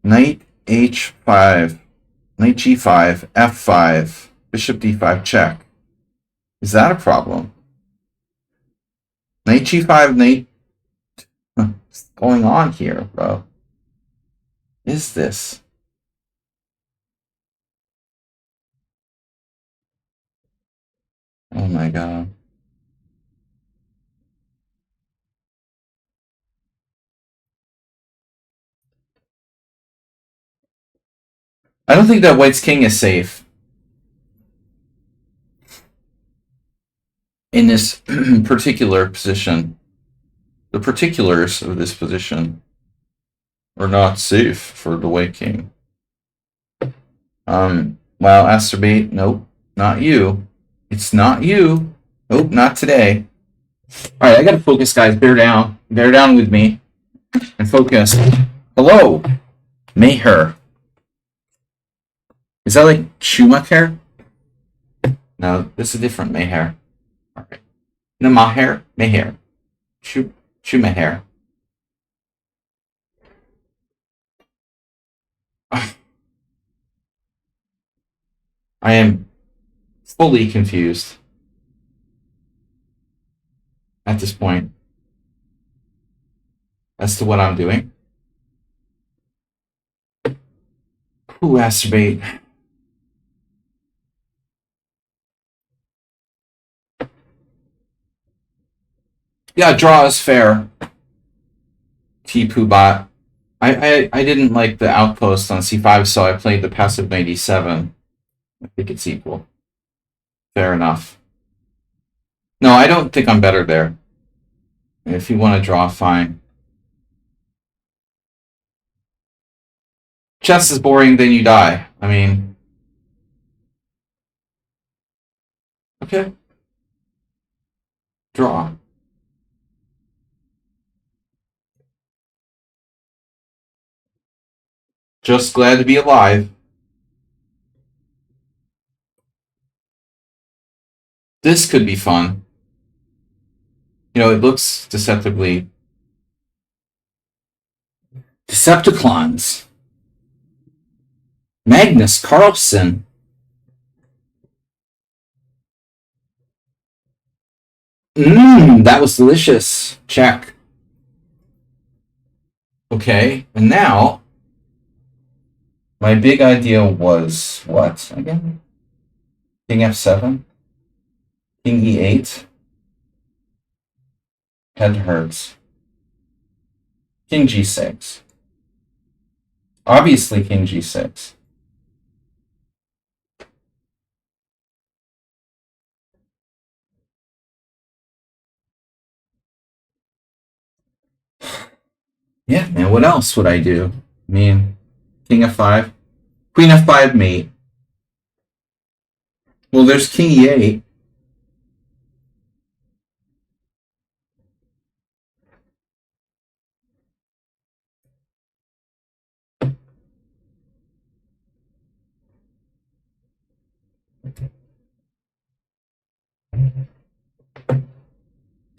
Knight h5. Knight g5. f5. Bishop d5 check. Is that a problem? Knight g5, knight. What's going on here, bro? Is this? Oh my god. I don't think that white's king is safe in this particular position. The particulars of this position are not safe for the white king. Wow, Asterbate, nope, not you. It's not you. Nope, not today. Alright, I gotta focus, guys. Bear down. Bear down with me. And focus. Hello, Mayher. Is that like Schumacher? No, this is different Mayher. Alright. No, Maher? Mayher. Schumacher. I am fully confused at this point as to what I'm doing. Ooh, acerbate. Yeah, draw is fair. T-Poo bot. I didn't like the outpost on c5, so I played the passive knight e7. I think it's equal. Fair enough. No, I don't think I'm better there. If you want to draw, fine. Chess is boring, then you die. I mean... Okay. Draw. Just glad to be alive. This could be fun. You know, it looks deceptively... Decepticons. Magnus Carlsen. That was delicious. Check. Okay, and now my big idea was what again? King f7, King e8, head hurts. King g6. Obviously, King g6. Yeah, man. What else would I do? I mean, King f5, Queen f5 mate. Well, there's King e8.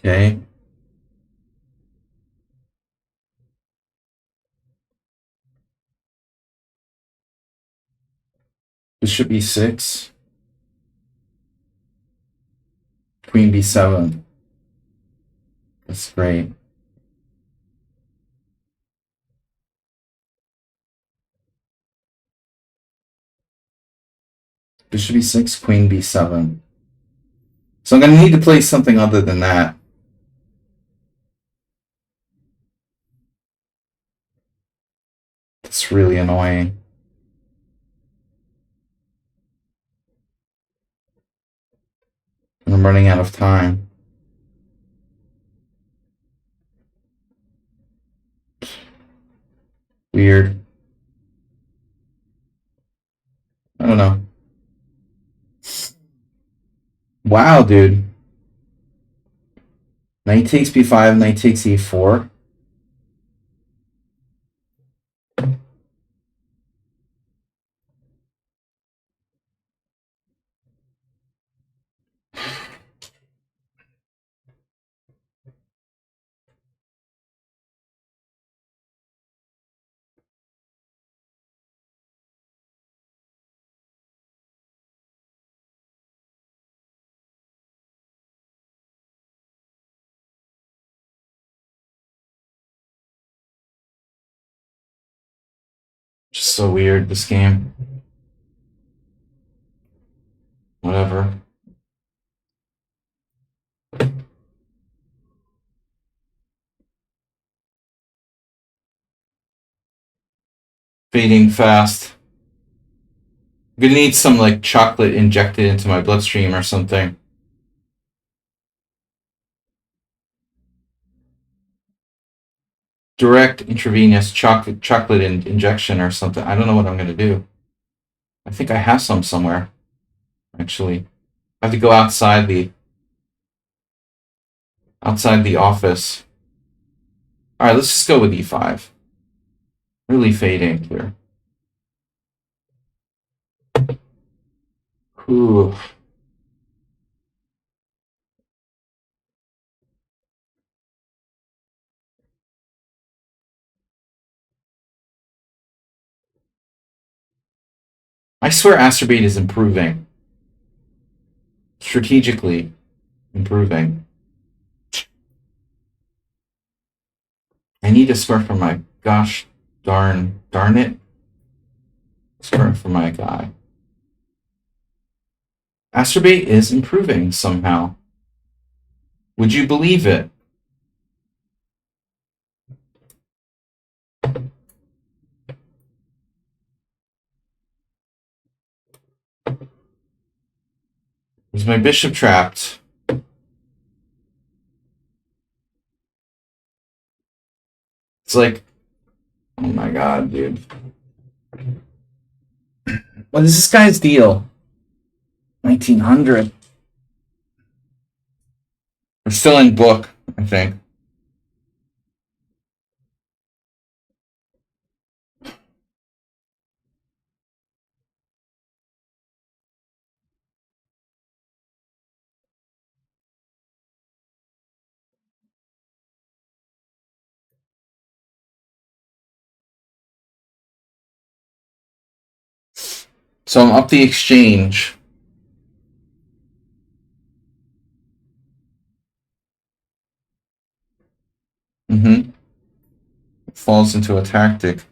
Okay. Bishop e6. Queen b7. That's great. Bishop e6, Queen b7. So I'm going to need to play something other than that. It's really annoying. And I'm running out of time. Weird. I don't know. Wow, dude. Knight takes b5, knight takes e4. Just so weird, this game. Whatever. Fading fast. I'm gonna need some, like, chocolate injected into my bloodstream or something. Direct intravenous chocolate injection or something. I don't know what I'm gonna do. I think I have some somewhere, actually. I have to go outside the office. Alright, let's just go with e5. Really fading here. Ooh. I swear Astrobate is improving. Strategically improving. I need a square for my gosh darn it. Square for my guy. Astrobate is improving somehow. Would you believe it? Is my bishop trapped? It's like, oh my god, dude. What is this guy's deal? 1900. We're still in book, I think. So I'm up the exchange. Mm-hmm. Falls into a tactic.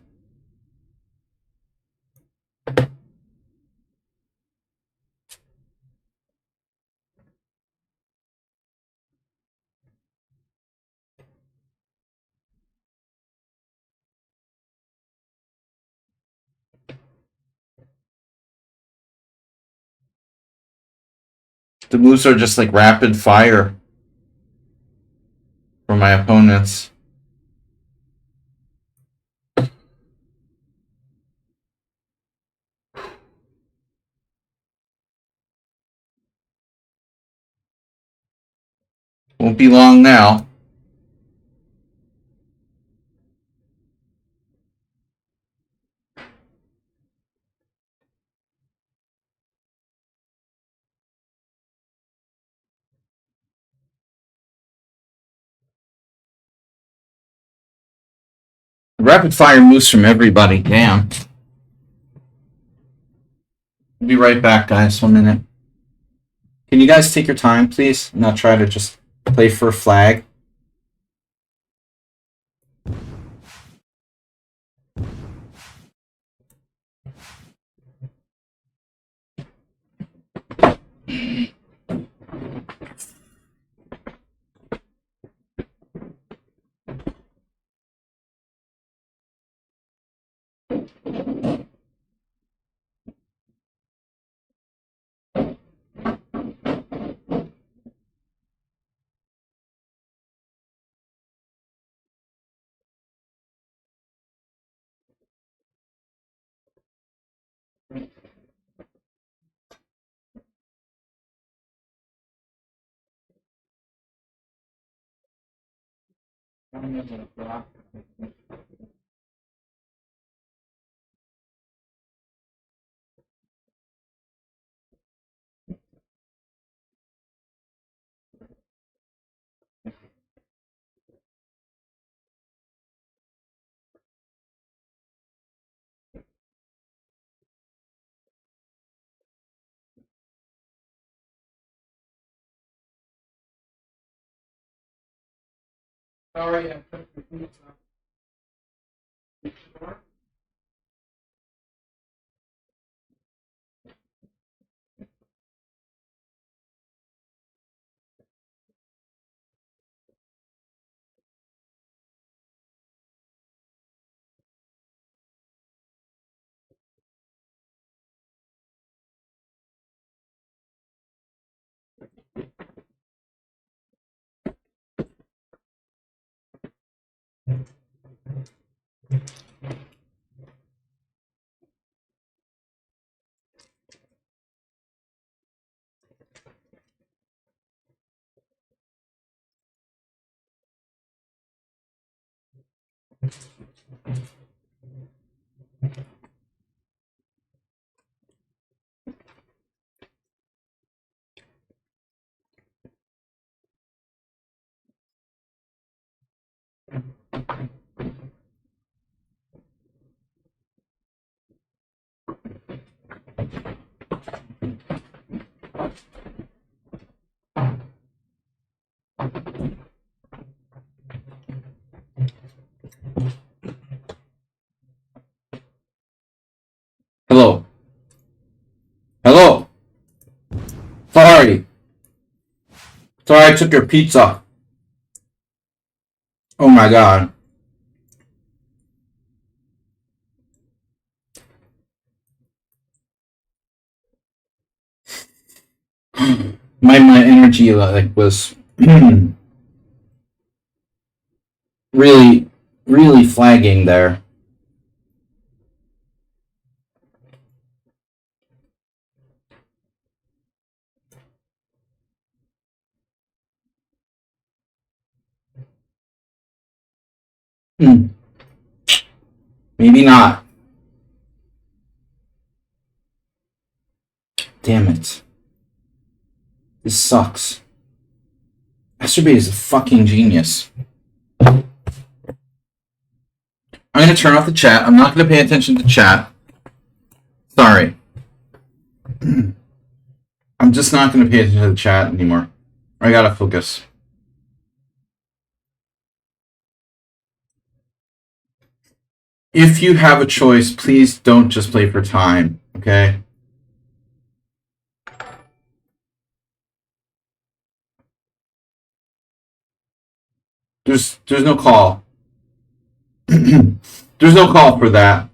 The moves are just like rapid fire for my opponents. Won't be long now. Rapid fire moves from everybody. Damn. I'll be right back, guys. 1 minute. Can you guys take your time, please? Not try to just play for a flag. Sorry, Hello. Hello. Sorry. Sorry I took your pizza. Oh my god. My energy like was really flagging there. Maybe not. Damn it. This sucks. Masturbate is a fucking genius. I'm gonna turn off the chat. I'm not gonna pay attention to chat. Sorry. I'm just not gonna pay attention to the chat anymore. I gotta focus. If you have a choice, please don't just play for time, okay? There's no call. There's no call for that.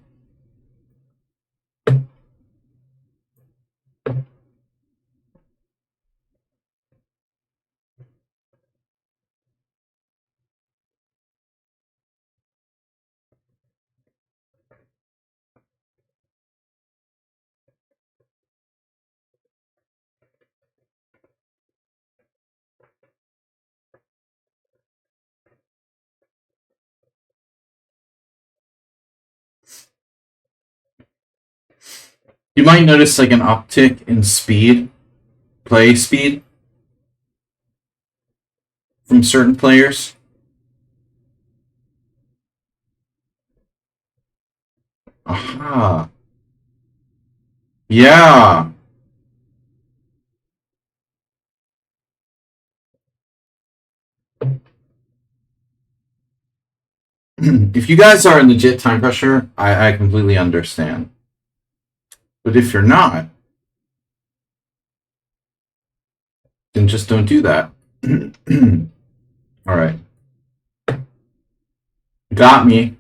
You might notice like an uptick in speed, play speed, from certain players. Aha. Yeah. If you guys are in legit time pressure, I completely understand. But if you're not, then just don't do that. All right. Got me.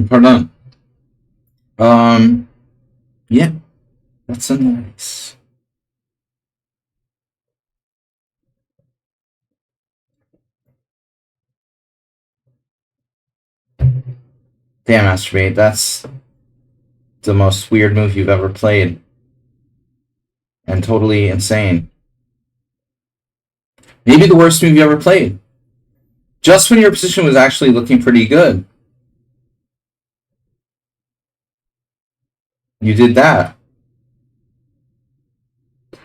Pardon. Yeah, that's a nice. Damn, Masturbate, that's the most weird move you've ever played. And totally insane. Maybe the worst move you ever played. Just when your position was actually looking pretty good. You did that.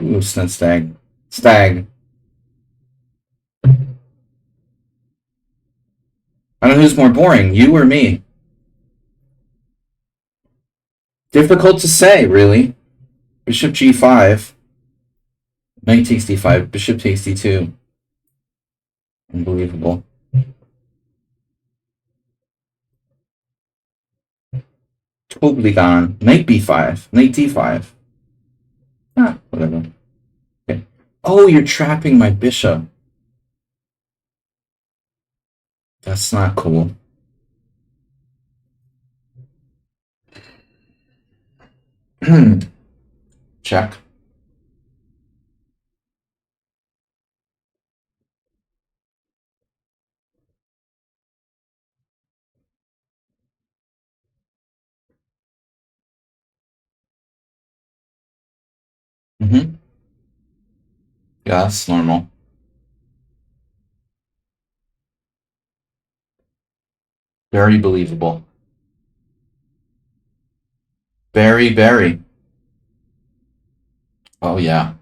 Ooh, stag. Stag. I don't know who's more boring, you or me. Difficult to say, really. Bishop g5. Knight takes d5. Bishop takes d2. Unbelievable. Totally gone. Knight b5. Knight d5. Ah, whatever. Okay. Oh, you're trapping my bishop. That's not cool. Check. Mm-hmm. Yeah, that's normal. Very believable. Very. Oh, yeah.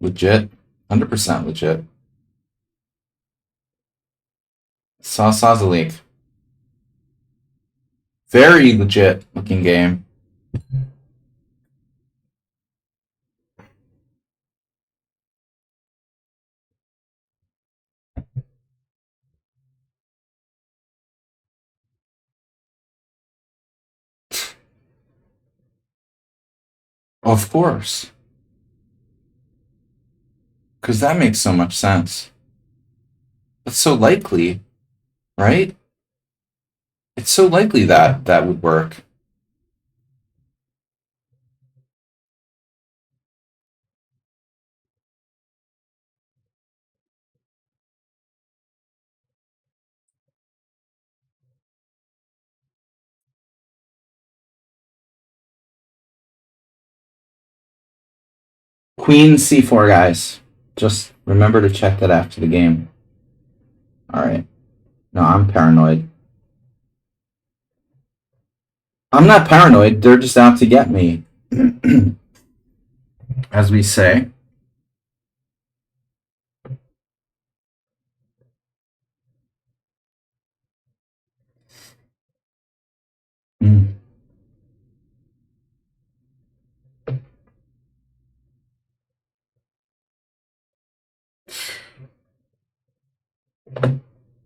Legit. 100% legit. Saw's a leak. Very legit looking game. Of course. Because that makes so much sense. That's so likely, right? It's so likely that that would work. Queen C4, guys. Just remember to check that after the game. All right. No, I'm paranoid. I'm not paranoid. They're just out to get me. As we say. Mm.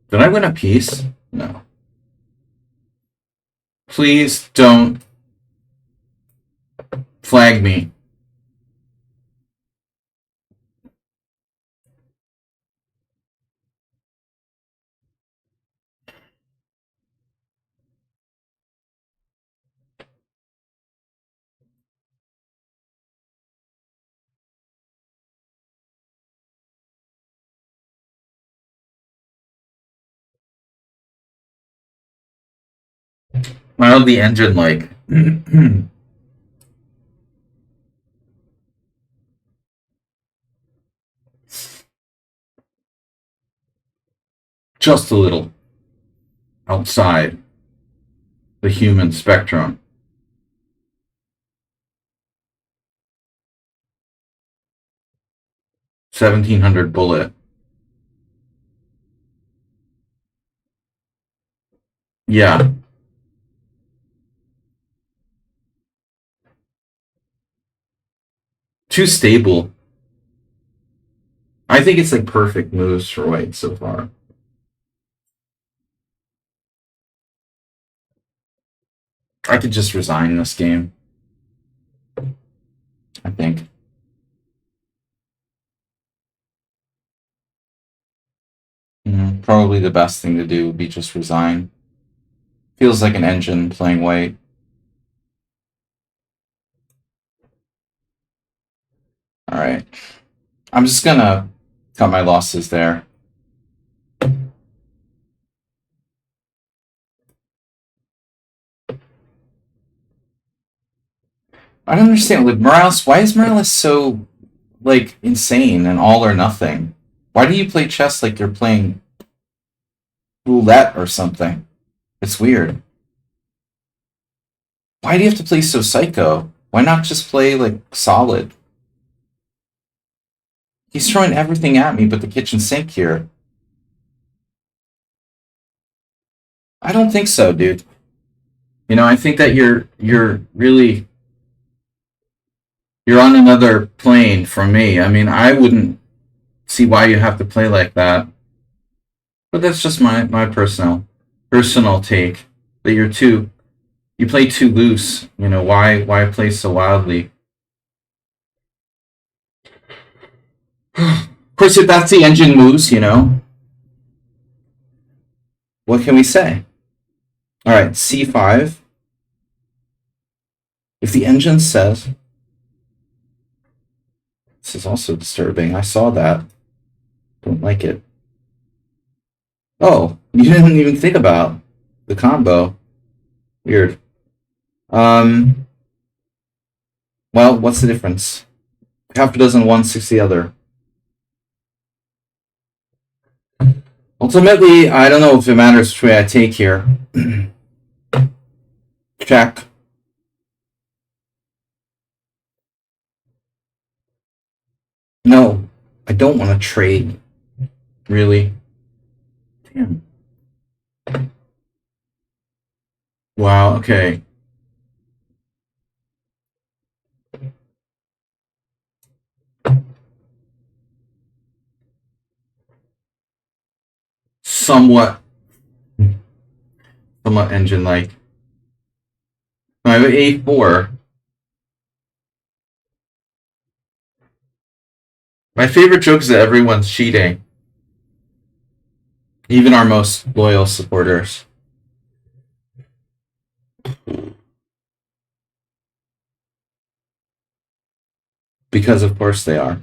Did I win a piece? No. Please don't flag me. Mildly engine like. Just a little outside the human spectrum. 1700 bullet. Yeah. Too stable. I think it's like perfect moves for white so far. I could just resign this game. I think. Probably the best thing to do would be just resign. Feels like an engine playing white. Alright. I'm just gonna cut my losses there. I don't understand. Like Morales, why is Morales so like insane and all or nothing? Why do you play chess like you're playing roulette or something? It's weird. Why do you have to play so psycho? Why not just play like solid? He's throwing everything at me but the kitchen sink here. I don't think so, dude. You know, I think that you're really you're on another plane from me. I mean, I wouldn't see why you have to play like that. But that's just my personal take. That you play too loose. You know, why play so wildly? Of course, if that's the engine moves, you know, what can we say? All right, C5. If the engine says, this is also disturbing. I saw that. Don't like it. Oh, you didn't even think about the combo. Weird. Um. Well, what's the difference? Half a dozen one, six the other. Ultimately, I don't know if it matters which way I take here. Check. No, I don't want to trade. Really. Damn. Wow, okay. Somewhat engine like. I have A4. My favorite joke is that everyone's cheating. Even our most loyal supporters. Because of course they are.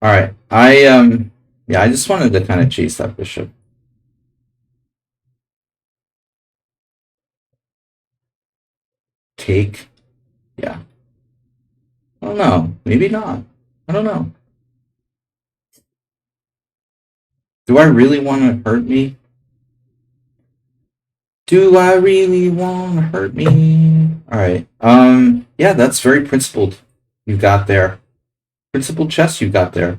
Alright. Yeah, I just wanted to kind of chase that bishop. Take. Yeah. I don't know. Maybe not. I don't know. Do I really want to hurt me? Do I really want to hurt me? Alright. Yeah, that's very principled. You got there. Principled chess you got there.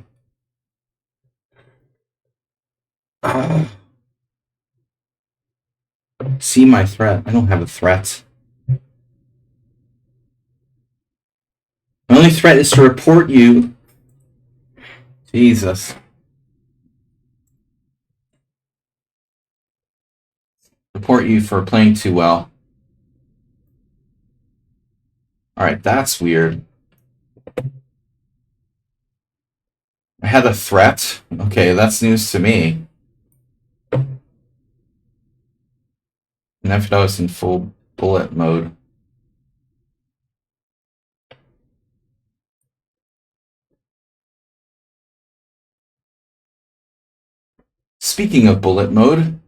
See my threat. I don't have a threat. My only threat is to report you. Jesus. Report you for playing too well. Alright, that's weird. I had a threat? Okay, that's news to me. And if I was in full bullet mode. Speaking of bullet mode,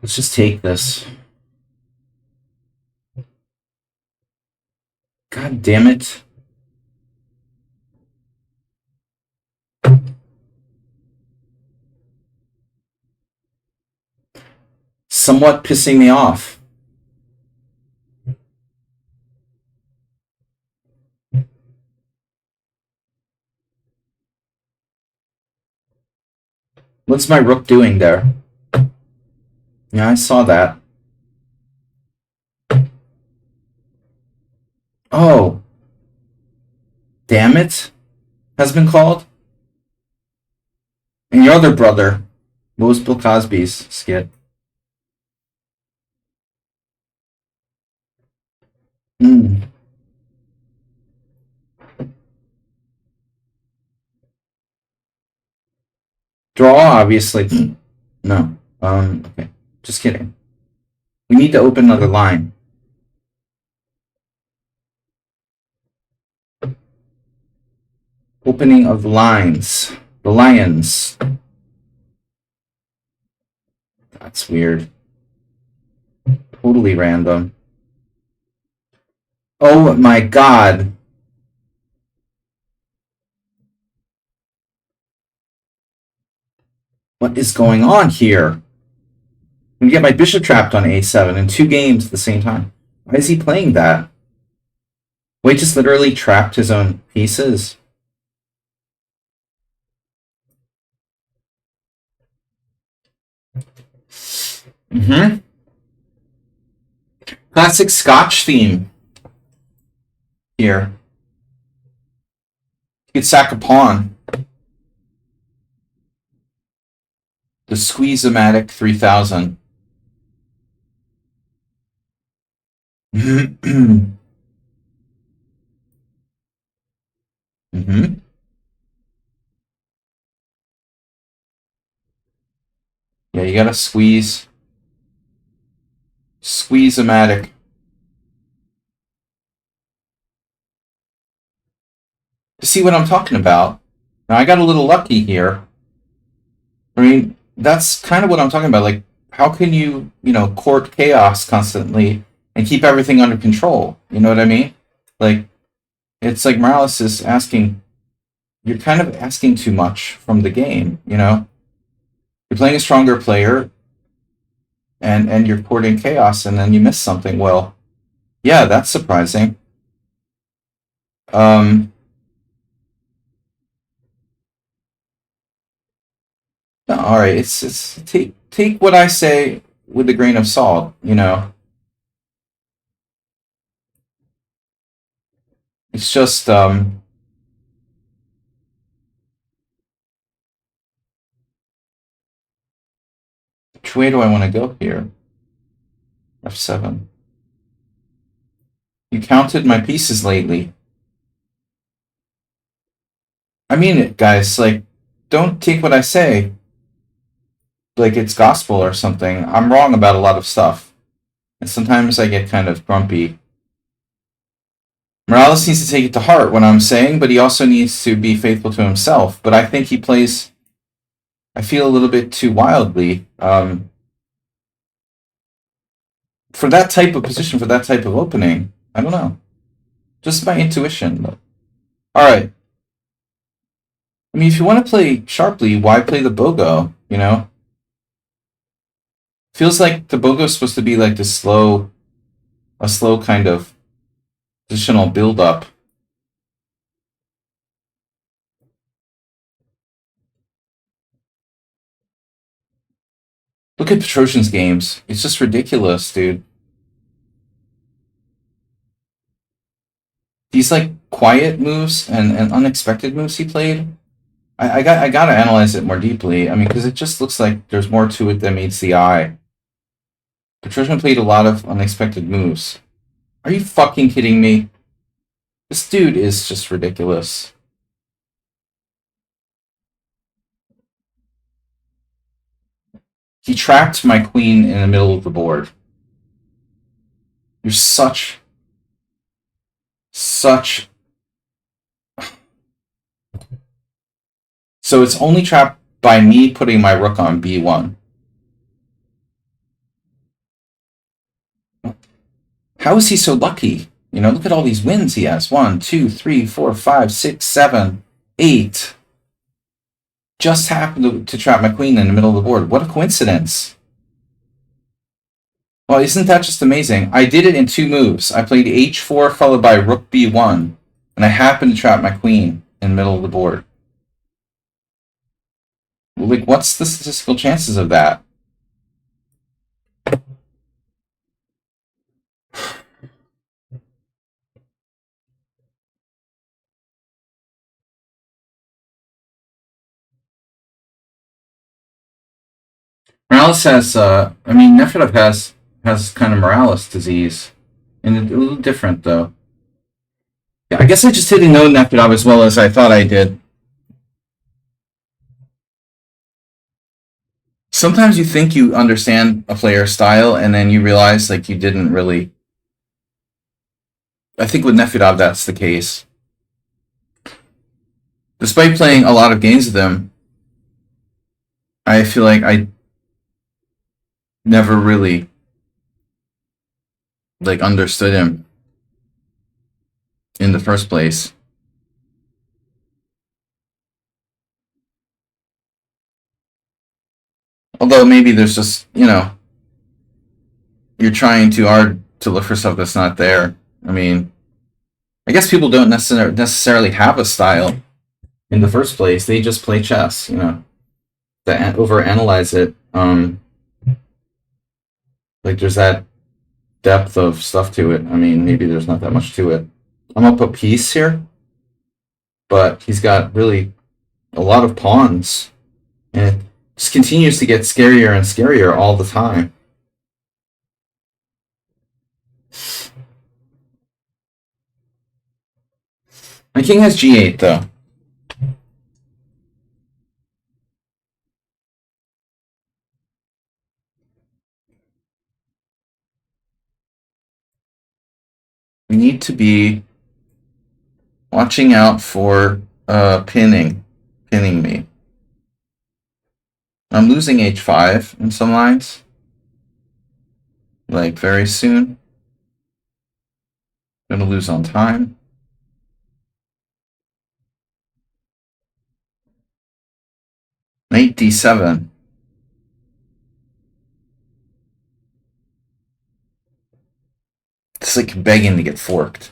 let's just take this. God damn it. Somewhat pissing me off. What's my rook doing there? Yeah, I saw that. Oh. Damn it. Has been called. And your other brother. What was Bill Cosby's skit? Hmm. Draw, obviously. No. Okay. Just kidding. We need to open another line. Opening of lines. The lions. That's weird. Totally random. Oh my god. What is going on here? I'm gonna get my bishop trapped on a7 in 2 games at the same time. Why is he playing that? Wait, just literally trapped his own pieces. Mm-hmm. Classic Scotch theme here. You could sack a pawn. The Squeeze-O-Matic 3000. Mm-hmm. Yeah, you gotta squeeze. Squeeze-O-Matic. See what I'm talking about? Now, I got a little lucky here. I mean, that's kind of what I'm talking about. Like, how can you, court chaos constantly and keep everything under control? You know what I mean? Like, it's like Morales is asking, you're kind of asking too much from the game, You're playing a stronger player and you're courting chaos and then you miss something. Well, yeah, that's surprising. No, all right, it's take what I say with a grain of salt, you know. It's just which way do I want to go here? F7. You counted my pieces lately. I mean it, guys. Like, don't take what I say like it's gospel or something. I'm wrong about a lot of stuff. And sometimes I get kind of grumpy. Morales needs to take it to heart what I'm saying, but he also needs to be faithful to himself. But I think he plays, I feel, a little bit too wildly. For that type of position, for that type of opening, I don't know. Just my intuition. Alright. I mean, if you want to play sharply, why play the BOGO, you know? Feels like the BOGO is supposed to be like a slow kind of positional build-up. Look at Petrosian's games. It's just ridiculous, dude. These like quiet moves and unexpected moves he played. I gotta analyze it more deeply. I mean, because it just looks like there's more to it than meets the eye. Petrosian played a lot of unexpected moves. Are you fucking kidding me? This dude is just ridiculous. He trapped my queen in the middle of the board. You're such. So it's only trapped by me putting my rook on b1. How is he so lucky? You know, look at all these wins he has. 1, 2, 3, 4, 5, 6, 7, 8. Just happened to trap my queen in the middle of the board. What a coincidence. Well, isn't that just amazing? I did it in 2 moves. I played h4 followed by rook b1, and I happened to trap my queen in the middle of the board. Like, what's the statistical chances of that? Morales has, Nefedov has kind of Morales disease, and a little different though. Yeah, I guess I just didn't know Nefedov as well as I thought I did. Sometimes you think you understand a player's style, and then you realize like you didn't really. I think with Nefedov that's the case. Despite playing a lot of games with him, I feel like I never really like understood him in the first place. Although maybe there's just, you know, you're trying too hard to look for stuff that's not there. I mean, I guess people don't necessarily have a style in the first place. They just play chess, you know. To overanalyze it, like there's that depth of stuff to it. I mean, maybe there's not that much to it. I'm gonna put piece here, but he's got really a lot of pawns, and it just continues to get scarier and scarier all the time. My king has g8 though. We need to be watching out for pinning me. I'm losing h5 in some lines, like very soon. I'm gonna lose on time. Knight d7. It's like begging to get forked.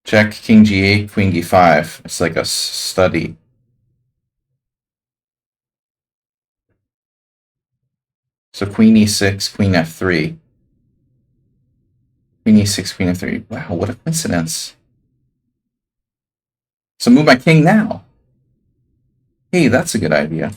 Check, king g8, queen d5. It's like a study. So queen e6, queen f3. Queen e6, queen f3. Wow, what a coincidence. So move my king now. Hey, that's a good idea.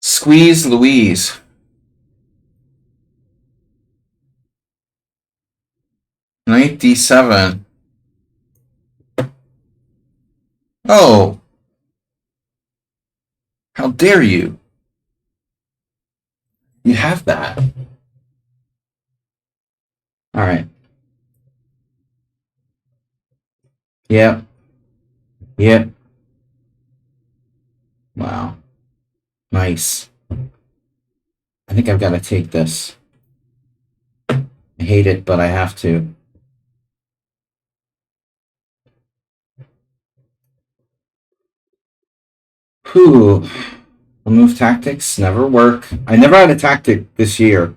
Squeeze Louise. Knight d7. Oh! How dare you? You have that. Alright. Yep. Yep. Wow. Nice. I think I've got to take this. I hate it, but I have to. Whew. Remove tactics never work. I never had a tactic this year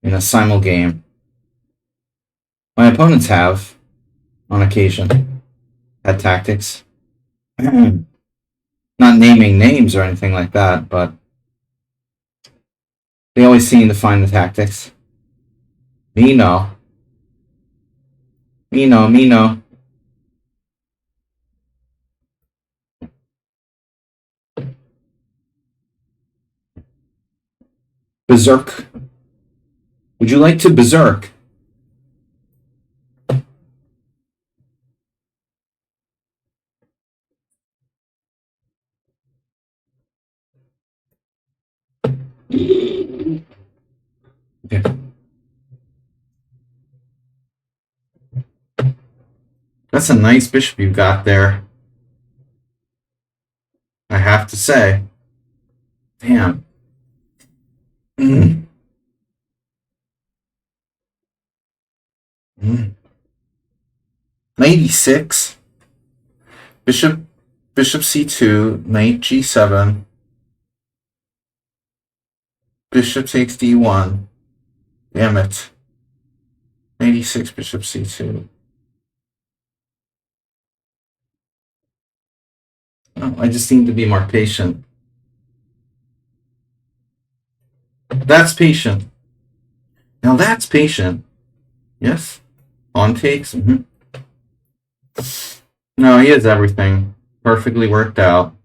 in a simul game. My opponents have, on occasion, had tactics. Not naming names or anything like that, but they always seem to find the tactics. Me no. Me no, me no. Berserk. Would you like to berserk? Okay. That's a nice bishop you got there. I have to say. Damn. Mm. Mm. Knight e6. Bishop c2. Knight g7. Bishop takes d1. Damn it. Knight e6, bishop c2. Oh, I just need to be more patient. That's patient. Now that's patient. Yes. Pawn takes. Mm-hmm. No, he has everything perfectly worked out.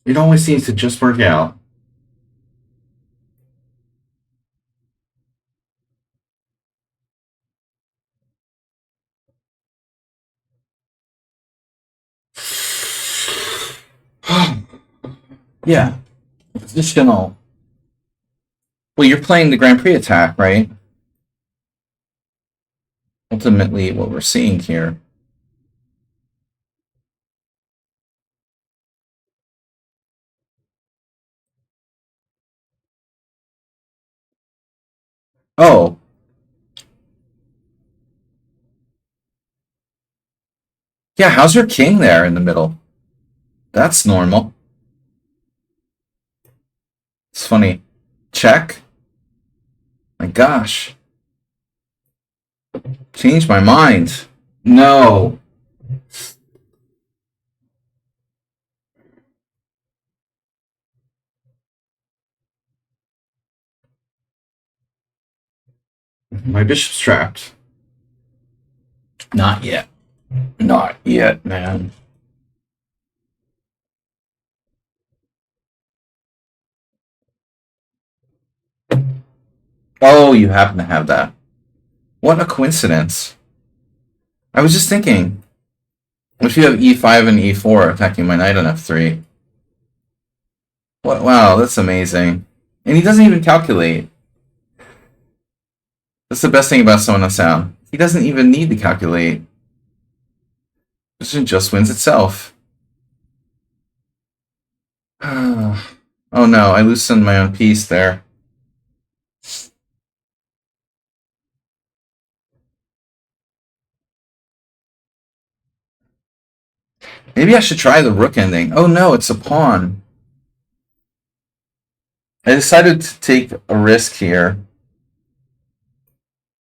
It always seems to just work out. Yeah. Positional. Well, you're playing the Grand Prix attack, right? Ultimately, what we're seeing here. Oh. Yeah, how's your king there in the middle? That's normal. It's funny. Check. My gosh. Changed my mind. No. My bishop's trapped. Not yet. Not yet, man. Oh, you happen to have that. What a coincidence. I was just thinking, what if you have e5 and e4 attacking my knight on f3? What? Wow, that's amazing. And he doesn't even calculate. That's the best thing about Sona Sound. He doesn't even need to calculate. It just wins itself. Oh no, I loosened my own piece there. Maybe I should try the rook ending. Oh no, it's a pawn. I decided to take a risk here.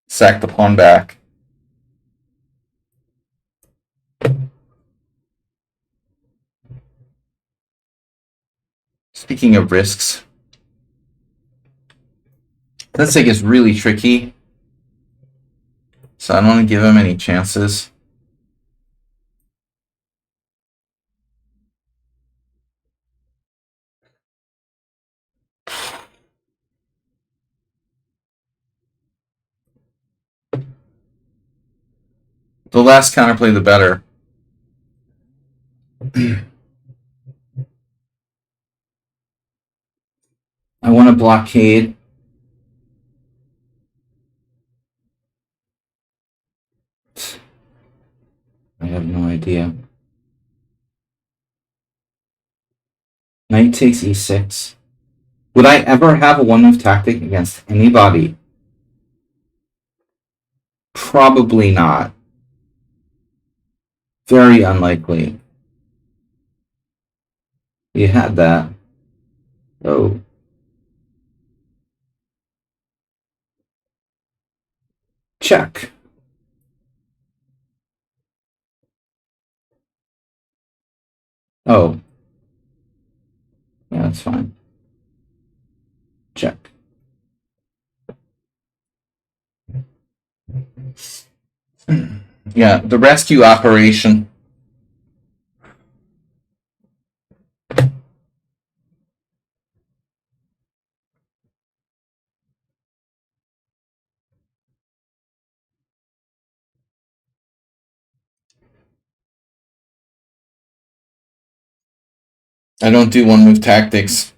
Sack the pawn back. Speaking of risks, this thing is really tricky, so I don't want to give him any chances. The last counterplay, the better. I want to blockade. I have no idea. Knight takes e6. Would I ever have a one-move tactic against anybody? Probably not. Very unlikely. You had that. Oh. Check. Oh. Yeah, that's fine. Check. Yeah, the rescue operation. I don't do one move tactics.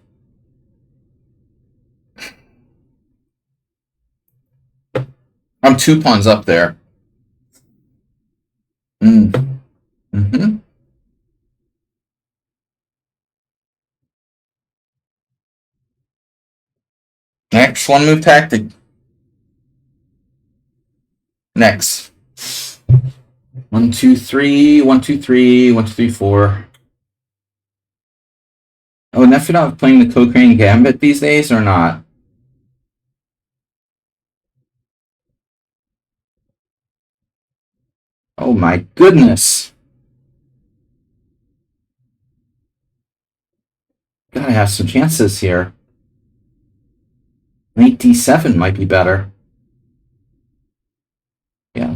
I'm 2 pawns up there. Mm-hmm. Next, one move tactic. Next. 1, 2, 3, 1, 2, 3, 1, 2, 3, 4. Oh, Nefedov playing the Cochrane Gambit these days or not? Oh my goodness. Gotta have some chances here. Knight d7 might be better. Yeah.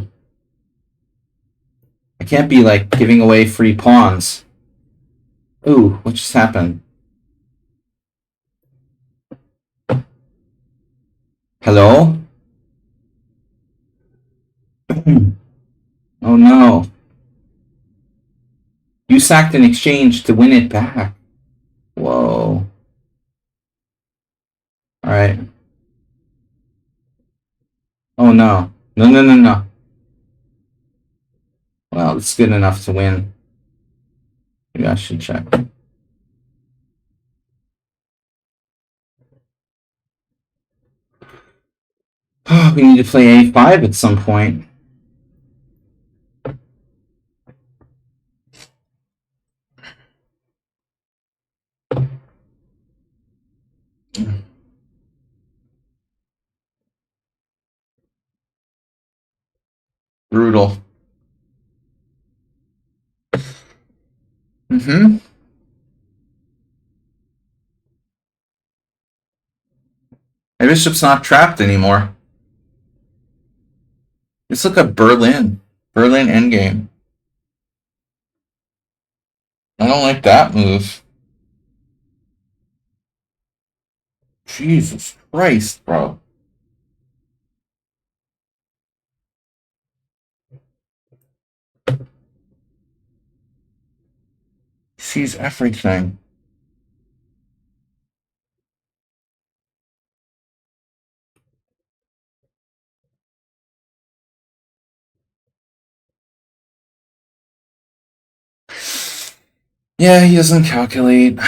I can't be like giving away free pawns. Ooh, what just happened? Hello? Oh no. You sacked an exchange to win it back. Whoa. Alright. Oh no. No, no, no, no. Well, it's good enough to win. Maybe I should check. We need to play a5 at some point. Brutal. Mm-hmm. My bishop's not trapped anymore. Let's look at Berlin. Berlin endgame. I don't like that move. Jesus Christ, bro. He sees everything. Yeah, he doesn't calculate.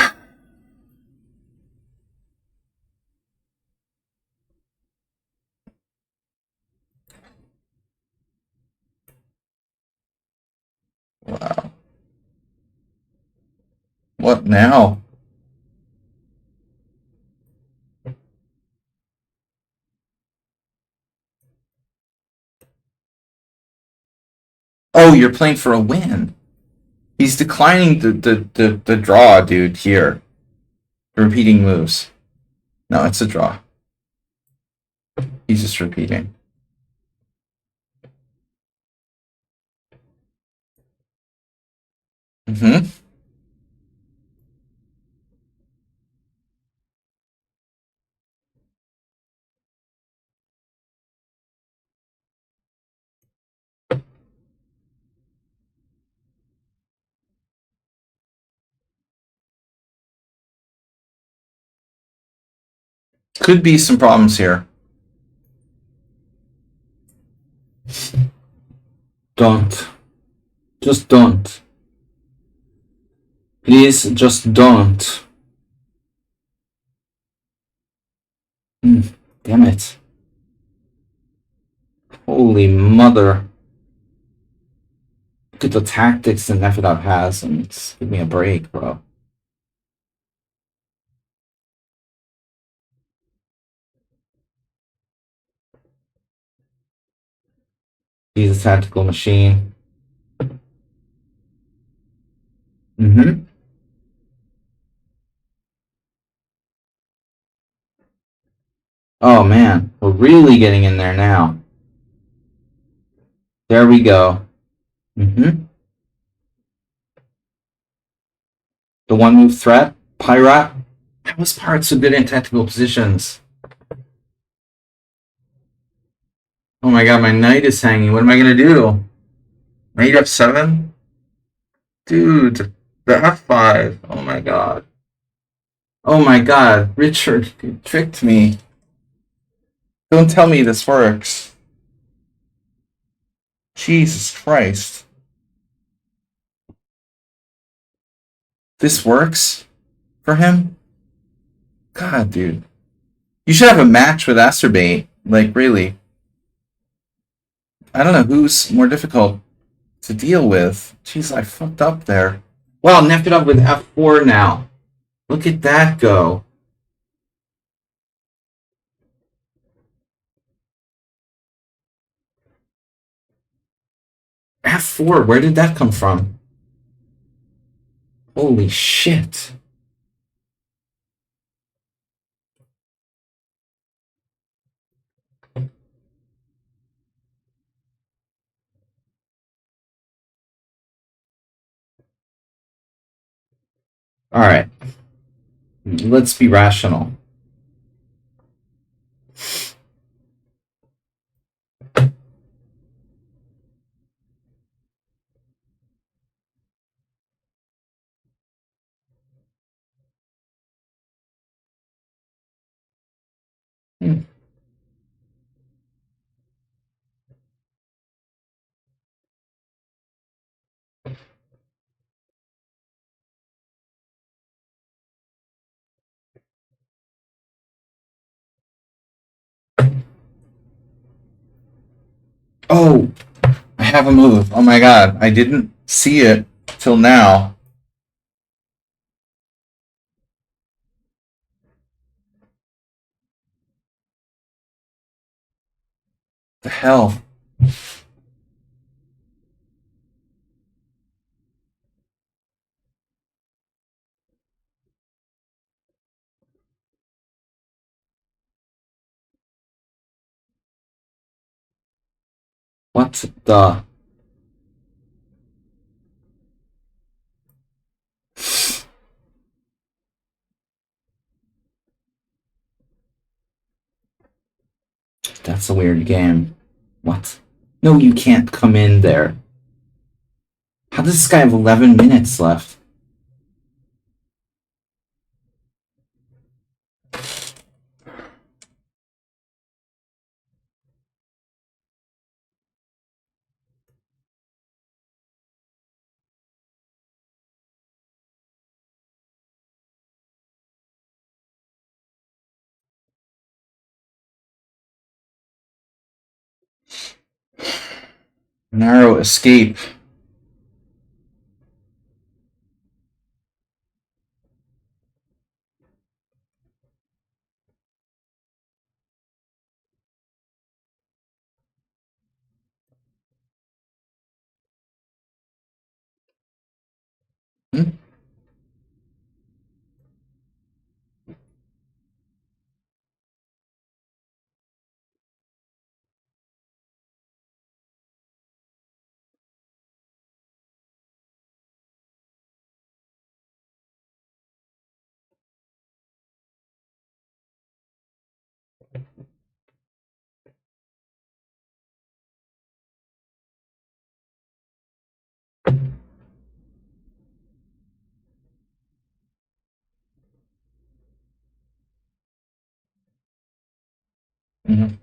Wow. What now? Oh, you're playing for a win. He's declining the draw, dude, here. Repeating moves. No, it's a draw. He's just repeating. Mm-hmm. Could be some problems here. Don't. Just don't. Please, just don't. Damn it. Holy mother. Look at the tactics that Nefedov has, and give me a break, bro. He's a tactical machine. Mm-hmm. Oh man, we're really getting in there now. There we go. Mm-hmm. The one move threat, Pyrat. How was Pirate so good in tactical positions? Oh my god, my knight is hanging. What am I gonna do? Knight f7? Dude, the f5. Oh my god. Oh my god, Richard, you tricked me. Don't tell me this works. Jesus Christ. This works for him? God, dude. You should have a match with Asterbate. Like, really. I don't know who's more difficult to deal with. Jeez, I fucked up there. Wow, necked it up with f4 now. Look at that go. f4, where did that come from? Holy shit. Alright, let's be rational. Hmm. Oh, I have a move. Oh my god, I didn't see it till now. The hell? What the? That's a weird game. What? No, you can't come in there. How does this guy have 11 minutes left? Narrow escape. Hmm? Mm-hmm.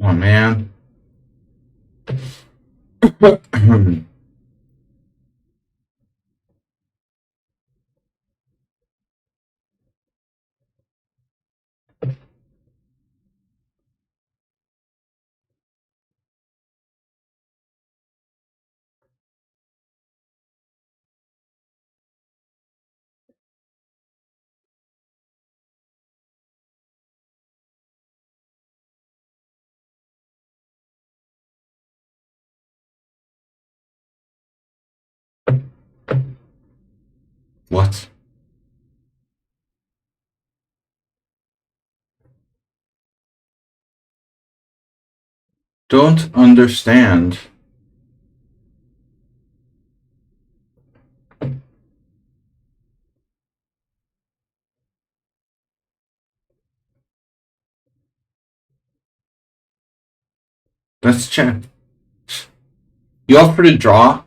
Oh man. What? Don't understand. Let's check. You offered to draw,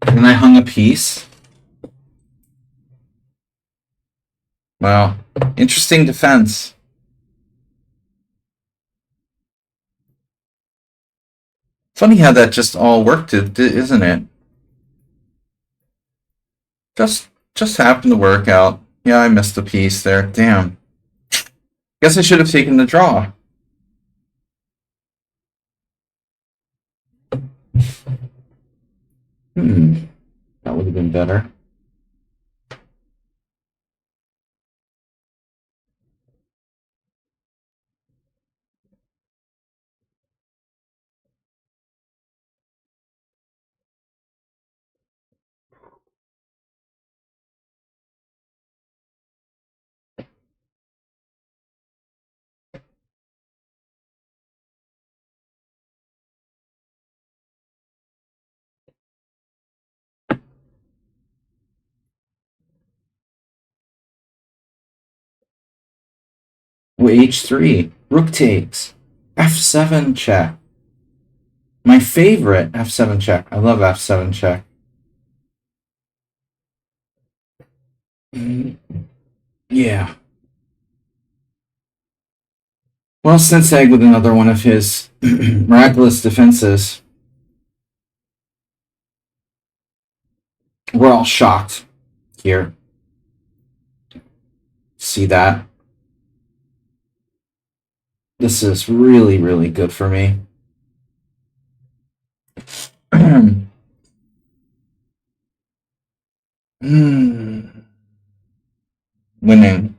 and I hung a piece. Wow. Interesting defense. Funny how that just all worked, isn't it? Just happened to work out. Yeah, I missed a piece there. Damn. Guess I should have taken the draw. That would have been better. Well, h3. Rook takes. f7 check. My favorite f7 check. I love f7 check. Yeah. Well, Sensei with another one of his miraculous defenses. We're all shocked here. See that? This is really, really good for me. Winning.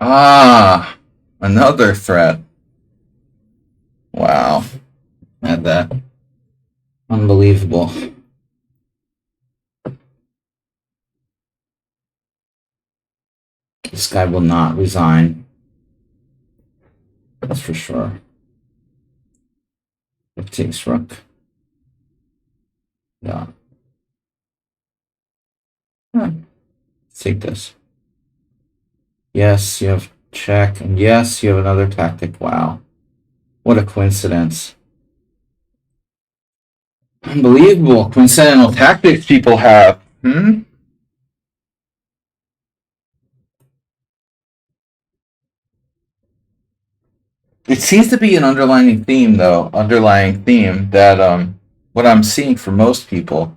Ah, another threat. Wow. Had that. Unbelievable. This guy will not resign. That's for sure. It takes rook. Yeah. Huh. Let's take this. Yes, you have check, and yes, you have another tactic. Wow. What a coincidence. Unbelievable coincidental tactics people have. Hmm? It seems to be an underlying theme, though. Underlying theme that what I'm seeing for most people,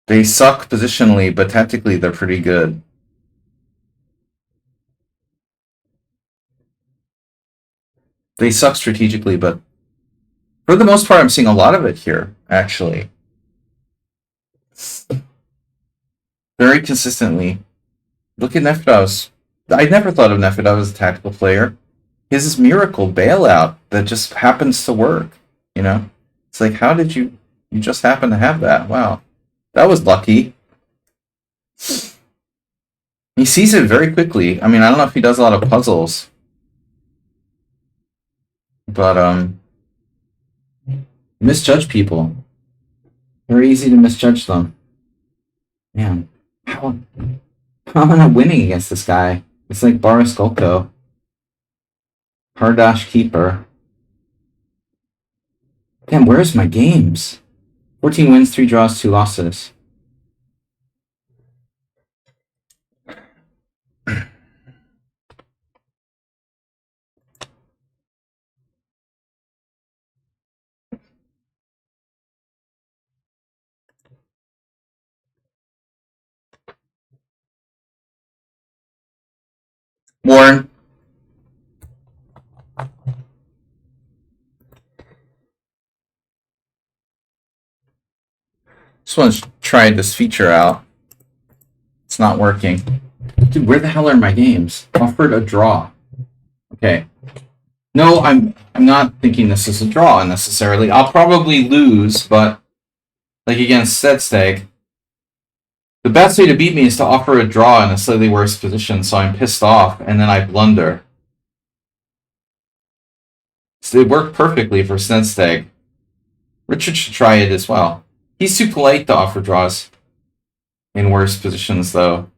they suck positionally, but tactically they're pretty good. They suck strategically, but for the most part, I'm seeing a lot of it here. Actually, very consistently. Look at Neftos. I never thought of Neftos as a tactical player. His miracle bailout that just happens to work. You know, it's like, how did you just happen to have that? Wow, that was lucky. He sees it very quickly. I mean, I don't know if he does a lot of puzzles, but misjudge people. Very easy to misjudge them. Man, how am I not winning against this guy? It's like Boris Golko, Hardash keeper. Damn, where's my games? 14 wins, 3 draws, 2 losses. Warren, just want to try this feature out. It's not working. Dude, where the hell are my games? Offered a draw. Okay. No, I'm not thinking this is a draw necessarily. I'll probably lose, but like against Sedsteg, the best way to beat me is to offer a draw in a slightly worse position, so I'm pissed off and then I blunder. So it worked perfectly for Sedsteg. Richard should try it as well. He's too polite to offer draws in worse positions, though.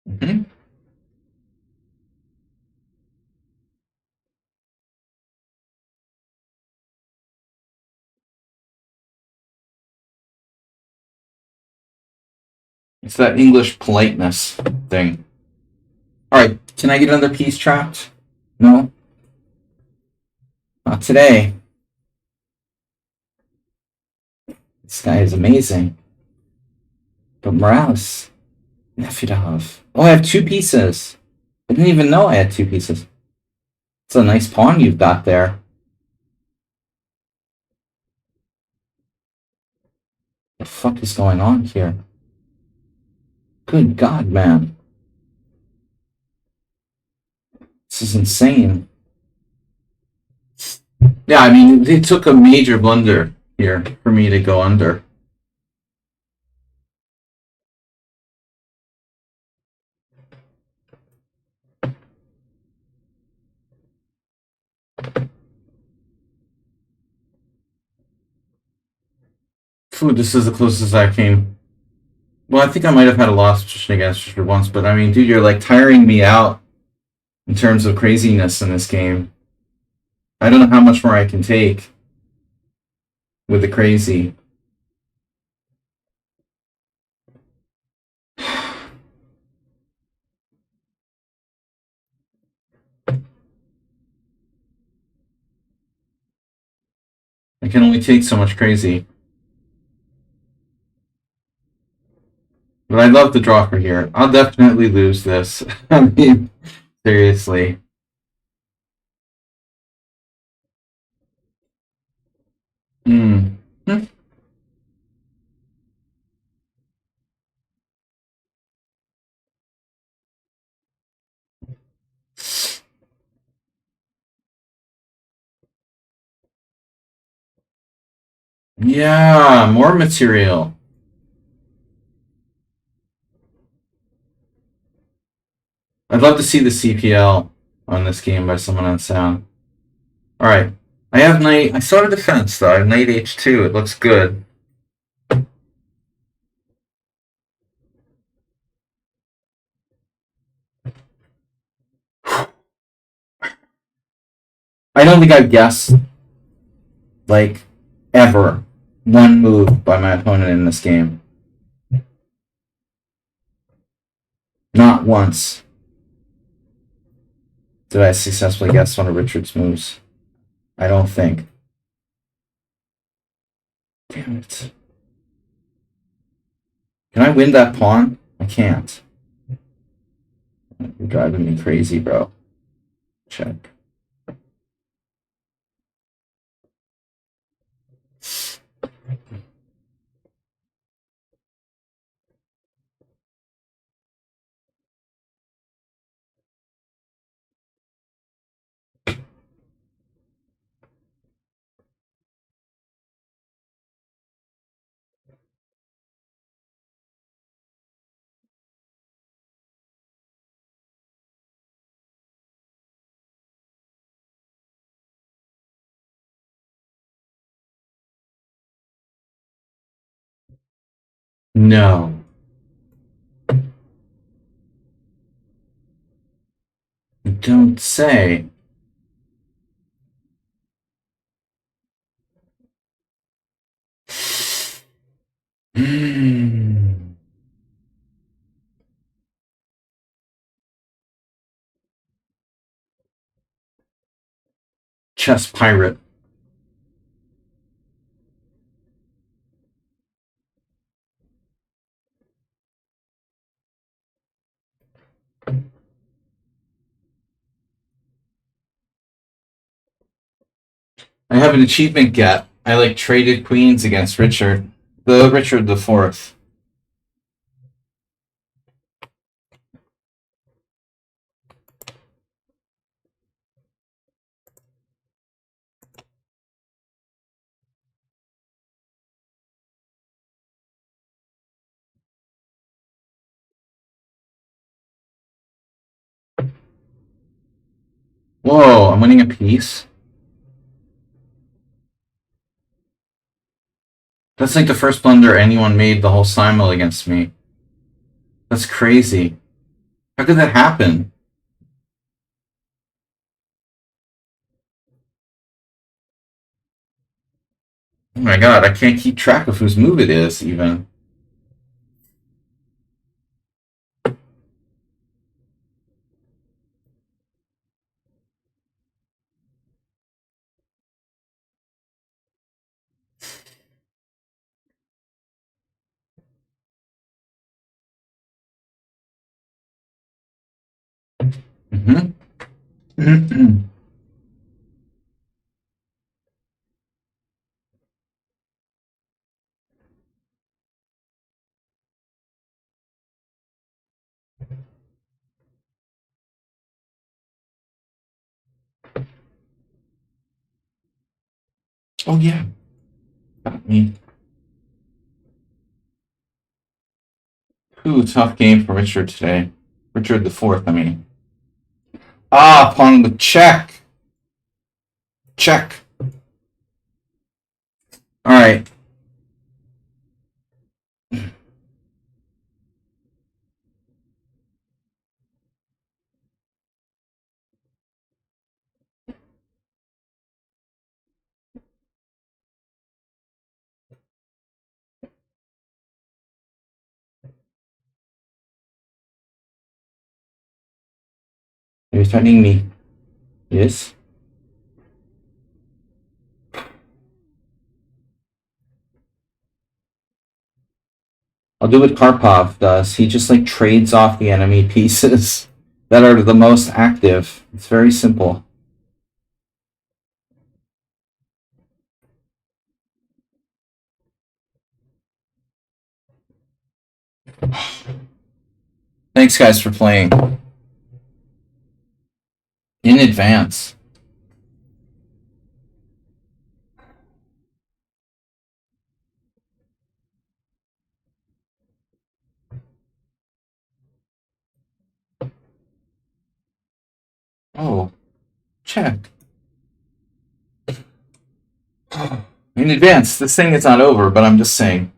Mm-hmm. It's that English politeness thing. Alright, can I get another piece trapped? No? Not today. This guy is amazing. But Morales, Nefedov. Oh, I have 2 pieces. I didn't even know I had 2 pieces. It's a nice pawn you've got there. What the fuck is going on here? Good God, man. This is insane. Yeah, I mean, it took a major blunder here for me to go under. Phew, this is the closest I came. Well, I think I might have had a lost position against Fisher once, but I mean, dude, you're like tiring me out in terms of craziness in this game. I don't know how much more I can take with the crazy. I can only take so much crazy. But I love the draw for here. I'll definitely lose this. I mean, seriously. Hmm. Yeah, more material. I'd love to see the CPL on this game by someone on sound. Alright. I have knight. I saw the defense though. I have knight h2. It looks good. I don't think I've guessed, like, ever, one move by my opponent in this game. Not once did I successfully guess one of Richard's moves. I don't think. Damn it. Can I win that pawn? I can't. You're driving me crazy, bro. Check. No. You don't say. Chess pirate. I have an achievement get. I like traded queens against Richard. Richard the Fourth. Whoa, I'm winning a piece? That's like the first blunder anyone made the whole simul against me. That's crazy. How could that happen? Oh my god, I can't keep track of whose move it is, even. Mm-hmm. Oh yeah, got me. Ooh, tough game for Richard today. Richard the Fourth, I mean. Ah, pawn with check. Check. Alright. You're threatening me. Yes? I'll do what Karpov does. He just like trades off the enemy pieces that are the most active. It's very simple. Thanks, guys, for playing in advance. Oh, check. In advance. This thing is not over, but I'm just saying.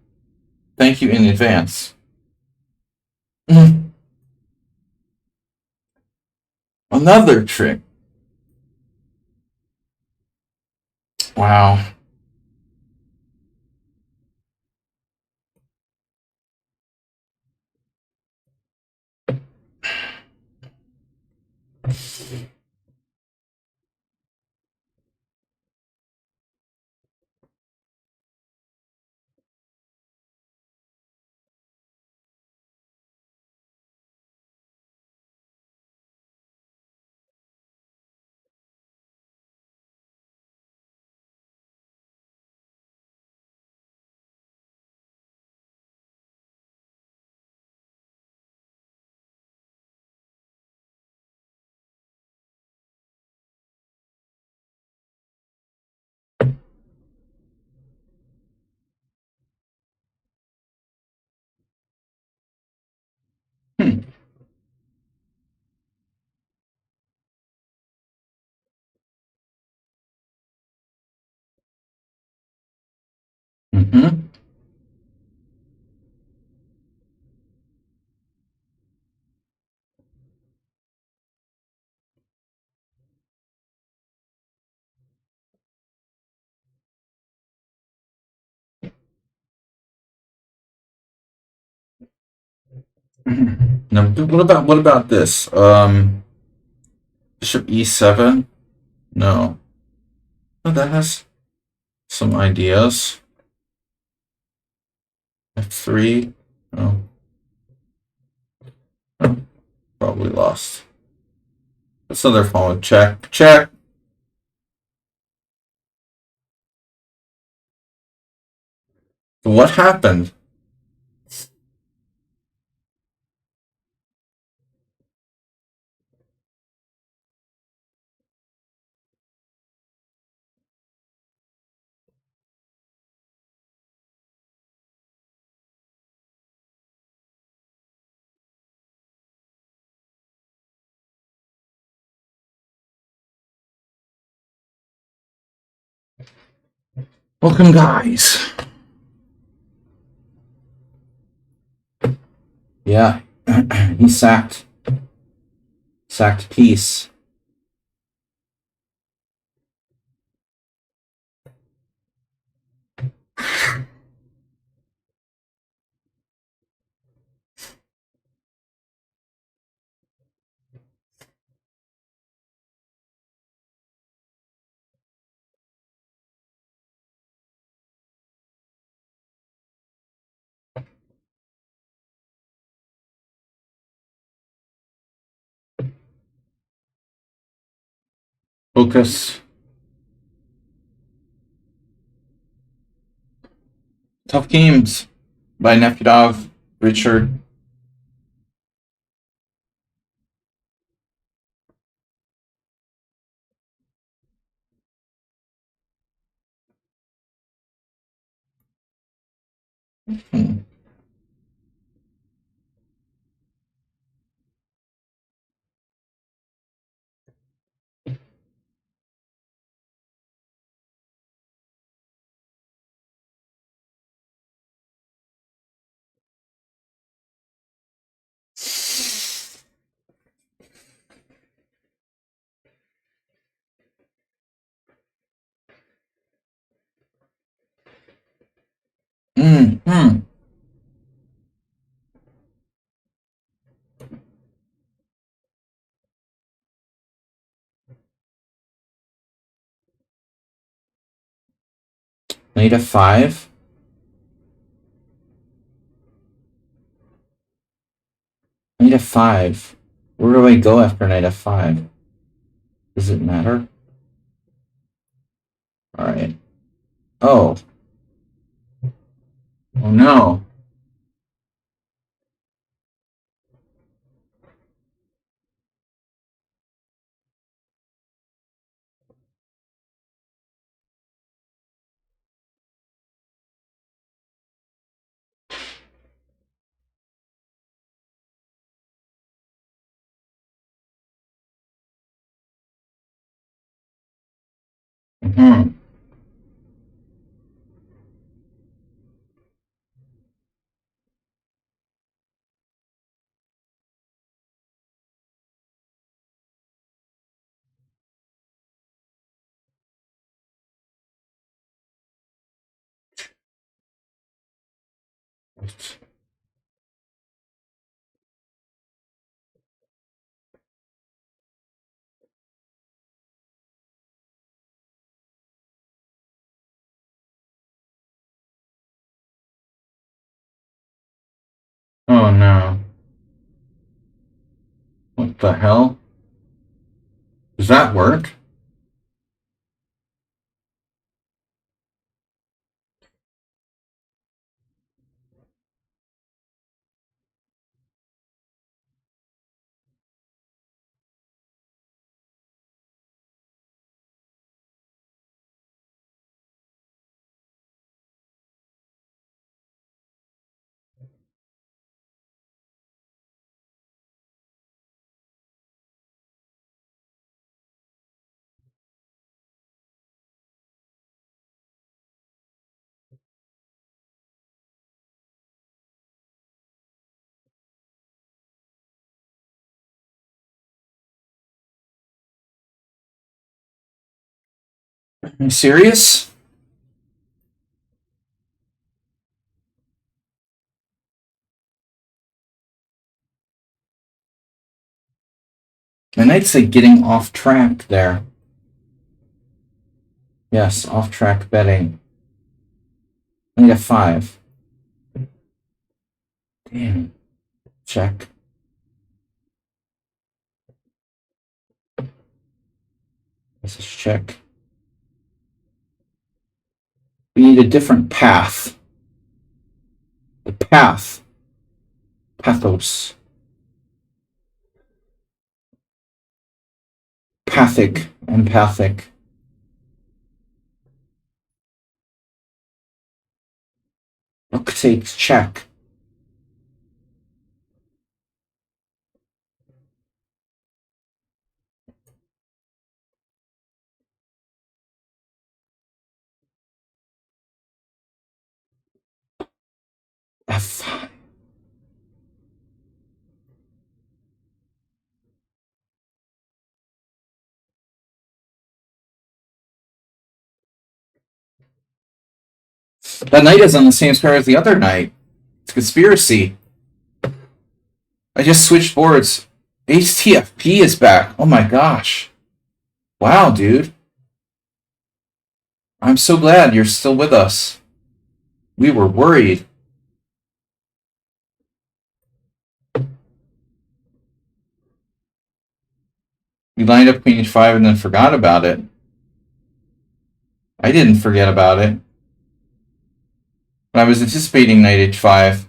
Thank you in advance. Another trick. Wow. Hmm. Mm-hmm. Now, what about this? Bishop e7? No. Oh, that has some ideas. F3? Oh, oh, probably lost. That's another phone. Check. Check. What happened? Welcome, guys. Yeah, he sacked peace. Focus. Tough games by Nefedov, Richard. Hmm. Hmm. Knight f5. Knight f5. Where do I go after knight f5? Does it matter? All right. Oh. Oh no. Mm-hmm. Oh no. What the hell? Does that work? Are you serious? My knight's like getting off track there. Yes, off track betting. I need a 5. Damn. Check. This is check. We need a different path. The path. Pathos. Pathic. Empathic. Rook takes check. F. That knight is on the same square as the other knight. It's a conspiracy. I just switched boards. HTFP is back. Oh my gosh. Wow, dude. I'm so glad you're still with us. We were worried. We lined up Queen H5 and then forgot about it. I didn't forget about it. But I was anticipating Knight H5.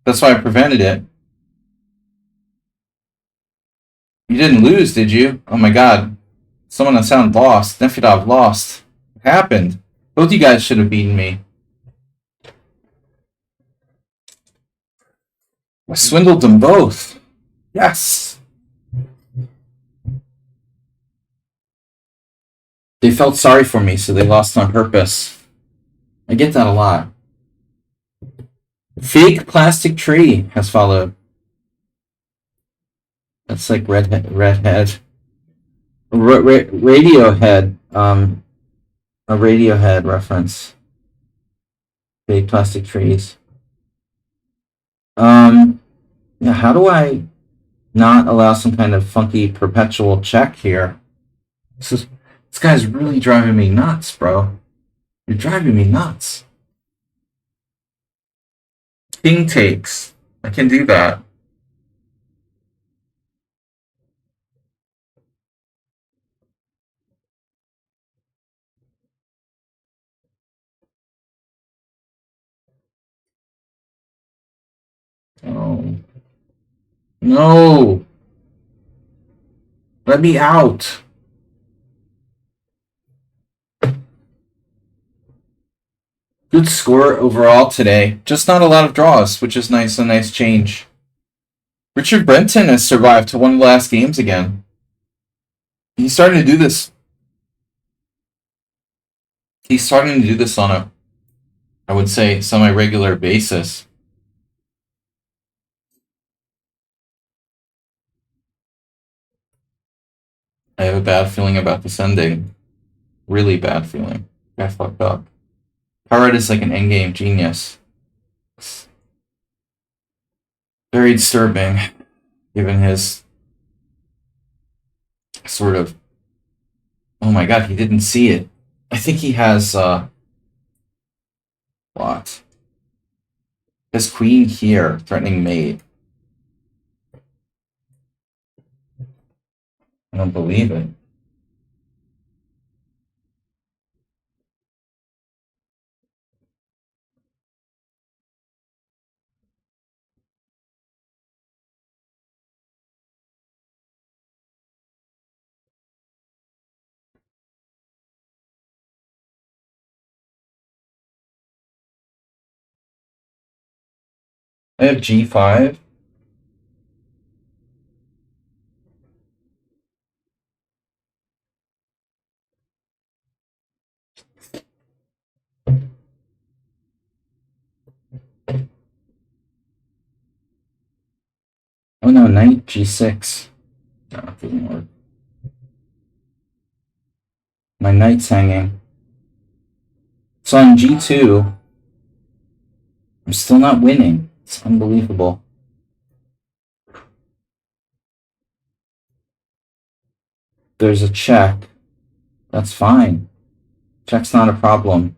That's why I prevented it. You didn't lose, did you? Oh my god. Someone on sound lost. Nefedov lost. What happened? Both you guys should have beaten me. I swindled them both. Yes. They felt sorry for me, so they lost on purpose. I get that a lot. Fake plastic tree has followed. That's like redhead. Radiohead. A Radiohead reference. Fake plastic trees. Yeah, how do I not allow some kind of funky perpetual check here? This guy's really driving me nuts, bro. You're driving me nuts. King takes. I can do that. Oh. No. Let me out. Good score overall today. Just not a lot of draws, which is nice. A nice change. Richard Brenton has survived to one of the last games again. He started to do this. he's starting to do this on a, I would say, semi-regular basis. I have a bad feeling about this ending. Really bad feeling. I fucked up. Pirate is like an endgame genius. It's very disturbing, given his sort of. Oh my god, he didn't see it. I think he has, what? His queen here, threatening mate. I don't believe it. I have G5. Oh no, knight G6. No, it doesn't work. My knight's hanging. So on G2, I'm still not winning. It's unbelievable. There's a check. That's fine. Check's not a problem.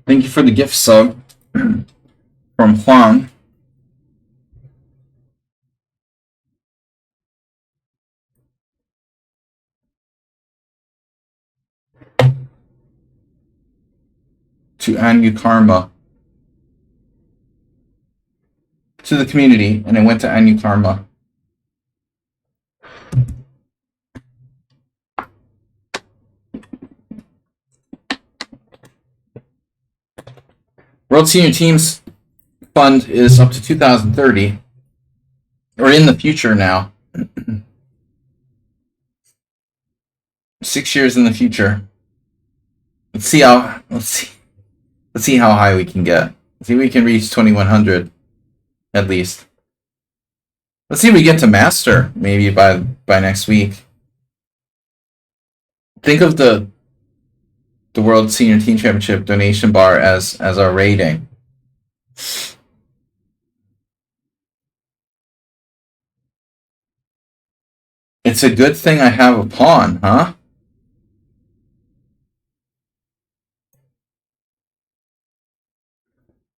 Thank you for the gift sub from Juan. To Anu Karma. To the community, and I went to Anu Karma. World Senior Teams Fund is up to 2030, or in the future now. 6 years in the future. Let's see how high we can get. Let's see if we can reach 2100 at least. Let's see if we get to master maybe by next week. Think of the World Senior Team Championship donation bar as our rating. It's a good thing I have a pawn, huh?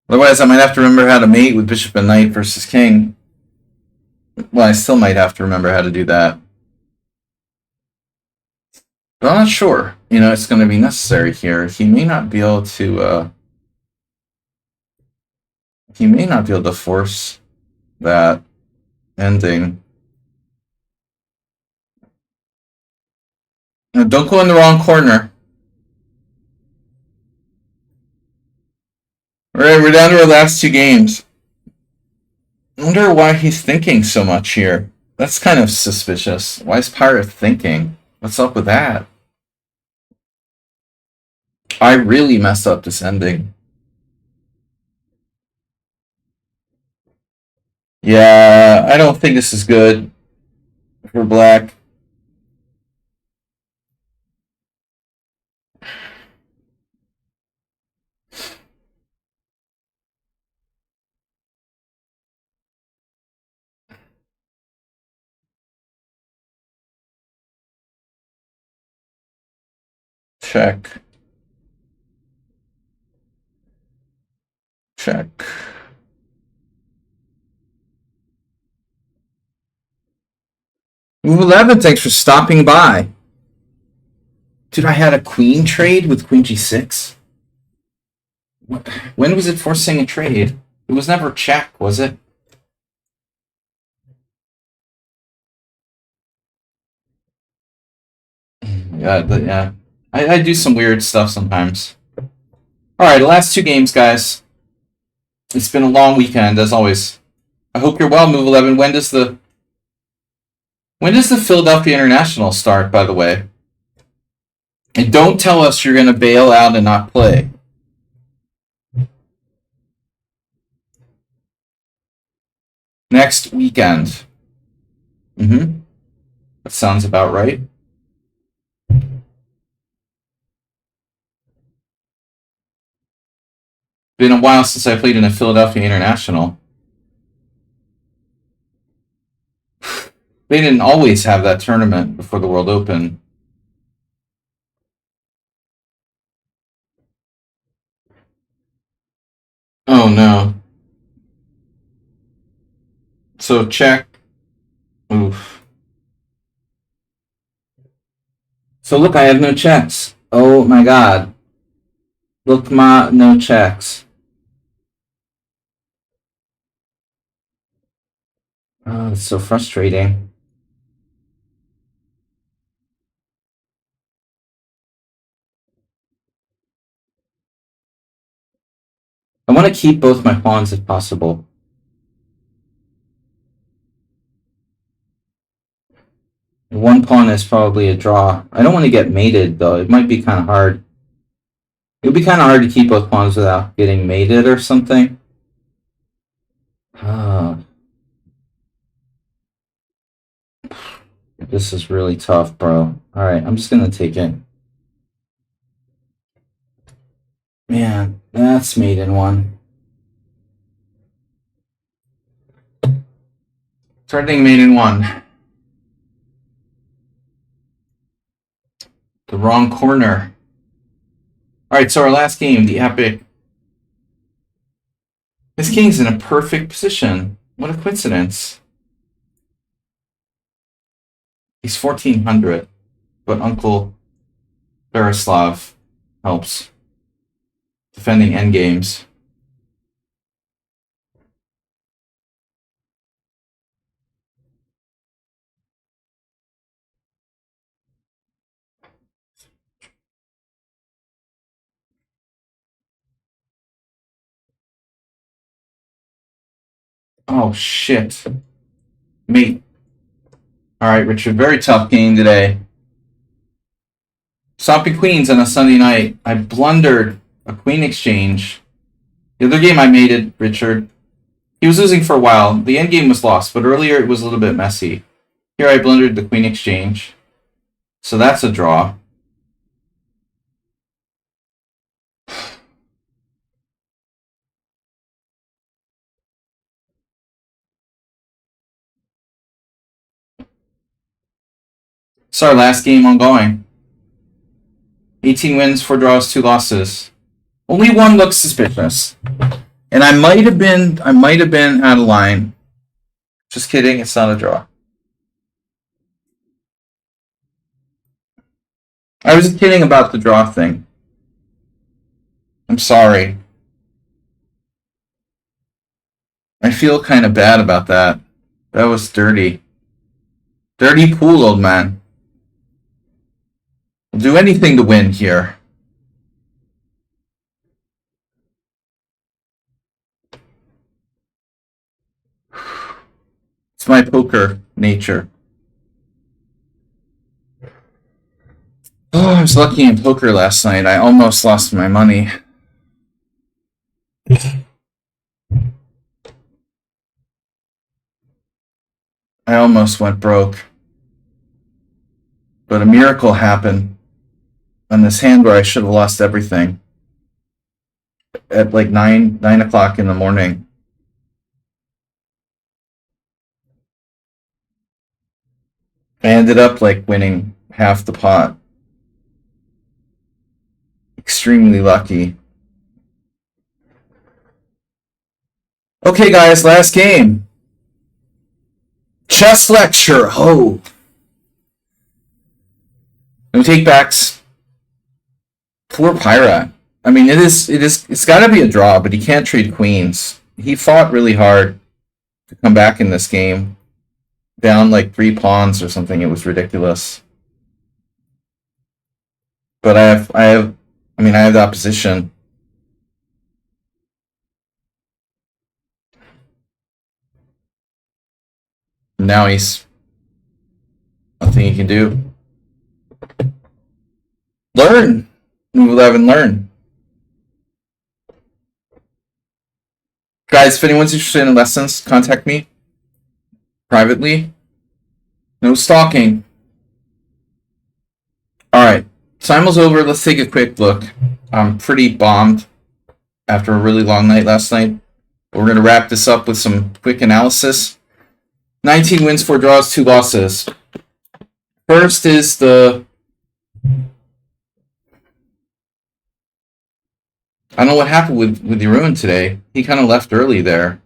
Otherwise, I might have to remember how to mate with bishop and knight versus king. Well, I still might have to remember how to do that. But I'm not sure. You know, it's going to be necessary here. He may not be able to. He may not be able to force that ending. Now, don't go in the wrong corner. Alright, we're down to our last two games. I wonder why he's thinking so much here. That's kind of suspicious. Why is Pirate thinking? What's up with that? I really messed up this ending. Yeah, I don't think this is good for black. Check. Check. Move 11, thanks for stopping by. Dude, I had a queen trade with queen g6. When was it forcing a trade? It was never check, was it? Yeah. I do some weird stuff sometimes. Alright, the last two games, guys. It's been a long weekend, as always. I hope you're well, Move 11. When does the Philadelphia International start, by the way? And don't tell us you're going to bail out and not play. Next weekend. That sounds about right. Been a while since I played in a Philadelphia International. They didn't always have that tournament before the World Open. Oh no. So check. Oof. So look, I have no checks. Oh my god. Look, no checks. Oh, it's so frustrating. I want to keep both my pawns if possible. One pawn is probably a draw. I don't want to get mated, though. It might be kind of hard. It would be kind of hard to keep both pawns without getting mated or something. This is really tough, bro. Alright, I'm just going to take it. Man, that's maiden one. Starting maiden one. The wrong corner. Alright, so our last game, the epic. This king's in a perfect position. What a coincidence. He's 1400, but Uncle Berislav helps. Defending endgames. Oh, shit. Mate. Alright, Richard. Very tough game today. Stopping queens on a Sunday night. I blundered a queen exchange. The other game I mated, Richard. He was losing for a while. The endgame was lost, but earlier it was a little bit messy. Here I blundered the queen exchange. So that's a draw. It's our last game ongoing. 18 wins, 4 draws, 2 losses. Only one looks suspicious. And I might have been out of line. Just kidding, it's not a draw. I was just kidding about the draw thing. I'm sorry. I feel kind of bad about that. That was dirty. Dirty pool, old man. We'll do anything to win here. It's my poker nature. Oh, I was lucky in poker last night. I almost lost my money. I almost went broke. But a miracle happened on this hand where I should have lost everything. At like 9 o'clock in the morning. I ended up like winning half the pot. Extremely lucky. Okay, guys, last game. Chess lecture. Oh. No take backs. Poor Pyrat. I mean, it's got to be a draw, but he can't trade queens. He fought really hard to come back in this game, down like 3 pawns or something. It was ridiculous. But I mean, I have the opposition. Now he's nothing he can do. Learn, move 11, learn. Guys, if anyone's interested in lessons, contact me privately. No stalking. Alright, Simul's over. Let's take a quick look. I'm pretty bombed after a really long night last night. We're going to wrap this up with some quick analysis. 19 wins, 4 draws, 2 losses. First is the... I don't know what happened with Jeroen today. He kind of left early there.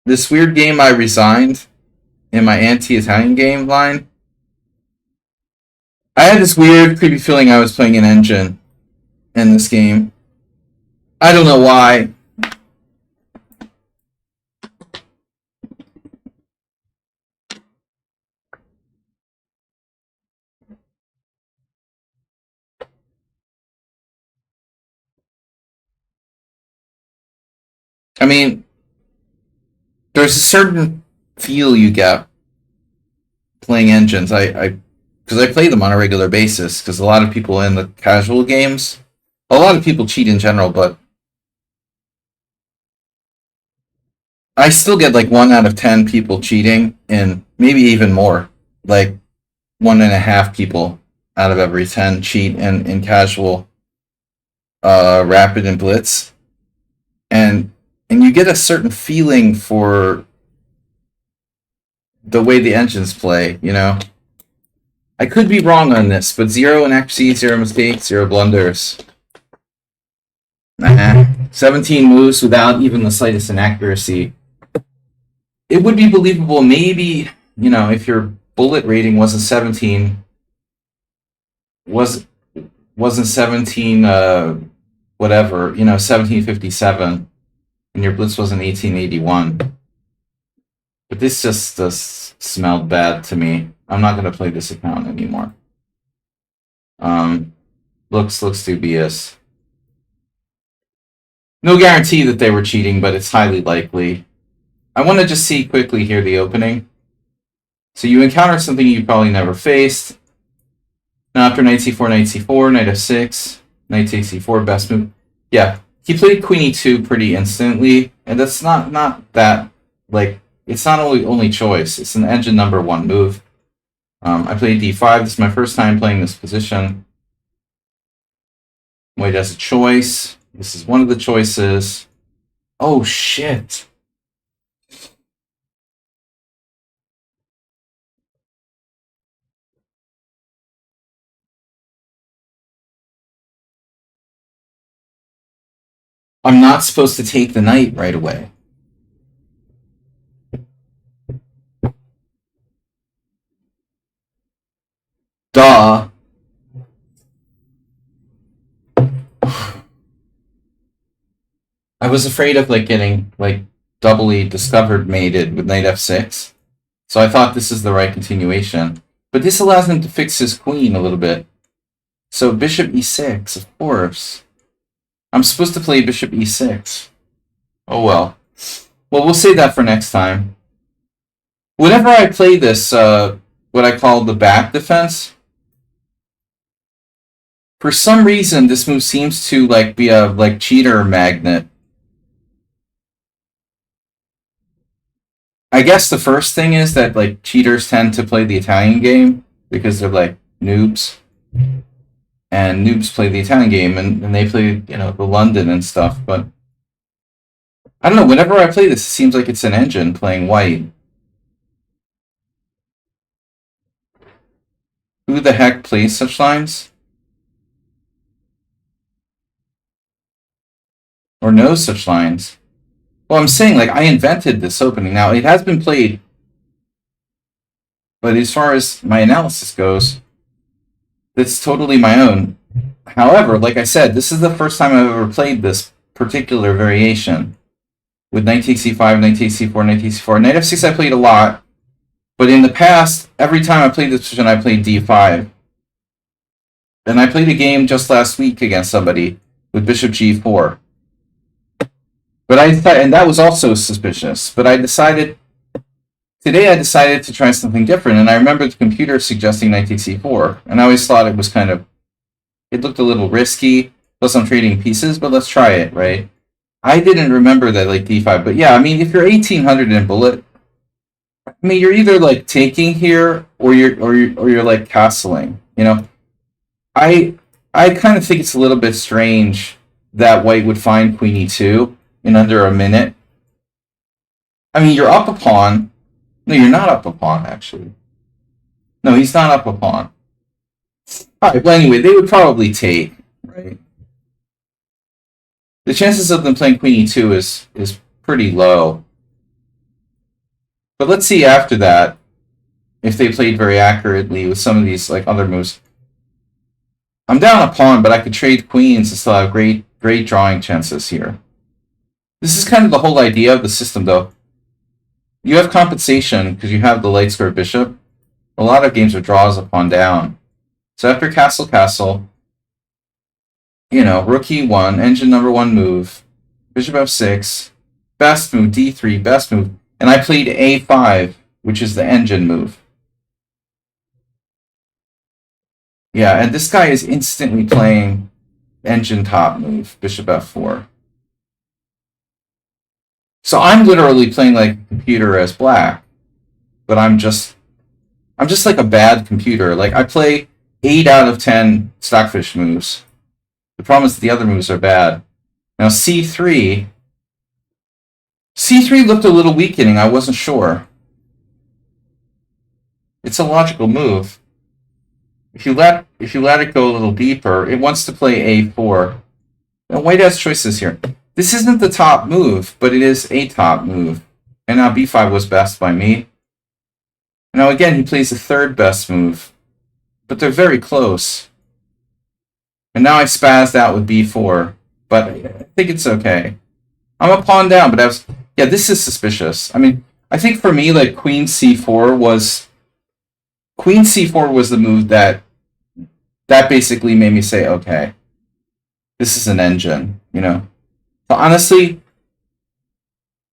This weird game I resigned in my anti-Italian game line. I had this weird, creepy feeling I was playing an engine in this game. I don't know why. I mean, there's a certain feel you get playing engines. Because I play them on a regular basis. Because a lot of people in the casual games, a lot of people cheat in general, but I still get like 1 out of 10 people cheating, and maybe even more. Like 1.5 people out of every 10 cheat in casual, rapid and blitz, and you get a certain feeling for the way the engines play, you know? I could be wrong on this, but 0 inaccuracy, 0 mistakes, 0 blunders. 17 moves without even the slightest inaccuracy. It would be believable, maybe, you know, if your bullet rating wasn't 17, wasn't 17, whatever, you know, 1757, and your blitz wasn't 1881. But this just smelled bad to me. I'm not going to play this account anymore. Looks dubious. No guarantee that they were cheating, but it's highly likely. I want to just see quickly here the opening. So you encounter something you probably never faced. Now after knight c4, knight c4, knight f6, knight takes c4, best move. Yeah, he played queen e2 pretty instantly, and that's not that, like, it's not only choice, it's an engine number 1 move. I played d5, this is my first time playing this position. White has a choice, this is one of the choices. Oh shit! I'm not supposed to take the knight right away. Duh. I was afraid of like getting like doubly discovered mated with knight f6. So I thought this is the right continuation. But this allows him to fix his queen a little bit. So bishop e6, of course. I'm supposed to play bishop e6. Oh well. Well, we'll save that for next time. Whenever I play this, what I call the back defense, for some reason this move seems to like be a like cheater magnet. I guess the first thing is that like cheaters tend to play the Italian game because they're like noobs. And noobs play the Italian game, and they play, you know, the London and stuff, but I don't know, whenever I play this, it seems like it's an engine playing white. Who the heck plays such lines? Or knows such lines? Well, I'm saying, like, I invented this opening. Now, it has been played But as far as my analysis goes, it's totally my own. However, like I said, this is the first time I've ever played this particular variation with knight takes c5, knight takes c4, knight takes c4. Knight f6 I played a lot, but in the past, every time I played this position, I played d5. And I played a game just last week against somebody with bishop g4. But and that was also suspicious. But today I decided to try something different, and I remember the computer suggesting knight takes c4, and I always thought it was it looked a little risky, plus I'm trading pieces, but let's try it, right? I didn't remember that like d5, but yeah, I mean, if you're 1800 in bullet, I mean, you're either like taking here or you're like castling, you know. I kind of think it's a little bit strange that white would find queen e2 in under a minute. I mean, you're up a pawn. No, you're not up a pawn, actually. No, he's not up a pawn. Alright, well, anyway, they would probably take, right? The chances of them playing queen e2 is pretty low. But let's see after that if they played very accurately with some of these like other moves. I'm down a pawn, but I could trade queens and still have great drawing chances here. This is kind of the whole idea of the system, though. You have compensation because you have the light square bishop. A lot of games are draws a pawn down. So after castle, castle, you know, rook e1, engine number 1 move, bishop f6, best move, d3, best move, and I played a5, which is the engine move. Yeah, and this guy is instantly playing engine top move, bishop f4. So I'm literally playing like a computer as black, but I'm just like a bad computer. Like I play 8 out of 10 stockfish moves. The problem is the other moves are bad. Now c3 looked a little weakening. I wasn't sure. It's a logical move. If you let it go a little deeper, it wants to play a4. Now white has choices here. This isn't the top move, but it is a top move. And now b5 was best by me. Now again, he plays the third best move, but they're very close. And now I spazzed out with b4, but I think it's okay. I'm a pawn down, but yeah, this is suspicious. I mean, I think for me, like queen c4 was the move that basically made me say, okay, this is an engine, you know. So honestly,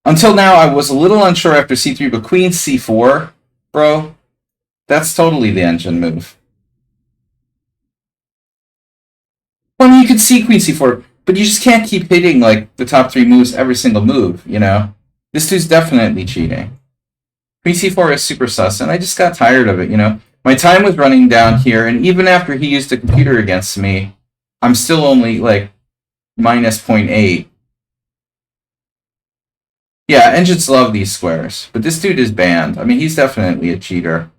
until now, I was a little unsure after c3, but queen c4, bro, that's totally the engine move. Well, you could see queen c4, but you just can't keep hitting like the top 3 moves every single move, you know? This dude's definitely cheating. Queen c4 is super sus, and I just got tired of it, you know? My time was running down here, and even after he used a computer against me, I'm still only like minus 0.8. Yeah, engines love these squares, but this dude is banned. I mean, he's definitely a cheater.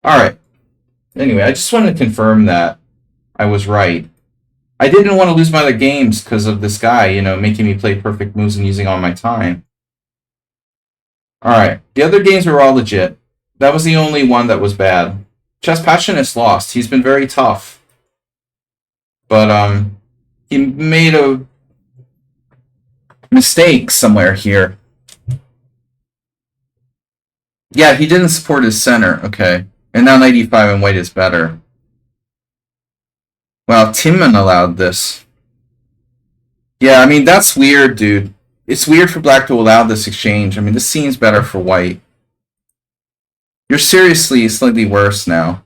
Alright. Anyway, I just wanted to confirm that I was right. I didn't want to lose my other games because of this guy, you know, making me play perfect moves and using all my time. Alright, the other games were all legit. That was the only one that was bad. Chess Passionist lost. He's been very tough. But, he made a mistake somewhere here. Yeah, he didn't support his center. Okay. And now knight e5 and white is better. Wow, Timman allowed this. Yeah, I mean, that's weird, dude. It's weird for black to allow this exchange. I mean, this seems better for white. You're seriously slightly worse now.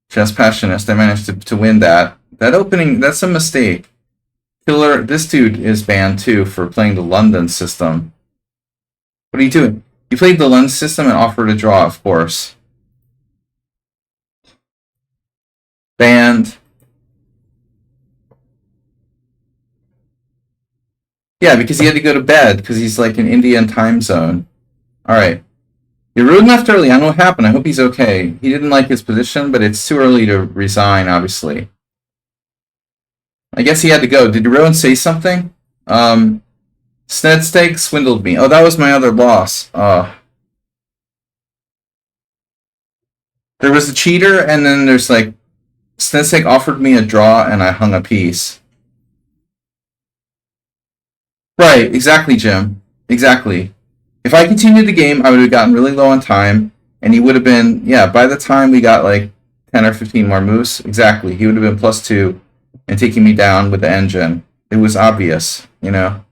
Chess Passionist, I managed to win that. That opening, that's a mistake. Killer, this dude is banned too for playing the London system. What are you doing? You played the London system and offered a draw, of course. Banned. Yeah, because he had to go to bed because he's like in Indian time zone. Alright. Yerudin left early. I don't know what happened. I hope he's okay. He didn't like his position, but it's too early to resign, obviously. I guess he had to go. Did Yerudin say something? Snedsteg swindled me. Oh, that was my other boss. There was a cheater, and then there's like Stensek offered me a draw, and I hung a piece. Right, exactly, Jim. Exactly. If I continued the game, I would have gotten really low on time, and he would have been, yeah, by the time we got like 10 or 15 more moves, exactly, he would have been +2 and taking me down with the engine. It was obvious, you know?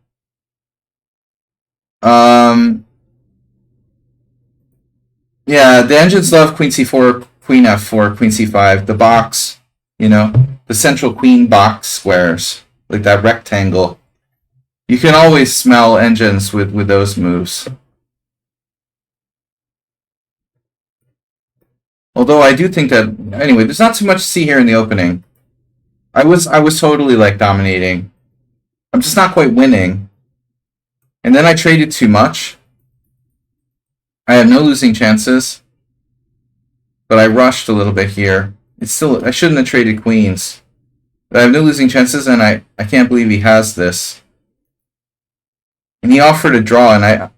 Yeah, the engines love Queen C4, Queen F4, Queen C5, the box, you know, the central queen box squares, like that rectangle. You can always smell engines with those moves. Although I do think that anyway, there's not too much to see here in the opening. I was totally like dominating. I'm just not quite winning. And then I traded too much. I have no losing chances. But I rushed a little bit here. It's still I shouldn't have traded queens. But I have no losing chances, and I can't believe he has this. And he offered a draw, and I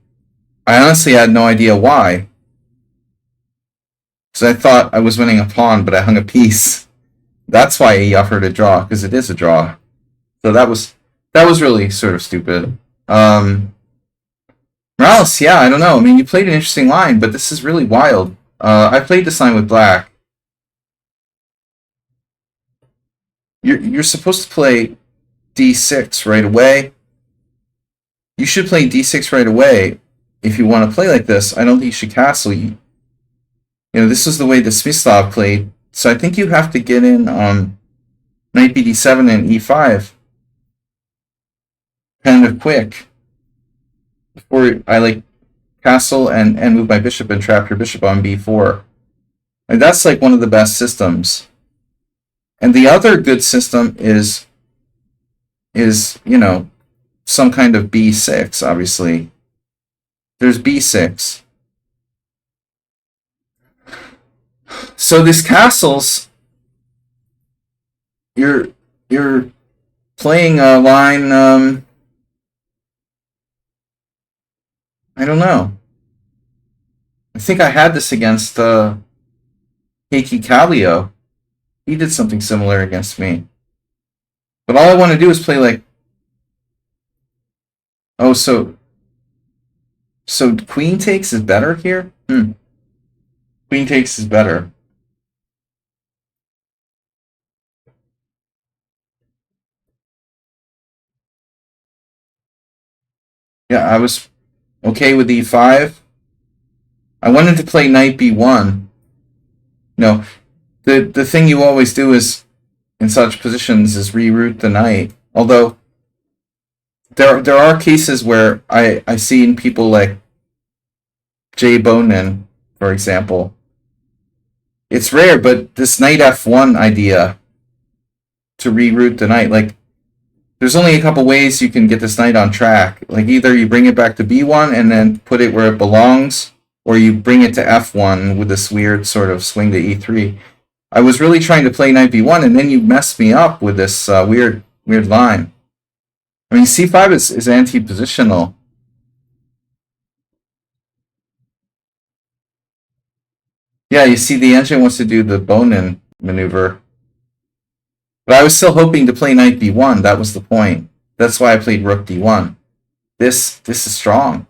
honestly had no idea why. Because I thought I was winning a pawn, but I hung a piece. That's why he offered a draw, because it is a draw. So that was really sort of stupid. Morales, yeah, I don't know. I mean, you played an interesting line, but this is really wild. I played this line with black. You're supposed to play d6 right away. You should play d6 right away if you want to play like this. I don't think you should castle. You know, this is the way that Smyslov played. So I think you have to get in knight bd7 and e5 kind of quick before I like castle and move my bishop and trap your bishop on b4. And that's like one of the best systems. And the other good system is you know, some kind of b6, obviously. There's b6. So these castles, you're playing a line. I don't know. I think I had this against Heikki Kallio. He did something similar against me. But all I want to do is play like. Oh, so queen takes is better here? Queen takes is better. Yeah, I was okay with e5. I wanted to play knight b1. No, the thing you always do is in such positions is reroute the knight. Although there are cases where I seen people like Jay Bonin, for example. It's rare, but this knight f1 idea to reroute the knight, like there's only a couple ways you can get this knight on track. Like either you bring it back to b1 and then put it where it belongs, or you bring it to f1 with this weird sort of swing to e3. I was really trying to play knight b1, and then you messed me up with this weird line. I mean, c5 is anti-positional. Yeah, you see, the engine wants to do the Bonin maneuver. But I was still hoping to play knight b1. That was the point. That's why I played rook d1. This is strong.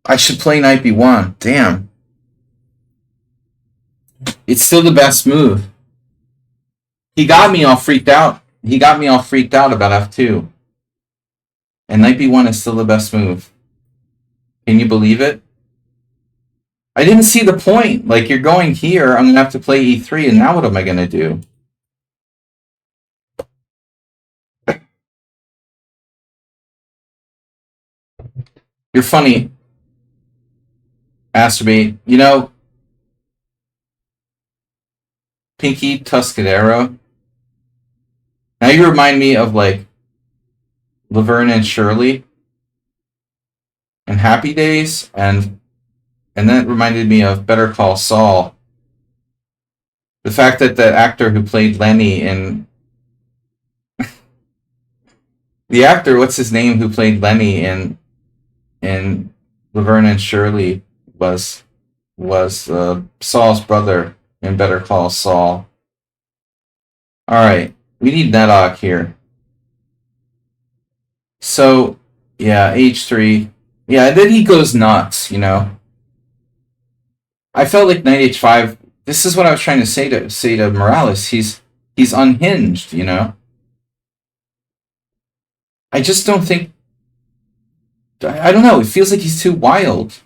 I should play knight b1. Damn. It's still the best move. He got me all freaked out. He got me all freaked out about f2. And knight b1 is still the best move. Can you believe it? I didn't see the point. Like, you're going here, I'm going to have to play e3, and now what am I going to do? You're funny, Masturbate. You know, Pinky Tuscadero. Now you remind me of, like, Laverne and Shirley and Happy Days, and then it reminded me of Better Call Saul. The fact that the actor who played Lenny in the actor, what's his name, who played Lenny in Laverne and Shirley was was Saul's brother in Better Call Saul. Alright, we need Nedog here. So, yeah, H3. Yeah, and then he goes nuts, you know. I felt like knight H5. This is what I was trying to say to Morales. He's unhinged, you know. I just don't think. I don't know. It feels like he's too wild.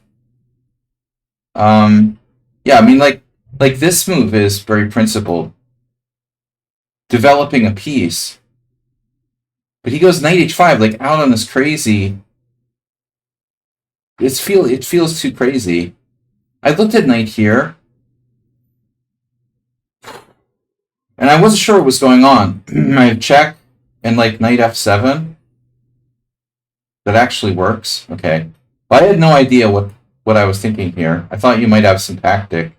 Yeah, I mean, like this move is very principled, developing a piece. But he goes knight H5, like out on this crazy. It feels too crazy. I looked at knight here, and I wasn't sure what was going on. I have check and like knight F7. That actually works. Okay, but I had no idea what I was thinking here. I thought you might have some tactic,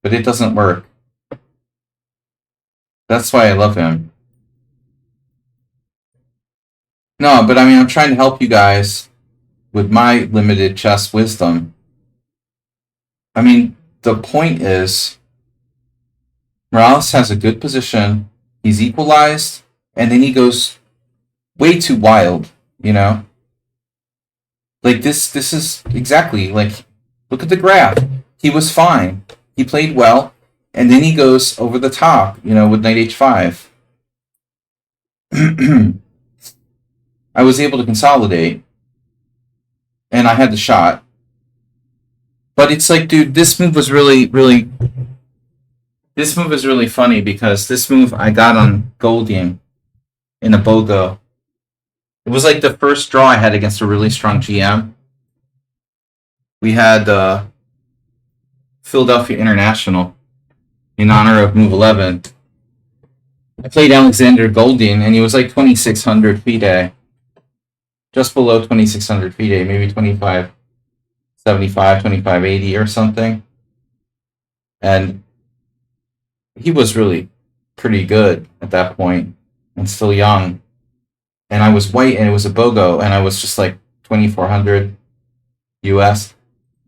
but it doesn't work. That's why I love him. No, but I mean, I'm trying to help you guys with my limited chess wisdom. I mean, the point is, Morales has a good position. He's equalized, and then he goes way too wild, you know? Like, this is exactly, like, look at the graph. He was fine. He played well, and then he goes over the top, you know, with knight H5. I was able to consolidate, and I had the shot. But it's like, dude, this move was really funny because this move I got on Golding in a BOGO. It was like the first draw I had against a really strong GM. We had Philadelphia International in honor of move 11. I played Alexander Golding, and he was like 2,600 FIDE. Just below 2,600 FIDE, maybe 2,575, 2,580 or something. And he was really pretty good at that point and still young. And I was white, and it was a BOGO, and I was just like 2,400 US.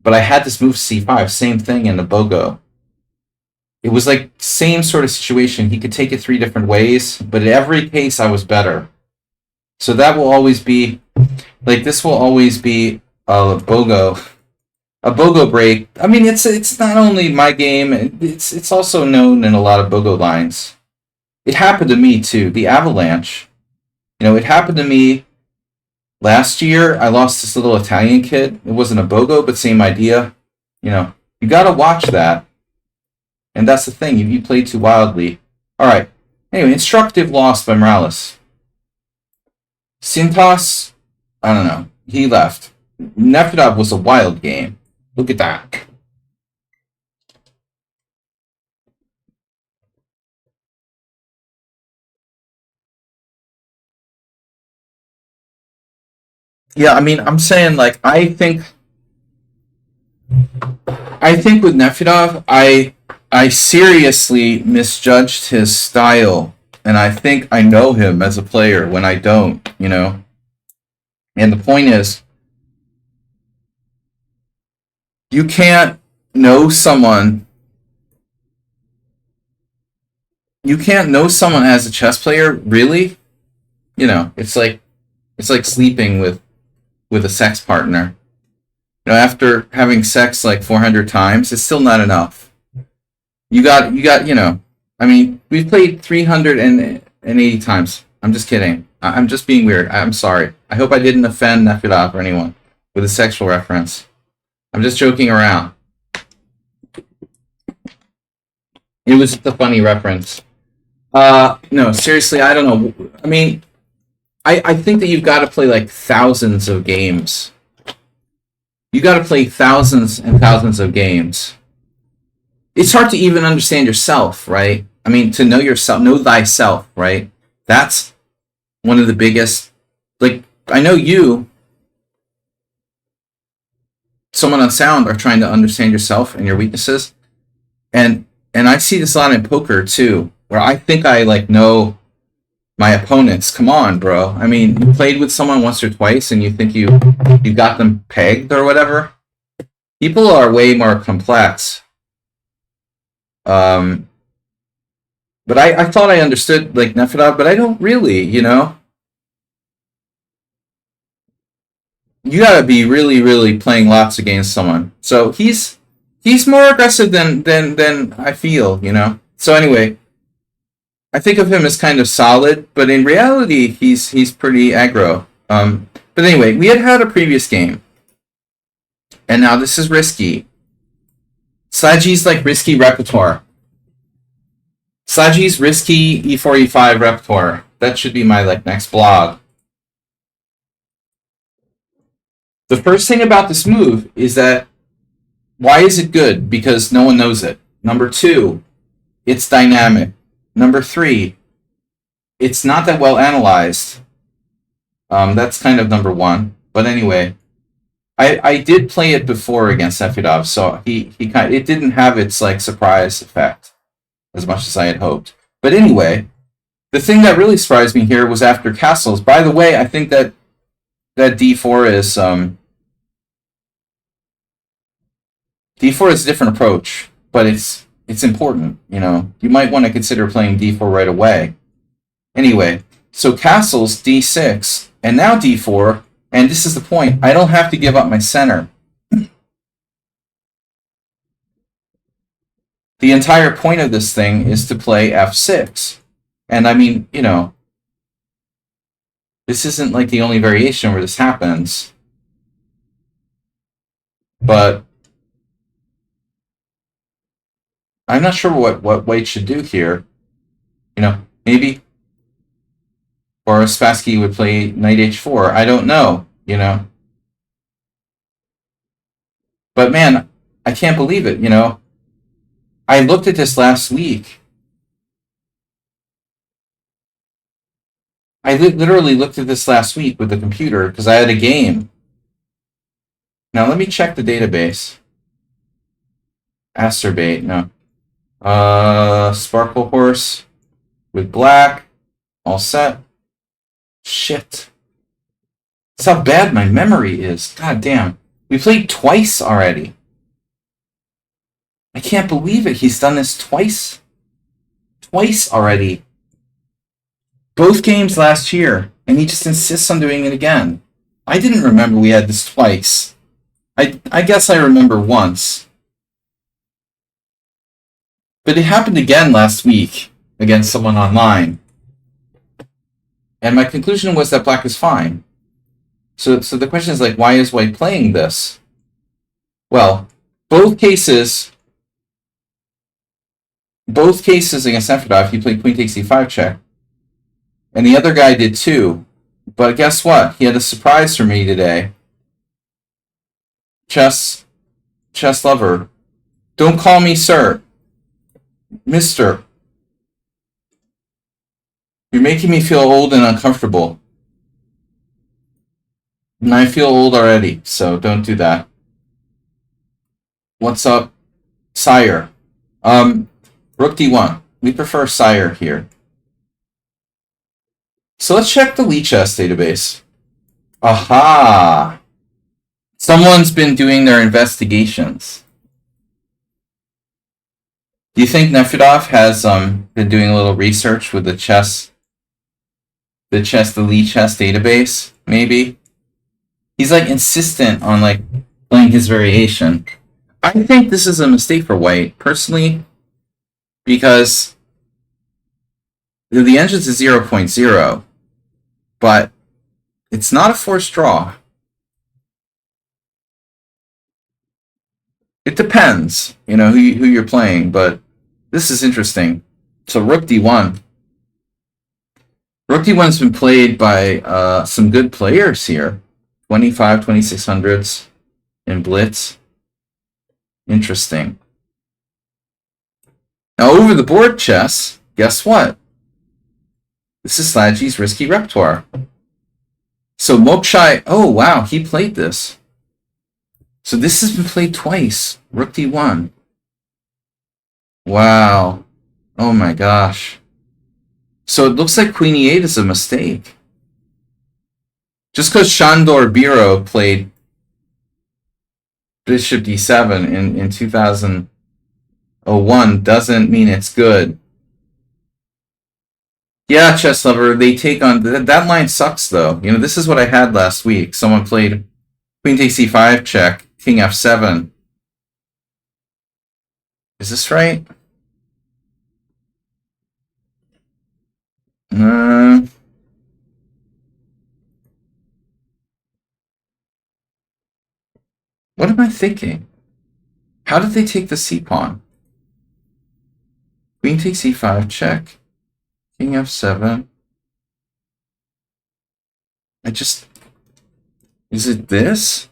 But I had this move C5, same thing in the BOGO. It was like same sort of situation. He could take it 3 different ways, but in every case I was better. So that will always be, like, this will always be a BOGO break. I mean, it's not only my game, it's also known in a lot of BOGO lines. It happened to me too. The Avalanche, you know, it happened to me last year. I lost this little Italian kid. It wasn't a BOGO, but same idea. You know, you gotta watch that. And that's the thing. You played too wildly. All right. Anyway, instructive loss by Morales. Sintas, I don't know. He left. Nefedov was a wild game. Look at that. Yeah, I mean, I'm saying, like, I think with Nefedov, I seriously misjudged his style, and I think I know him as a player when I don't, you know. And the point is, you can't know someone. You can't know someone as a chess player, really. You know, it's like sleeping with a sex partner. You know, after having sex like 400 times, it's still not enough. You got, you know, I mean, we've played 380 times. I'm just kidding. I'm just being weird. I'm sorry. I hope I didn't offend Nefedov or anyone with a sexual reference. I'm just joking around. It was just a funny reference. No, seriously, I don't know. I mean, I think that you've got to play like thousands of games. You got to play thousands and thousands of games. It's hard to even understand yourself, right? I mean, to know yourself, know thyself, right? That's one of the biggest. Like, I know you, someone on sound, are trying to understand yourself and your weaknesses, and I see this a lot in poker too, where I think I like know my opponents. Come on, bro. I mean, you played with someone once or twice, and you think you got them pegged or whatever. People are way more complex. But I thought I understood like Nefedov, but I don't really, you know. You gotta be really, really playing lots against someone. So he's more aggressive than I feel, you know. So anyway, I think of him as kind of solid, but in reality, he's pretty aggro. But anyway, we had a previous game, and now this is risky. Saji's like risky repertoire. Saji's risky e4 e5 repertoire. That should be my like next blog. The first thing about this move is that why is it good? Because no one knows it. Number 2, it's dynamic. Number 3, it's not that well analyzed. That's kind of number 1. But anyway, I did play it before against Nefedov, so it didn't have its like surprise effect as much as I had hoped. But anyway, the thing that really surprised me here was after castles. By the way, I think that d4 is d4 is a different approach, but it's important. You know, you might want to consider playing d4 right away. Anyway, so castles d6 and now d4, and this is the point. I don't have to give up my center. The entire point of this thing is to play f6. And I mean, you know, this isn't like the only variation where this happens. But I'm not sure what white should do here. You know, maybe or Spassky would play knight h4. I don't know, you know. But man, I can't believe it, you know. I looked at this last week. I literally looked at this last week with the computer because I had a game. Now let me check the database. Asterbait, no. Sparkle Horse with black. All set. Shit. That's how bad my memory is. God damn. We played twice already. I can't believe it. He's done this twice. Twice already. Both games last year. And he just insists on doing it again. I didn't remember we had this twice. I guess I remember once. But it happened again last week against someone online. And my conclusion was that black is fine. So the question is like, why is white playing this? Well, both cases against Nefedov, he played queen takes e5 check. And the other guy did too. But guess what? He had a surprise for me today. Chess lover. Don't call me sir. Mister. You're making me feel old and uncomfortable. And I feel old already, so don't do that. What's up, sire? Rook d1. We prefer sire here. So let's check the Lichess database. Aha! Someone's been doing their investigations. Do you think Nefedov has been doing a little research with the Lichess database? Maybe he's like insistent on like playing his variation. I think this is a mistake for white personally because the entrance is 0.0, but it's not a forced draw. It depends, you know, who you're playing, but this is interesting. So Rook d1. Rook d1's been played by some good players here. 2600s in Blitz. Interesting. Now over the board chess, guess what? This is Slaji's risky repertoire. So Mokshai, oh wow, he played this. So this has been played twice. Rook d1. Wow. Oh my gosh. So it looks like Queen e8 is a mistake. Just because Shandor Biro played bishop d7 in 2001 doesn't mean it's good. Yeah, chess lover, they take on... That line sucks, though. You know, this is what I had last week. Someone played queen takes c5 check, king f7. Is this right? What am I thinking? How did they take the c-pawn? Queen takes e5 check, king f7. Is it this?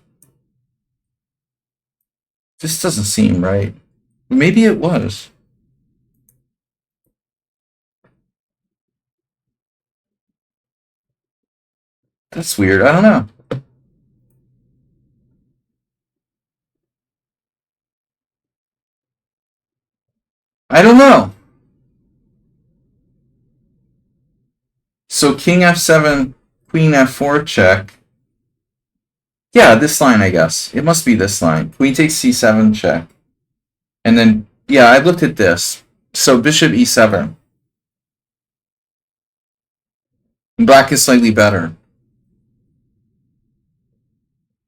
This doesn't seem right. Maybe it was. That's weird. I don't know. I don't know. So king f7, queen f4 check. Yeah, this line, I guess. It must be this line. Queen takes c7 check. And then, yeah, I looked at this. So bishop e7. Black is slightly better.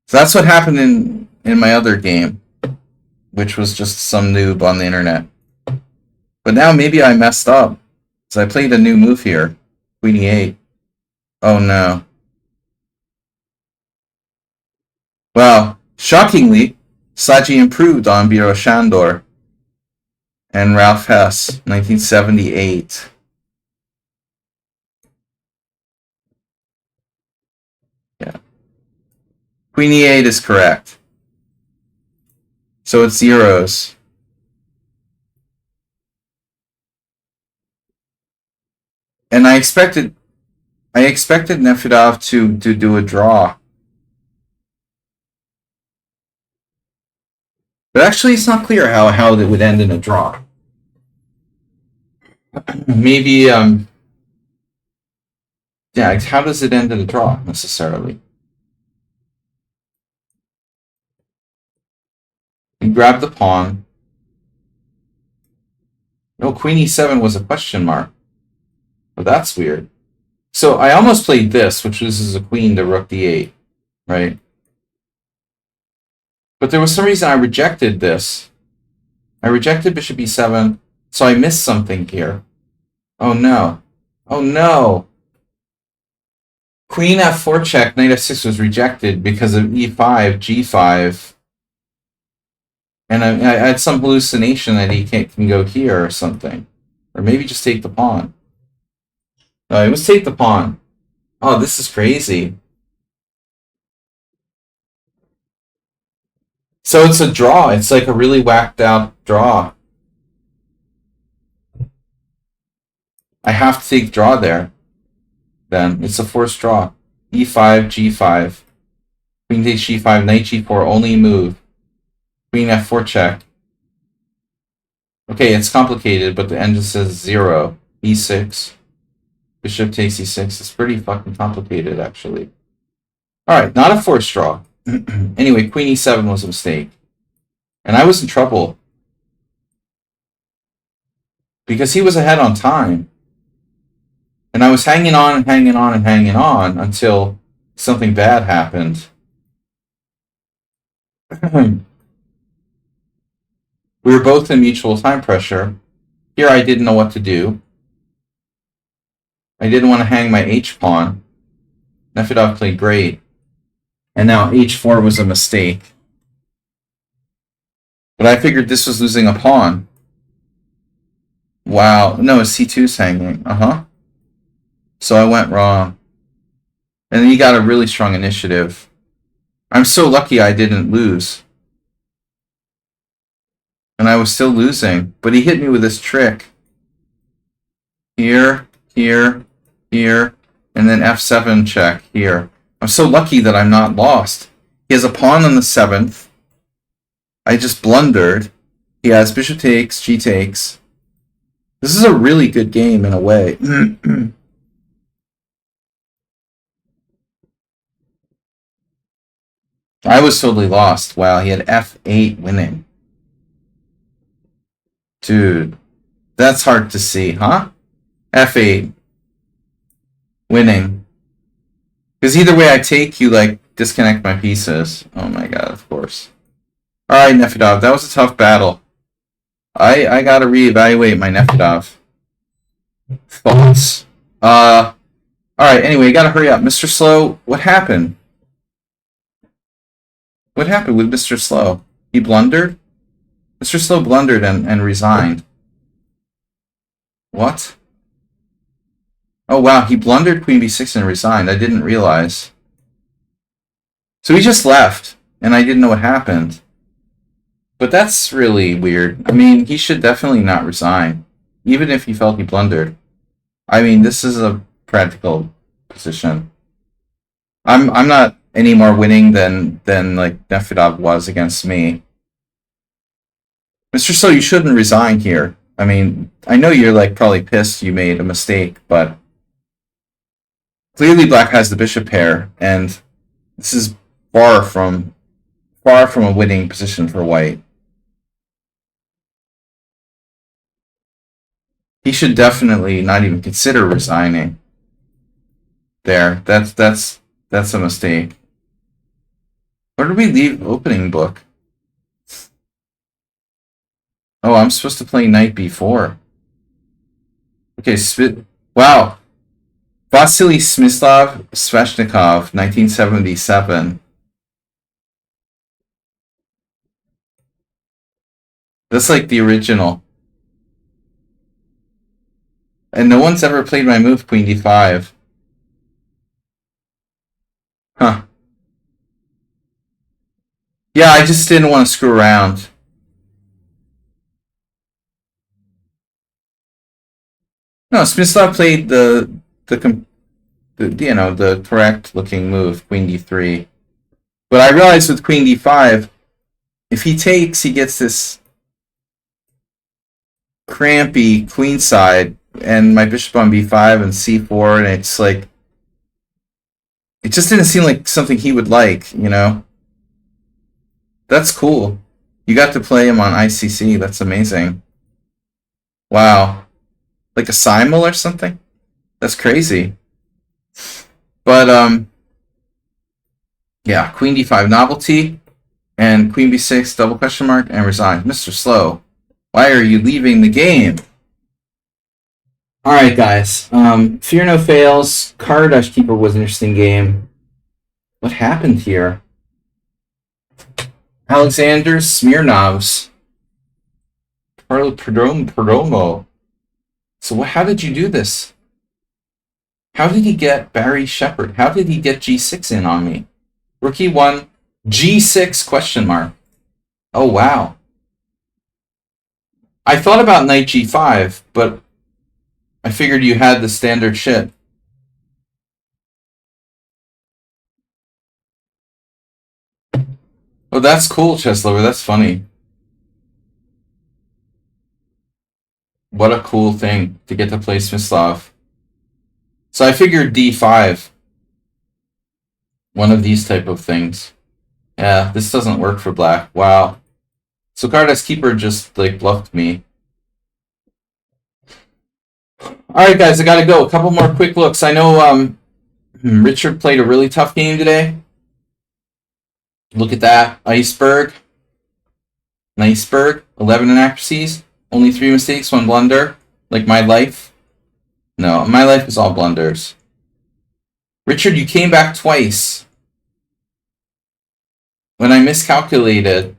So that's what happened in my other game, which was just some noob on the internet. But now maybe I messed up. So I played a new move here. Queen e8. Oh no. Well, shockingly, Saji improved on Biro Shandor and Ralph Hess, 1978. Yeah. Queen e8 is correct. So it's zeros. And I expected Nefedov to do a draw. But actually, it's not clear how it would end in a draw. Maybe, yeah, how does it end in a draw, necessarily? You grab the pawn. No, queen e7 was a question mark. But that's weird. So I almost played this, which was a queen to rook d8, right? But there was some reason I rejected this. I rejected bishop e7, so I missed something here. Oh no. Oh no. Queen f4 check, knight f6 was rejected because of e5, g5. And I had some hallucination that he can go here or something. Or maybe just take the pawn. No, it was take the pawn. Oh, this is crazy. So it's a draw. It's like a really whacked out draw. I have to take draw there. Then it's a forced draw. e5, g5. Queen takes g5, knight g4, only move. Queen f4 check. Okay, it's complicated, but the end just says 0. e6. Bishop takes e6. It's pretty fucking complicated, actually. Alright, not a forced draw. Anyway, queen e7 was a mistake. And I was in trouble. Because he was ahead on time. And I was hanging on and hanging on and hanging on until something bad happened. We were both in mutual time pressure. Here I didn't know what to do. I didn't want to hang my h-pawn. Nefedov played great. And now h4 was a mistake. But I figured this was losing a pawn. Wow. No, c2's hanging. Uh-huh. So I went wrong. And then he got a really strong initiative. I'm so lucky I didn't lose. And I was still losing. But he hit me with this trick. Here, here, here, and then f7 check here. I'm so lucky that I'm not lost. He has a pawn on the 7th. I just blundered. He has bishop takes, g takes. This is a really good game in a way. I was totally lost. Wow, he had f8 winning. Dude, that's hard to see, huh? f8 winning. Because either way I take, you, like, disconnect my pieces. Oh my god, of course. Alright, Nefedov, that was a tough battle. I gotta reevaluate my Nefedov thoughts. Alright, anyway, you gotta hurry up. Mr. Slow, what happened? What happened with Mr. Slow? He blundered? Mr. Slow blundered and resigned. What? Oh wow, he blundered Queen b6 and resigned. I didn't realize. So he just left, and I didn't know what happened. But that's really weird. I mean, he should definitely not resign, even if he felt he blundered. I mean, this is a practical position. I'm not any more winning than like Nefedov was against me. Mr. So, you shouldn't resign here. I mean, I know you're like probably pissed you made a mistake, but clearly Black has the bishop pair, and this is far from a winning position for White. He should definitely not even consider resigning. There, that's a mistake. Where did we leave opening book? Oh, I'm supposed to play knight b4. Okay, wow. Vasily Smyslov Sveshnikov, 1977. That's like the original. And no one's ever played my move, Queen d5. Huh. Yeah, I just didn't want to screw around. No, Smyslov played the correct looking move, Queen d3. But I realized with Queen d5, if he takes, he gets this crampy queenside, and my bishop on b5 and c4, and it's like, it just didn't seem like something he would like, you know? That's cool. You got to play him on ICC. That's amazing. Wow. Like a simul or something? That's crazy. But, yeah, Queen d5 novelty, and Queen b6 double question mark, and resign. Mr. Slow, why are you leaving the game? Alright, guys. Fear no fails. Karadash Keeper was an interesting game. What happened here? Alexander Smirnov's Perdomo. So how did you do this? How did he get Barry Shepard? How did he get g6 in on me? Rookie 1, g6 question mark. Oh, wow. I thought about knight g5, but I figured you had the standard shit. Oh, that's cool, Chess Lover. That's funny. What a cool thing to get to play Smyslov. So I figured d5. One of these type of things. Yeah, this doesn't work for Black. Wow. So Karadash Keeper just, like, bluffed me. Alright, guys, I gotta go. A couple more quick looks. I know Richard played a really tough game today. Look at that. Iceberg. Iceberg. 11 inaccuracies. Only 3 mistakes, 1 blunder. Like my life. No, my life is all blunders. Richard, you came back twice. When I miscalculated.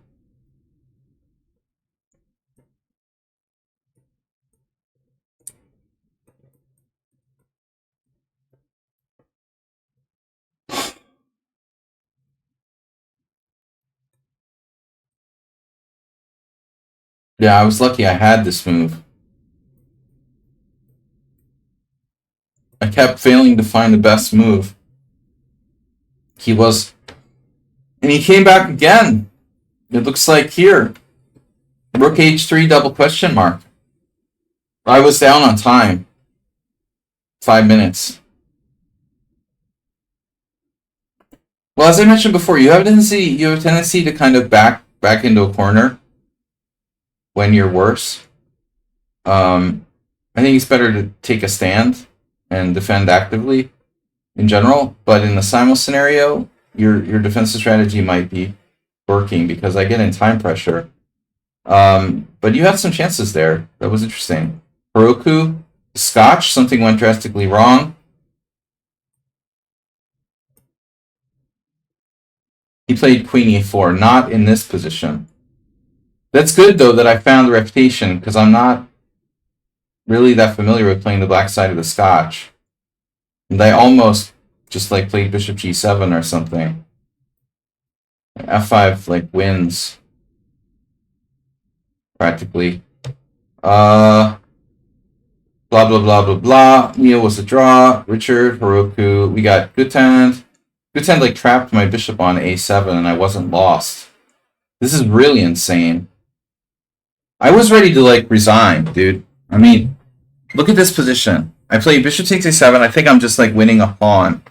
Yeah, I was lucky I had this move. I kept failing to find the best move. He was... And he came back again. It looks like here. Rook h3 double question mark. I was down on time. 5 minutes. Well, as I mentioned before, you have a tendency to kind of back into a corner when you're worse. I think it's better to take a stand and defend actively in general, but in the Simul scenario, your defensive strategy might be working because I get in time pressure. But you had some chances there. That was interesting. Heroku, Scotch, something went drastically wrong. He played Queen E4, not in this position. That's good, though, that I found the reputation, because I'm not really that familiar with playing the black side of the Scotch. And I almost just like played Bishop G7 or something. F5 like wins practically. Blah blah blah blah blah. Neil was a draw. Richard, Heroku. We got Gutand. Gutand like trapped my bishop on A7 and I wasn't lost. This is really insane. I was ready to like resign, dude. I mean, look at this position. I play bishop takes A7. I think I'm just like winning a pawn.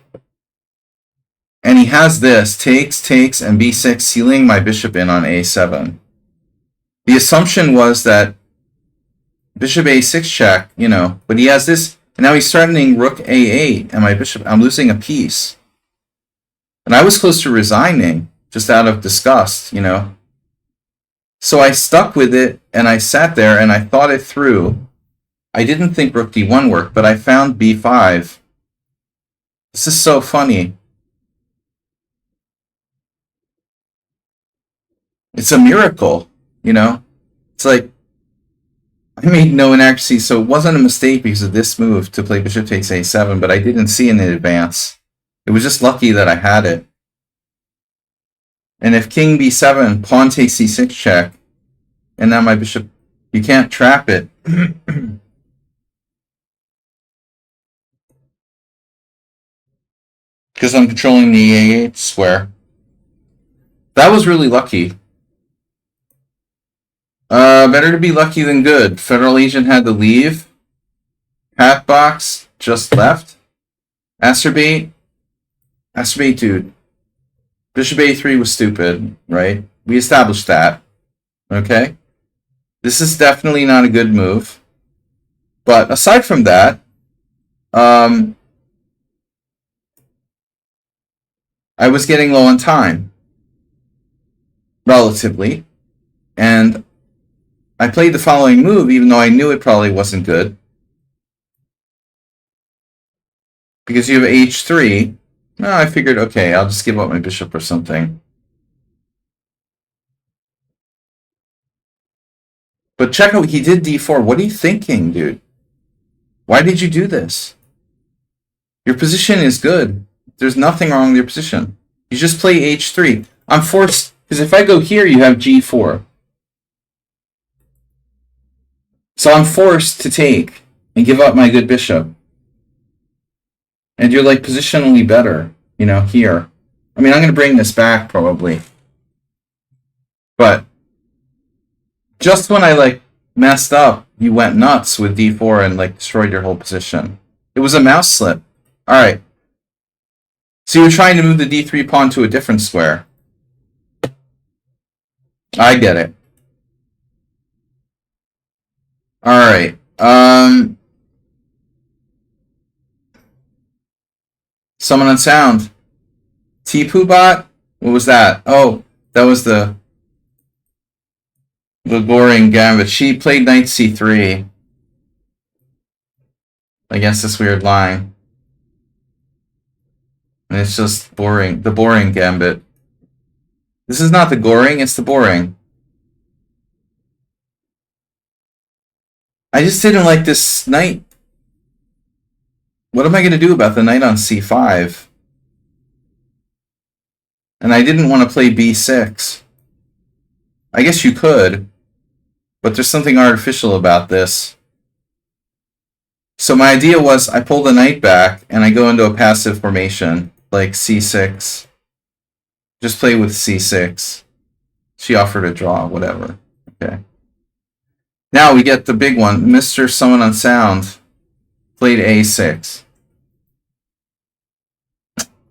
And he has this, takes, and B6, sealing my bishop in on A7. The assumption was that bishop A6 check, you know, but he has this, and now he's threatening rook A8, and my bishop, I'm losing a piece. And I was close to resigning, just out of disgust, you know. So I stuck with it, and I sat there, and I thought it through. I didn't think rook D1 worked, but I found B5. This is so funny. It's a miracle, you know? It's like, I made no inaccuracy, so it wasn't a mistake because of this move to play bishop takes A7, but I didn't see it in advance. It was just lucky that I had it. And if king B7, pawn takes C6 check, and now my bishop, you can't trap it. Because I'm controlling the A8 square. That was really lucky. Better to be lucky than good. Federal agent had to leave. Hatbox just left. Acerbate. Acerbate, dude. Bishop A3 was stupid, right? We established that. Okay? This is definitely not a good move. But aside from that, I was getting low on time. Relatively. And I played the following move, even though I knew it probably wasn't good. Because you have H3. No, I figured, okay, I'll just give up my bishop or something. But check out, he did D4. What are you thinking, dude? Why did you do this? Your position is good. There's nothing wrong with your position. You just play H3. I'm forced, because if I go here, you have G4. So I'm forced to take and give up my good bishop. And you're like positionally better, you know, here. I mean, I'm going to bring this back probably. But just when I like messed up, you went nuts with D4 and like destroyed your whole position. It was a mouse slip. All right. So you're trying to move the D3 pawn to a different square. I get it. All right. Someone on sound. T-Poo-Bot? What was that? Oh, that was the boring gambit. She played knight C3 against this weird line. And it's just boring. The boring gambit. This is not the goring, it's the boring. I just didn't like this knight. What am I going to do about the knight on C5? And I didn't want to play B6. I guess you could, but there's something artificial about this. So my idea was I pull the knight back and I go into a passive formation, like C6. Just play with C6. She offered a draw, whatever. Okay. Now we get the big one. Mr. Someone on Sound played A6.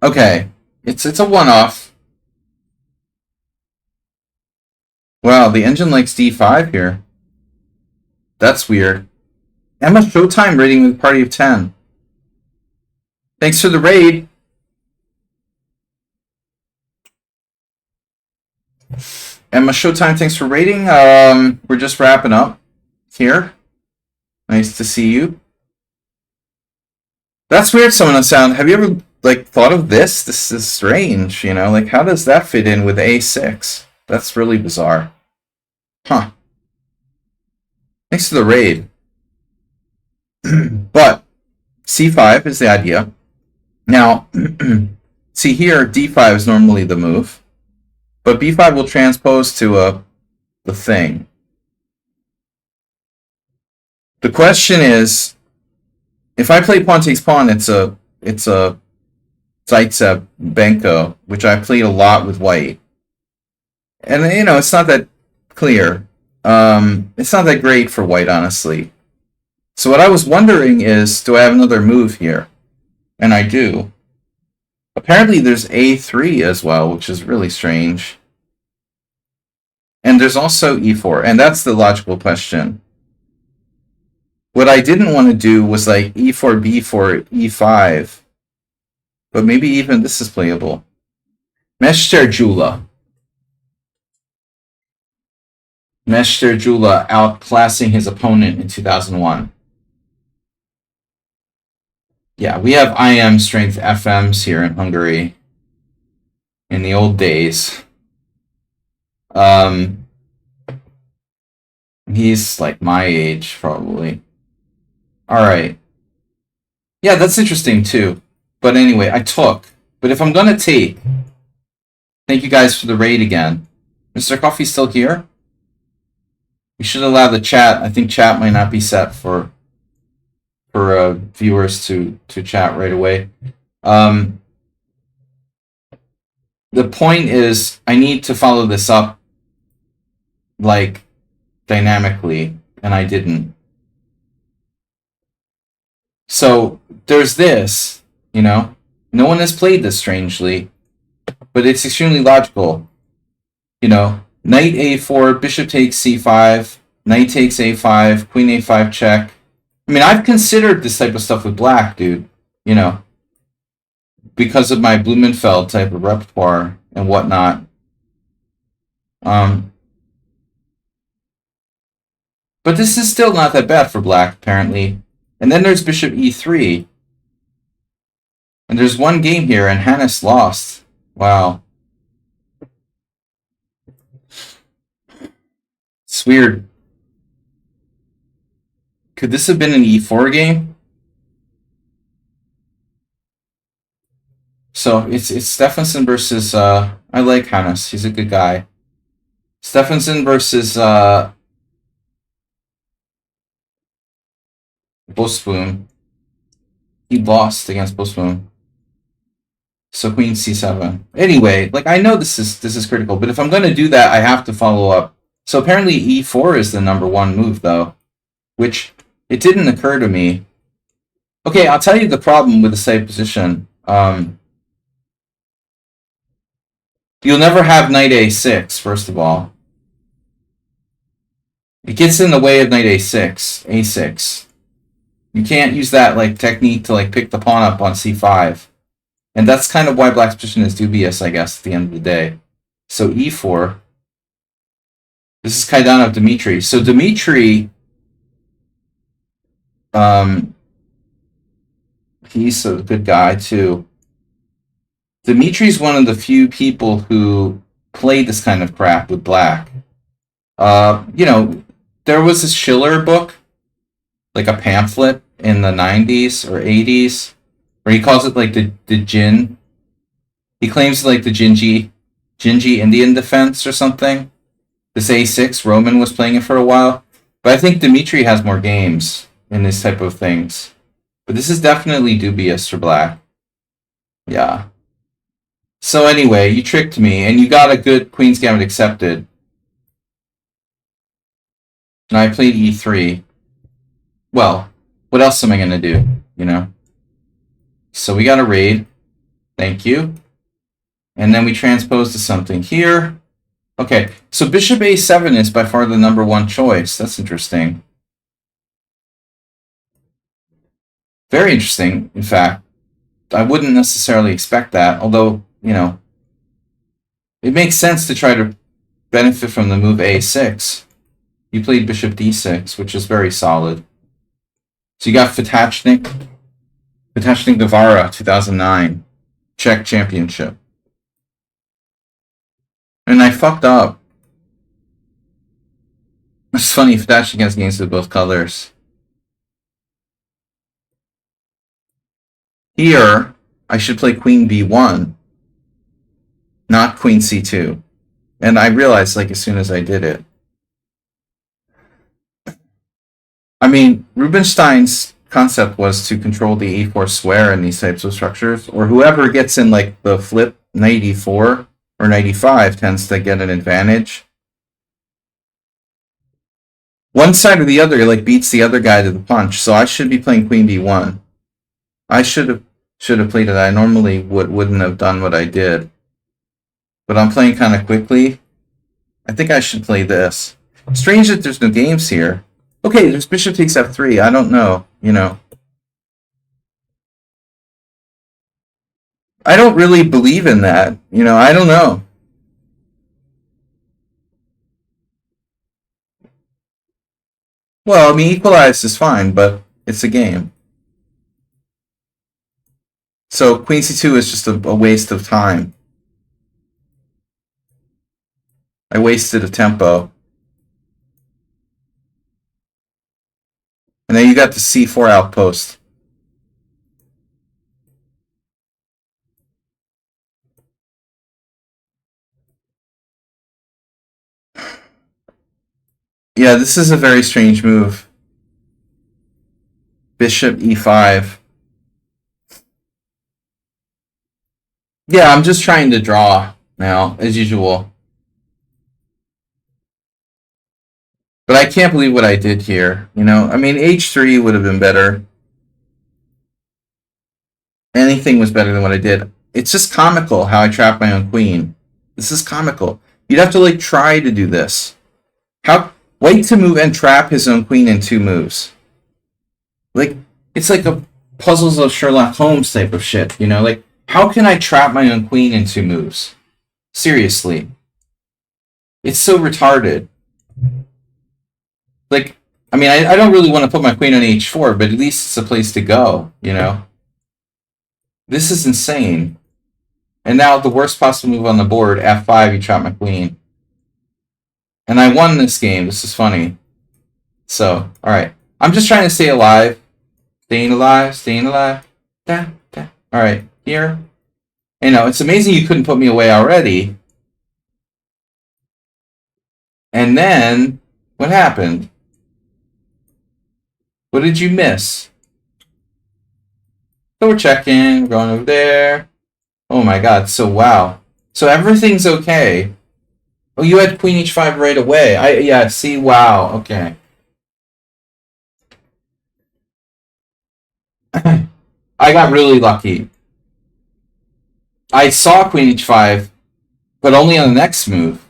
Okay. It's a one-off. Wow, the engine likes d5 here. That's weird. Emma Showtime rating with party of 10. Thanks for the raid. Emma Showtime, thanks for rating. We're just wrapping up here. Nice to see you. That's weird, someone on sound. Have you ever like thought of this? This is strange, you know? Like, how does that fit in with A6? That's really bizarre. Huh. Thanks for the raid. But C5 is the idea. Now, see here, D5 is normally the move, but B5 will transpose to the thing. The question is, if I play pawn takes pawn, it's a Zaitsev Benko, which I played a lot with white, and you know it's not that clear. It's not that great for white, honestly. So what I was wondering is, do I have another move here? And I do. Apparently there's A3 as well, which is really strange. And there's also E4, and that's the logical question. What I didn't want to do was like E4, B4, E5. But maybe even this is playable. Mester Jula. Mester Jula outclassing his opponent in 2001. Yeah, we have IM strength FMs here in Hungary in the old days. He's like my age, probably. Alright. Yeah, that's interesting too. But anyway, I took. But if I'm gonna take, thank you guys for the raid again. Mr. Coffee's still here? We should allow the chat. I think chat might not be set for viewers to chat right away. The point is, I need to follow this up, like, dynamically, and I didn't. So, there's this, you know? No one has played this, strangely, but it's extremely logical. You know, knight a4, bishop takes c5, knight takes a5, queen a5 check. I mean, I've considered this type of stuff with black, dude. You know, because of my Blumenfeld type of repertoire and whatnot. But this is still not that bad for black, apparently. And then there's bishop e3. And there's one game here, and Hannes lost. Wow. It's weird. Could this have been an e4 game? So it's Stephenson versus I like Hannes. He's a good guy. Stephenson versus Bosboom. He lost against Bosboom. So queen c7. Anyway, like I know this is critical, but if I'm gonna do that, I have to follow up. So apparently e4 is the #1 move, though, which it didn't occur to me. Okay, I'll tell you the problem with the same position. You'll never have knight a6, first of all. It gets in the way of knight a6, a6. You can't use that like technique to like pick the pawn up on c5. And that's kind of why black's position is dubious, I guess, at the end of the day. So e4. This is Kaidanov Dmitry. So Dmitry, he's a good guy too. Dimitri's one of the few people who played this kind of crap with black. You know, there was this Schiller book, like a pamphlet in the 90s or 80s, where he calls it like the Jin. He claims like the Jinji Indian defense or something. This a6, Roman was playing it for a while. But I think Dmitry has more games in this type of things. But this is definitely dubious for black. Yeah. So anyway, you tricked me, and you got a good Queen's Gambit accepted. And I played e3. Well, what else am I going to do, you know? So we got a raid. Thank you. And then we transpose to something here. Okay, so bishop a7 is by far the #1 choice. That's interesting. Very interesting, in fact. I wouldn't necessarily expect that, although, you know, it makes sense to try to benefit from the move a6. You played bishop d6, which is very solid. So you got Fatachnik Guevara, 2009, Czech Championship. And I fucked up. It's funny, Fatachnik has games with both colors. Here, I should play queen b1, not queen c2. And I realized, like, as soon as I did it. I mean, Rubinstein's concept was to control the e4 square in these types of structures, or whoever gets in, like, the flip knight e4 or knight e5 tends to get an advantage. One side or the other, like, beats the other guy to the punch, so I should be playing queen b1. I should have played it. I normally wouldn't have done what I did. But I'm playing kind of quickly. I think I should play this. Strange that there's no games here. Okay, there's bishop takes f3. I don't know, you know. I don't really believe in that. You know, I don't know. Well, I mean, equalized is fine, but it's a game. So queen c2 is just a waste of time. I wasted a tempo. And then you got the c4 outpost. Yeah, this is a very strange move. Bishop e5. Yeah, I'm just trying to draw now, as usual. But I can't believe what I did here. You know, I mean, h3 would have been better. Anything was better than what I did. It's just comical how I trapped my own queen. This is comical. You'd have to, like, try to do this. How White to move and trap his own queen in 2 moves. Like, it's like a Puzzles of Sherlock Holmes type of shit, you know? Like, how can I trap my own queen in 2 moves? Seriously. It's so retarded. Like, I mean, I don't really want to put my queen on h4, but at least it's a place to go, you know? This is insane. And now the worst possible move on the board, f5, you trap my queen. And I won this game. This is funny. So, alright. I'm just trying to stay alive. Staying alive, staying alive. Da, da. Alright, here. You know, it's amazing you couldn't put me away already. And then, what happened? What did you miss? So we're checking, we're going over there. Oh my god, so wow. So everything's okay. Oh, you had queen h5 right away. Yeah, see, wow, okay. I got really lucky. I saw queen h5, but only on the next move.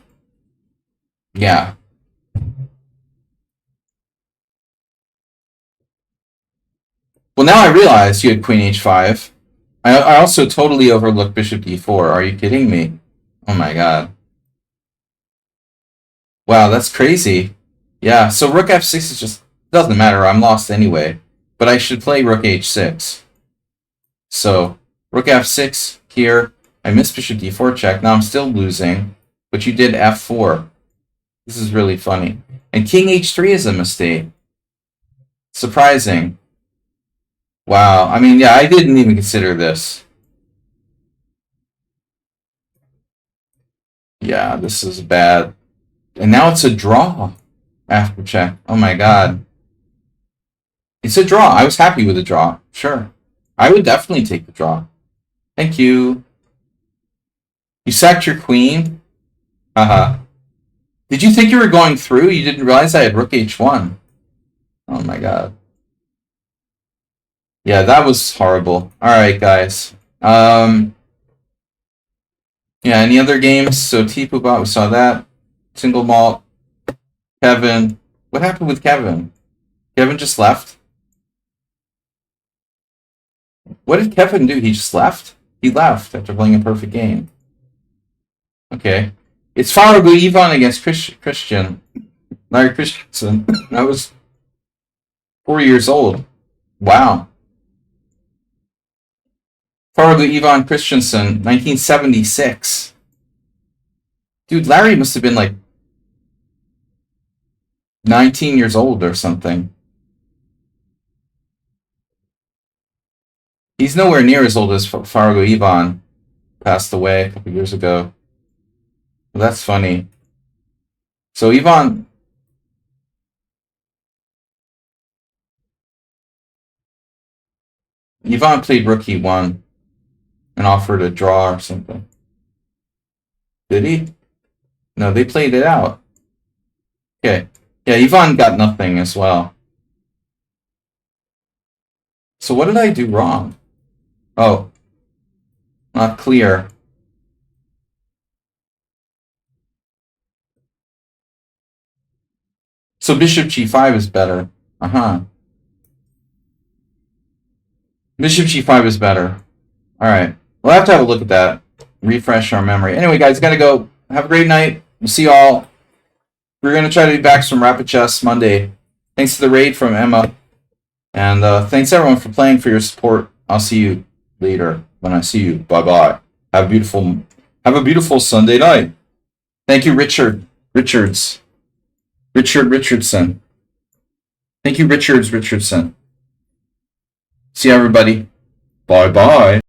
Yeah. Well, now I realize you had queen h5. I also totally overlooked bishop d4. Are you kidding me? Oh my god. Wow, that's crazy. Yeah, so rook f6 is just... doesn't matter, I'm lost anyway. But I should play rook h6. So, rook f6 here. I missed bishop d4 check. Now I'm still losing. But you did f4. This is really funny. And king h3 is a mistake. Surprising. Wow. I mean, yeah, I didn't even consider this. Yeah, this is bad. And now it's a draw after check. Oh my god. It's a draw. I was happy with the draw. Sure. I would definitely take the draw. Thank you. You sacked your queen? Haha. Did you think you were going through? You didn't realize I had rook h1. Oh my god. Yeah, that was horrible. Alright, guys. Yeah, any other games? So T-Poopot, we saw that. Single Malt. Kevin. What happened with Kevin? Kevin just left? What did Kevin do? He just left? He left after playing a perfect game. Okay. It's Fargo Ivan against Christian. Larry Christensen. I was 4 years old. Wow. Fargo Ivan Christensen, 1976. Dude, Larry must have been like 19 years old or something. He's nowhere near as old as Fargo Ivan. Passed away a couple years ago. Well, that's funny. So Ivan played Rookie 1 and offered a draw or something. Did he? No, they played it out. Okay. Yeah, Ivan got nothing as well. So what did I do wrong? Oh. Not clear. So Bishop G5 is better. Uh-huh. Bishop G5 is better. Alright. We'll have to have a look at that. Refresh our memory. Anyway, guys, gotta go. Have a great night. We'll see you all. We're gonna try to be back from Rapid Chess Monday. Thanks to the raid from Emma. And thanks everyone for playing, for your support. I'll see you later when I see you. Bye-bye. Have a beautiful Sunday night. Thank you, Richardson. Thank you, Richardson. See you, everybody. Bye-bye.